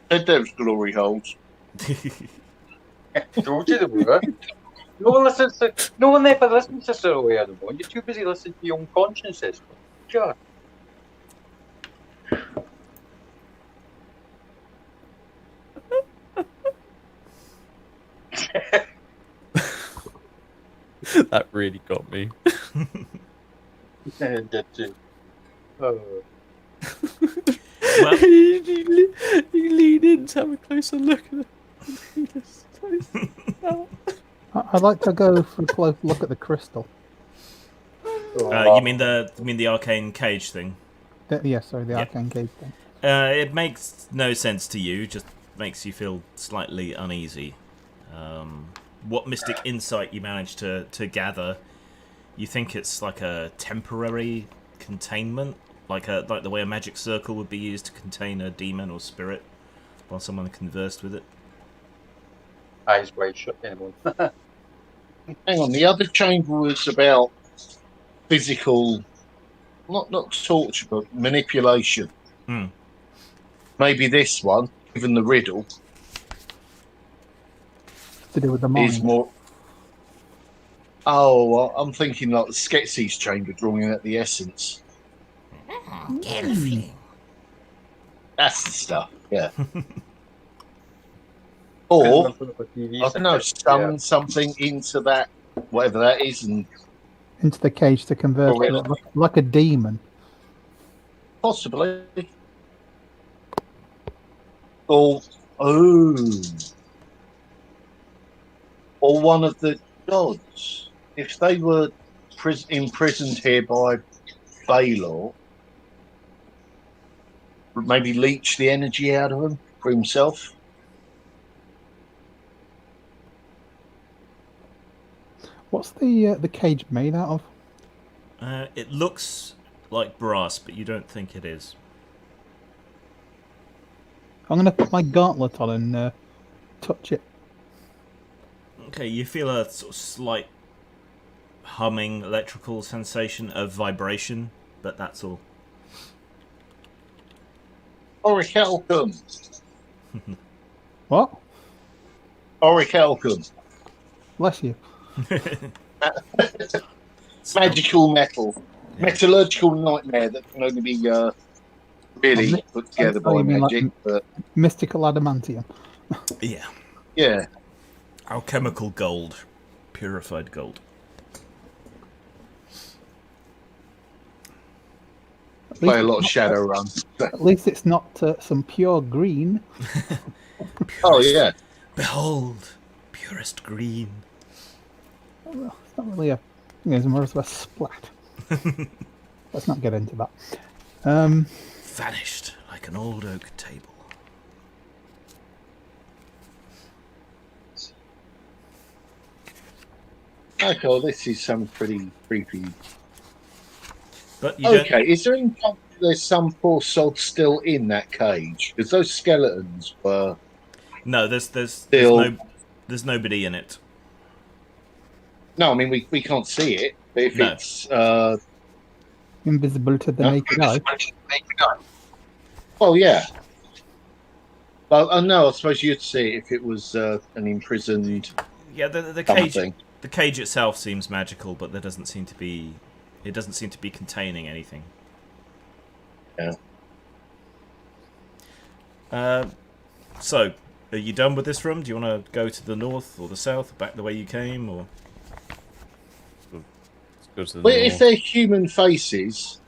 Said those glory holes. Told you they were. No one ever listens to Cyril anymore. You're too busy listening to your own consciences. God. That really got me. Did too. Oh. Well, you lean in to have a closer look at it. I'd like to go for a close look at the crystal. you mean the arcane cage thing? Yeah, sorry, the Yeah. arcane cage thing. It makes no sense to you. Just makes you feel slightly uneasy. What mystic insight you managed to gather? You think it's like a temporary containment, like the way a magic circle would be used to contain a demon or spirit while someone conversed with it. Eyes wide shut, anyone. Hang on, the other chamber was about physical, not torture, but manipulation. Hmm. Maybe this one, given the riddle, To do with the mind. is more. Oh, well, I'm thinking like the Skeksis chamber, drawing out the essence. That's the stuff, yeah. Or I don't know, summon something into that, whatever that is, and Into the cage to convert Oh, wait. to it like a demon. possibly. Or or one of the gods. If they were imprisoned here by Baylor, maybe leech the energy out of them for himself. What's the cage made out of? It looks like brass, but you don't think it is. I'm going to put my gauntlet on and touch it. Okay, you feel a sort of slight humming electrical sensation of vibration, but that's all. Orichalcum. What? Orichalcum. Bless you. Magical metal. Metallurgical nightmare that can only be really put together by you mean like magic. But Mystical adamantium. Yeah. yeah. Alchemical gold. Purified gold. Play a lot of Shadowrun. At least it's not some pure green. Oh yeah. Behold, purest green. Well, it's not really a. It's more of a splat. Let's not get into that. Vanished like an old oak table. Okay, well, this is some pretty creepy. But you Okay, is there any chance there's some poor soul still in that cage? Because those skeletons were. No, there's Still- there's nobody in it. No, I mean we can't see it. But if No. it's Invisible to the No. naked eye. well, yeah. Well, no, I suppose you'd see it if it was an imprisoned Yeah, the cage. something. The cage itself seems magical, but there doesn't seem to be. It doesn't seem to be containing anything. Yeah. So, are you done with this room? Do you want to go to the north or the south, back the way you came, or? Let's go to the Well, north. if they're human faces,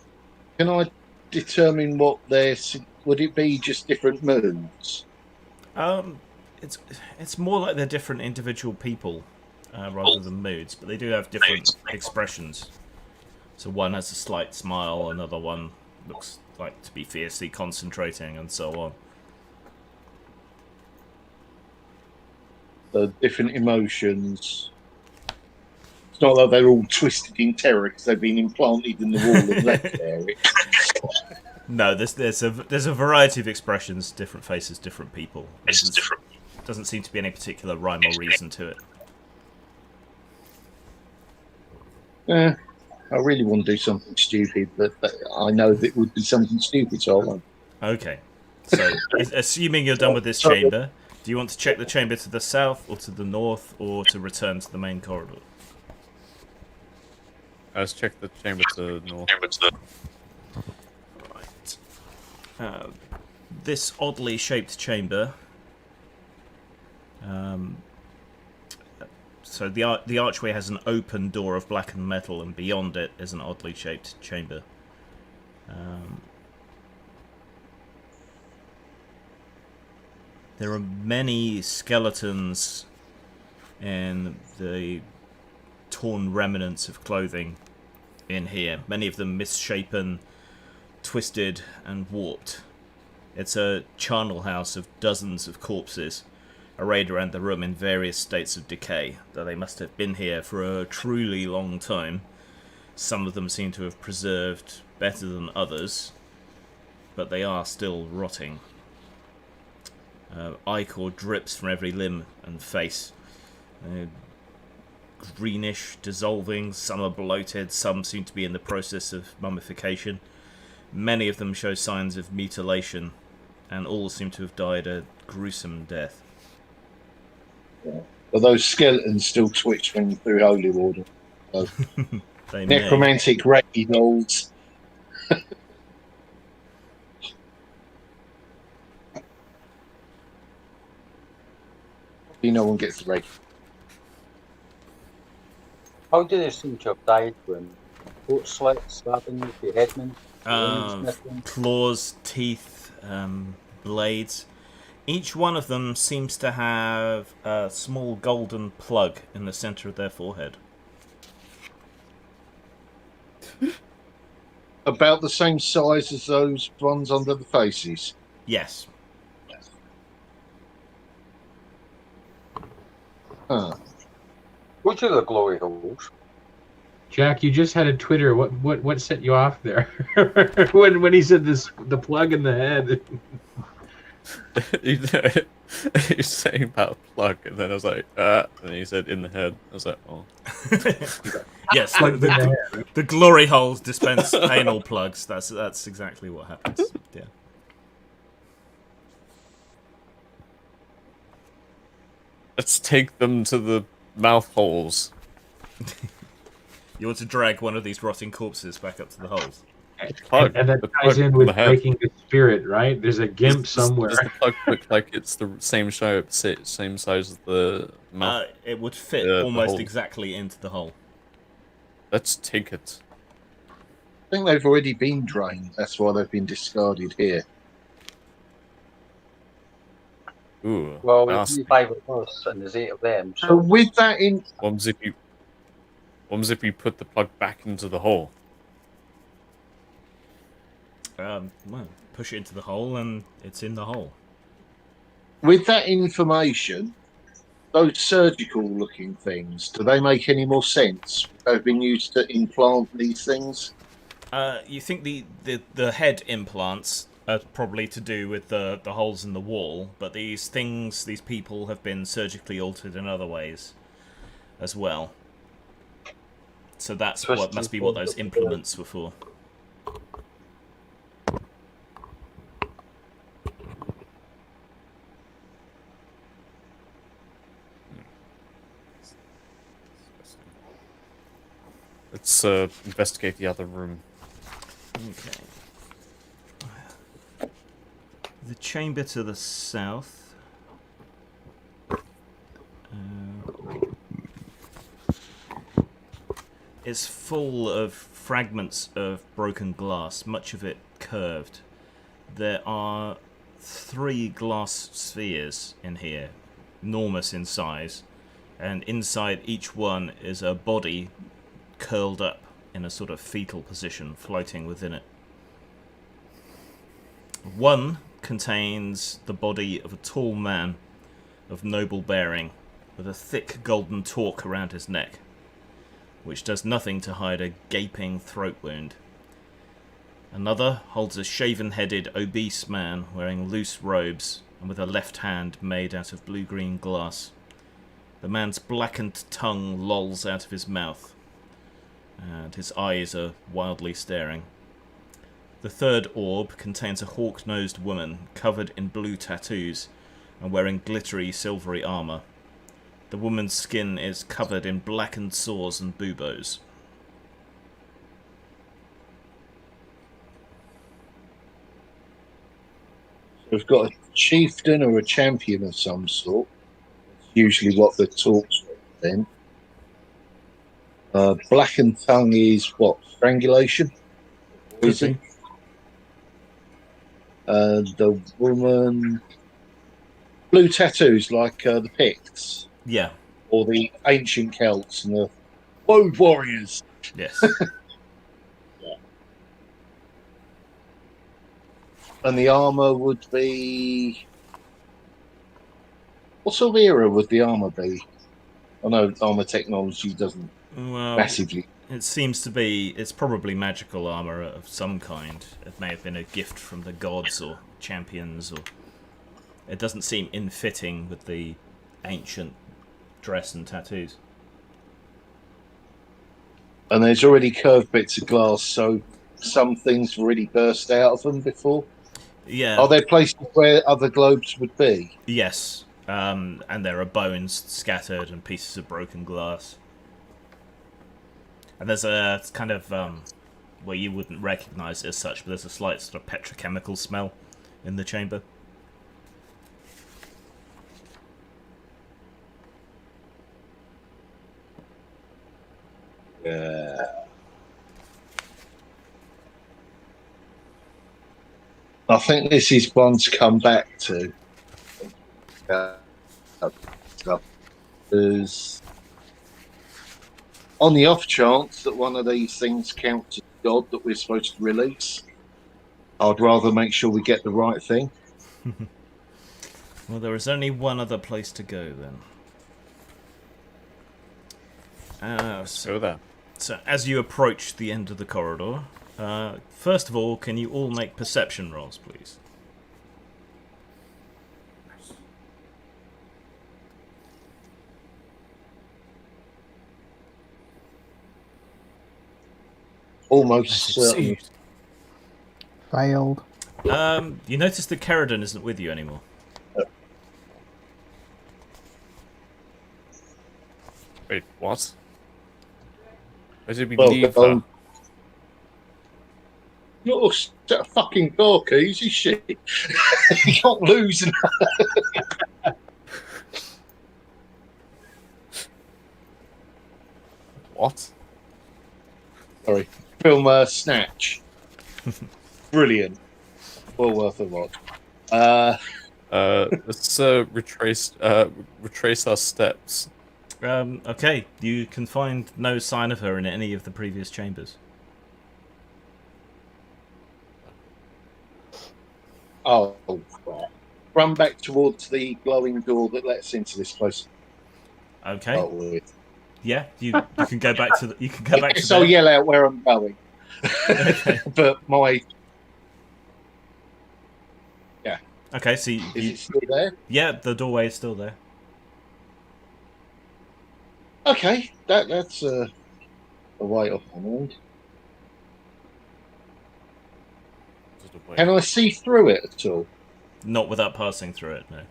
can I determine what they're? Would it be just different moons? It's more like they're different individual people rather than moods, but they do have different expressions. So one has a slight smile, another one looks like to be fiercely concentrating, and so on. The different emotions. It's not like they're all twisted in terror because they've been implanted in the wall and left there. No, there's a variety of expressions, different faces, different people. Doesn't seem to be any particular rhyme or reason to it. I really want to do something stupid, but I know that it would be something stupid, so I won't. Okay. So, assuming you're done with this chamber, do you want to check the chamber to the south, or to the north, or to return to the main corridor? Let's check the chamber to the north. Right. This oddly shaped chamber. So the archway has an open door of blackened metal, and beyond it is an oddly shaped chamber. There are many skeletons and the torn remnants of clothing in here. Many of them misshapen, twisted, and warped. It's a charnel house of dozens of corpses arrayed around the room in various states of decay, though they must have been here for a truly long time. Some of them seem to have preserved better than others, but they are still rotting. Ichor drips from every limb and face. Greenish, dissolving, some are bloated, some seem to be in the process of mummification. Many of them show signs of mutilation, and all seem to have died a gruesome death. Yeah. But those skeletons still twitch when through holy water. So. They necromantic reiki dolls. No one gets the reiki. How do they seem to have died when throat slits, stabbings, beheadment, claws, teeth, blades. Each one of them seems to have a small golden plug in the center of their forehead. About the same size as those ones under the faces? Yes. Huh. Which are the glory holes? Jack, you just had a Twitter. What set you off there? when he said this, the plug in the head. He's saying about a plug, and then I was like, and he said in the head. I was like, oh. Yes, the glory holes dispense anal plugs. That's exactly what happens. Yeah. Let's take them to the mouth holes. You want to drag one of these rotting corpses back up to the holes? And that ties in with breaking the spirit, right? There's a gimp somewhere. Does the plug look like it's the same shape, same size as the mouth? It would fit almost exactly into the hole. Let's take it. I think they've already been drained. That's why they've been discarded here. Ooh. Well, there's 5 of us and there's 8 of them. So with that in... What if you put the plug back into the hole? Well, push it into the hole and it's in the hole. With that information, those surgical-looking things, do they make any more sense? They've been used to implant these things? You think the head implants are probably to do with the holes in the wall, but these people have been surgically altered in other ways as well. So that's what must be what those implements were for. Let's investigate the other room. Okay. The chamber to the south. Is full of fragments of broken glass, much of it curved. There are 3 glass spheres in here, enormous in size, and inside each one is a body curled up in a sort of fetal position, floating within it. One contains the body of a tall man of noble bearing, with a thick golden torque around his neck, which does nothing to hide a gaping throat wound. Another holds a shaven-headed, obese man wearing loose robes and with a left hand made out of blue-green glass. The man's blackened tongue lolls out of his mouth, and his eyes are wildly staring. The third orb contains a hawk-nosed woman covered in blue tattoos and wearing glittery silvery armour. The woman's skin is covered in blackened sores and buboes. We've got a chieftain or a champion of some sort. That's usually what the talks then. Blackened tongue is what? Strangulation? Poison? The woman... Blue tattoos like the Picts. Yeah. Or the ancient Celts and the Woad Warriors. Yes. Yeah. And the armour would be... What sort of era would the armour be? I know armour technology doesn't massively... It seems to be... It's probably magical armour of some kind. It may have been a gift from the gods or champions, or... It doesn't seem in-fitting with the ancient dress and tattoos. And there's already curved bits of glass, so some things already burst out of them before? Yeah. Are there places where other globes would be? Yes. And there are bones scattered and pieces of broken glass. And there's a kind of... well, you wouldn't recognise it as such, but there's a slight sort of petrochemical smell in the chamber. I think this is one to come back to. Because on the off chance that one of these things counts as God that we're supposed to release, I'd rather make sure we get the right thing. Well, there is only one other place to go then. Go there. So as you approach the end of the corridor, first of all, can you all make perception rolls, please? Almost certainly. Failed. You notice that Kerridan isn't with you anymore. Wait, what? Where did we leave her? You're a fucking door keys, you shit. You can't lose. What? Sorry. Film Snatch. Brilliant. Well worth a watch. Let's retrace our steps. Okay, you can find no sign of her in any of the previous chambers. Oh, crap. Run back towards the glowing door that lets into this place. Okay. Oh, weird. Yeah, you can go back to the, you can go back to So there. yell out where I'm going. Okay. But my... Okay, so Is it still there? yeah, the doorway is still there. Okay, that's a way off my mind. Can I see through it at all? Not without passing through it, no.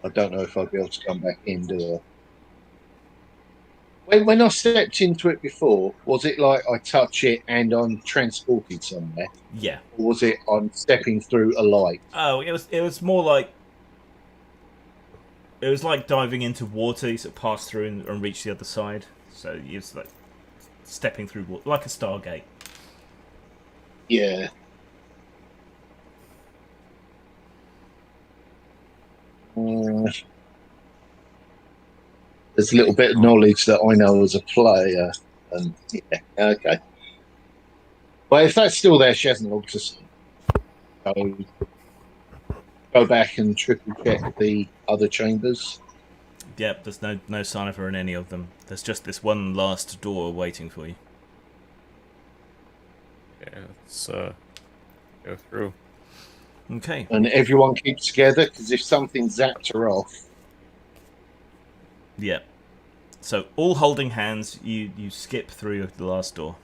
I don't know if I'll be able to come back in, do I? When I stepped into it before, was it like I touch it and I'm transported somewhere? Yeah. Or was it I'm stepping through a light? Oh, it was more like it was like diving into water. You sort of pass through and reach the other side. So it's like stepping through water, like a Stargate. Yeah. There's a little bit of knowledge that I know as a player, and yeah, okay. Well, if that's still there, she hasn't looked us. So go back and triple check the other chambers. Yep, there's no sign of her in any of them. There's just this one last door waiting for you. Yeah, let's go through. Okay. And everyone keeps together, because if something zapped her off... Yep. So, all holding hands, you skip through the last door.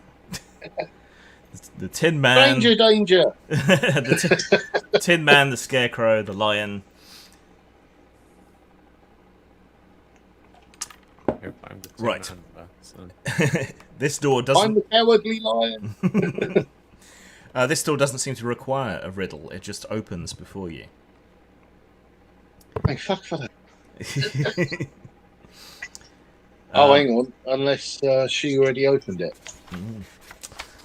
The Tin Man... Danger! the Tin Man, the Scarecrow, the Lion... I'm the Right. Man, so. This door doesn't... I'm the cowardly lion! This door doesn't seem to require a riddle. It just opens before you. Hey, fuck for that. Hang on. Unless she already opened it.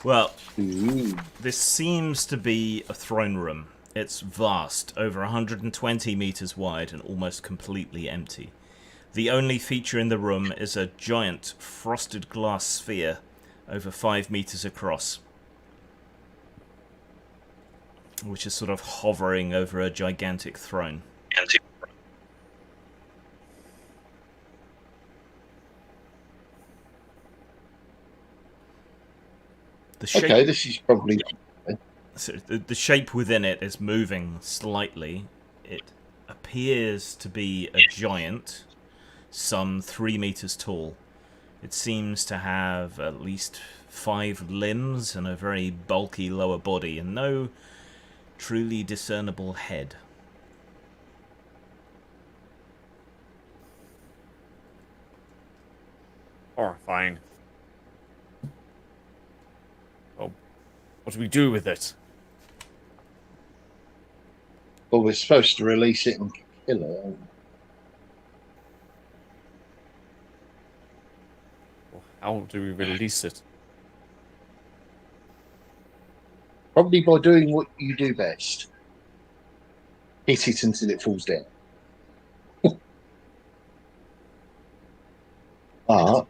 Well, Ooh. this seems to be a throne room. It's vast, over 120 meters wide and almost completely empty. The only feature in the room is a giant frosted glass sphere over 5 meters across, which is sort of hovering over a gigantic throne. Okay, this is probably... So the shape within it is moving slightly. It appears to be a giant, some 3 meters tall. It seems to have at least 5 limbs and a very bulky lower body, and no truly discernible head. Horrifying. Well, what do we do with it? Well, we're supposed to release it and kill her, aren't we? Well, how do we release it? Probably by doing what you do best. Hit it until it falls down. But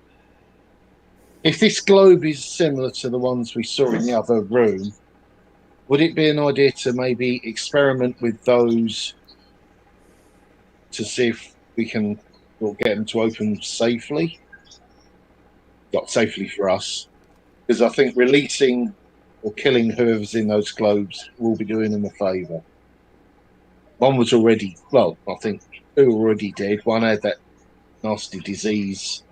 if this globe is similar to the ones we saw in the other room, would it be an idea to maybe experiment with those to see if we can get them to open safely? Not safely for us. Because I think releasing or killing whoever's in those globes will be doing them a favour. One was already, well, I think 2 were already dead. One had that nasty disease.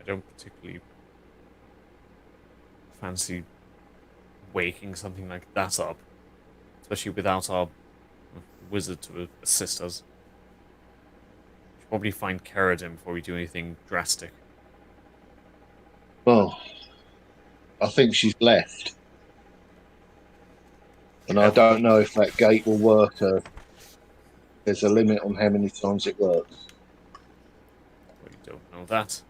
I don't particularly fancy waking something like that up, especially without our wizard to assist us. We should probably find Keradim before we do anything drastic. Well, I think she's left. And I don't know if that gate will work. There's a limit on how many times it works. We don't know that.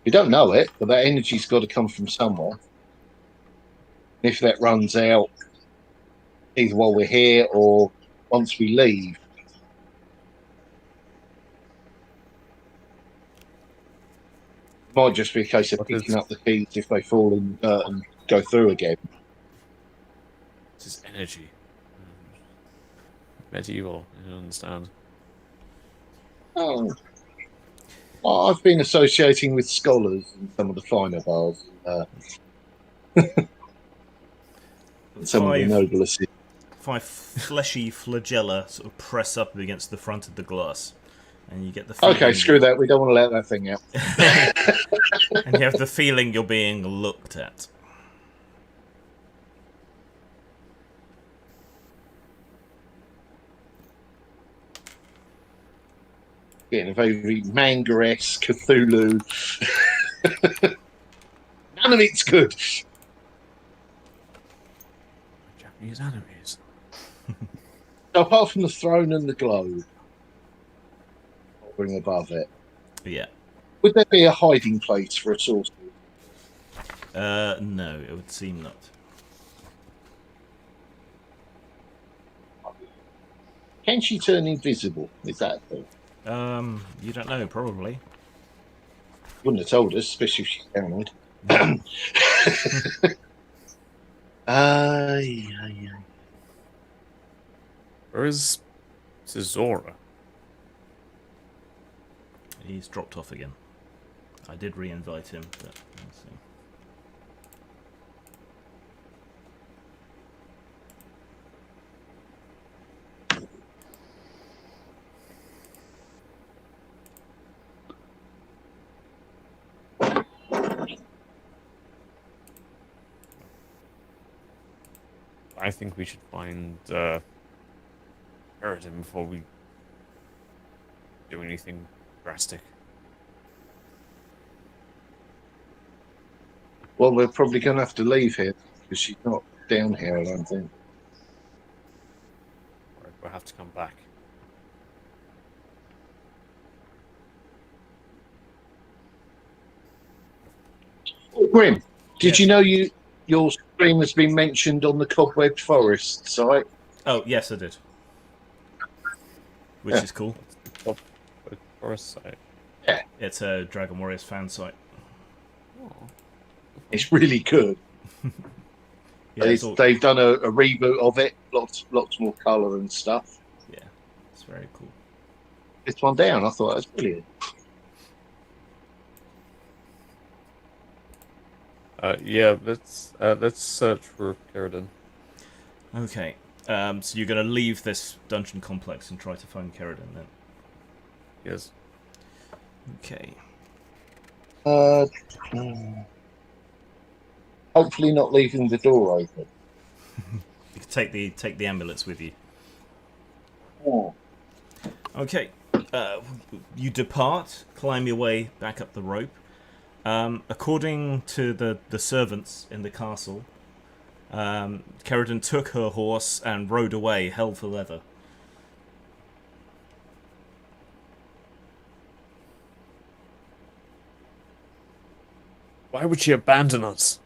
You don't know it, but that energy's got to come from somewhere. If that runs out, either while we're here or once we leave, it might just be a case of picking up the keys if they fall in and go through again. This is energy. Medieval, I don't understand. Oh. Well, I've been associating with scholars in some of the finer bars. Some of the nobler cities. 5 fleshy flagella sort of press up against the front of the glass. And you get the Okay, screw that. We don't want to let that thing out. And you have the feeling you're being looked at. Getting a very manga-esque Cthulhu. None of it's good. Japanese animes. So apart from the throne and the globe, hovering above it, Yeah. would there be a hiding place for a sorcerer? No, it would seem not. Can she turn invisible? Is that a thing? You don't know, probably. Wouldn't have told us, especially if she's paranoid. Where is Zora? He's dropped off again. I did re-invite him, but let's see. I think we should find Eridan before we do anything drastic. Well, we're probably going to have to leave here because she's not down here, I don't think. Right, we'll have to come back. Grim, did you know your stream has been mentioned on the Cobwebbed Forest site? Oh, yes, I did. Which is cool. Forest site. Yeah. It's a Dragon Warriors fan site. Oh. It's really good. Yeah, they've done a reboot of it. Lots more colour and stuff. Yeah, it's very cool. This one down, I thought that was brilliant. Yeah, let's search for Eridan. Okay, so you're going to leave this dungeon complex and try to find Keratin then? Yes. Okay. Hopefully not leaving the door open. You can take the amulets with you. Oh. Okay. You depart, climb your way back up the rope. According to the servants in the castle, Keratin took her horse and rode away, hell for leather. Why would she abandon us?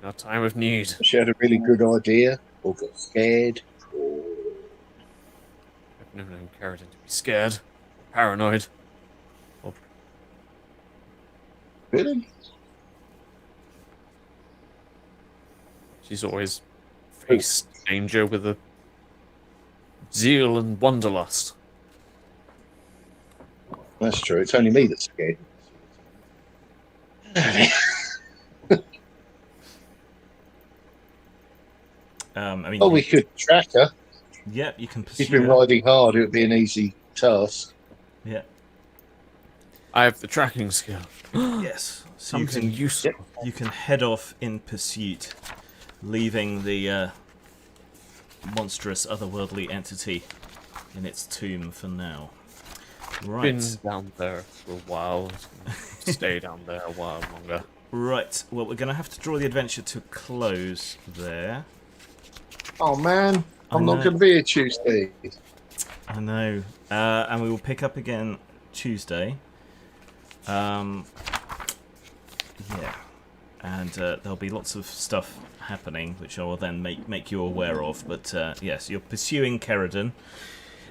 In our time of need. She had a really good idea, or got scared, or... I've never known Keratin to be scared, paranoid. Really? She's always faced danger with a zeal and wanderlust. That's true. It's only me that's scared. I mean, we could track her. Yeah, you can pursue She's been her. riding hard. It would be an easy task. Yeah. I have the tracking skill. Yes. So Something useful. You can head off in pursuit, leaving the monstrous otherworldly entity in its tomb for now. Right. Been down there for a while. Stay down there a while longer. Right. Well, we're going to have to draw the adventure to a close there. Oh man, I'm not going to be here Tuesday. I know. And we will pick up again Tuesday. Yeah. And there'll be lots of stuff happening, which I will then make you aware of. But yes, you're pursuing Keratin,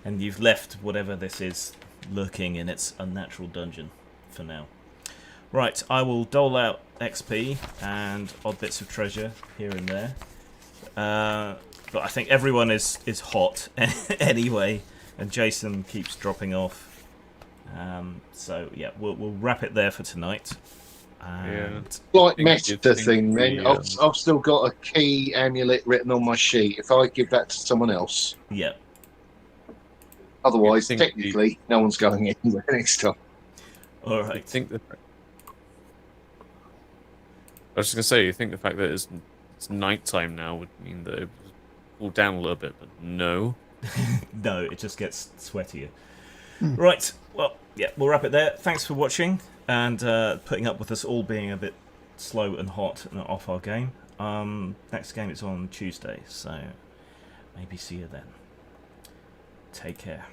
and you've left whatever this is lurking in its unnatural dungeon for now. Right, I will dole out XP and odd bits of treasure here and there. But I think everyone is hot anyway, and Jason keeps dropping off. So yeah, we'll wrap it there for tonight. And Like Meta thing, then I've still got a key amulet written on my sheet. If I give that to someone else, yeah. Otherwise, technically, no one's going anywhere next time. All right. I think that. I was just gonna say, you think the fact that it's nighttime now would mean that it would cool down a little bit, but no. No, it just gets sweatier. Right, well, yeah, we'll wrap it there. Thanks for watching and putting up with us all being a bit slow and hot and off our game. Next game is on Tuesday, so maybe see you then. Take care.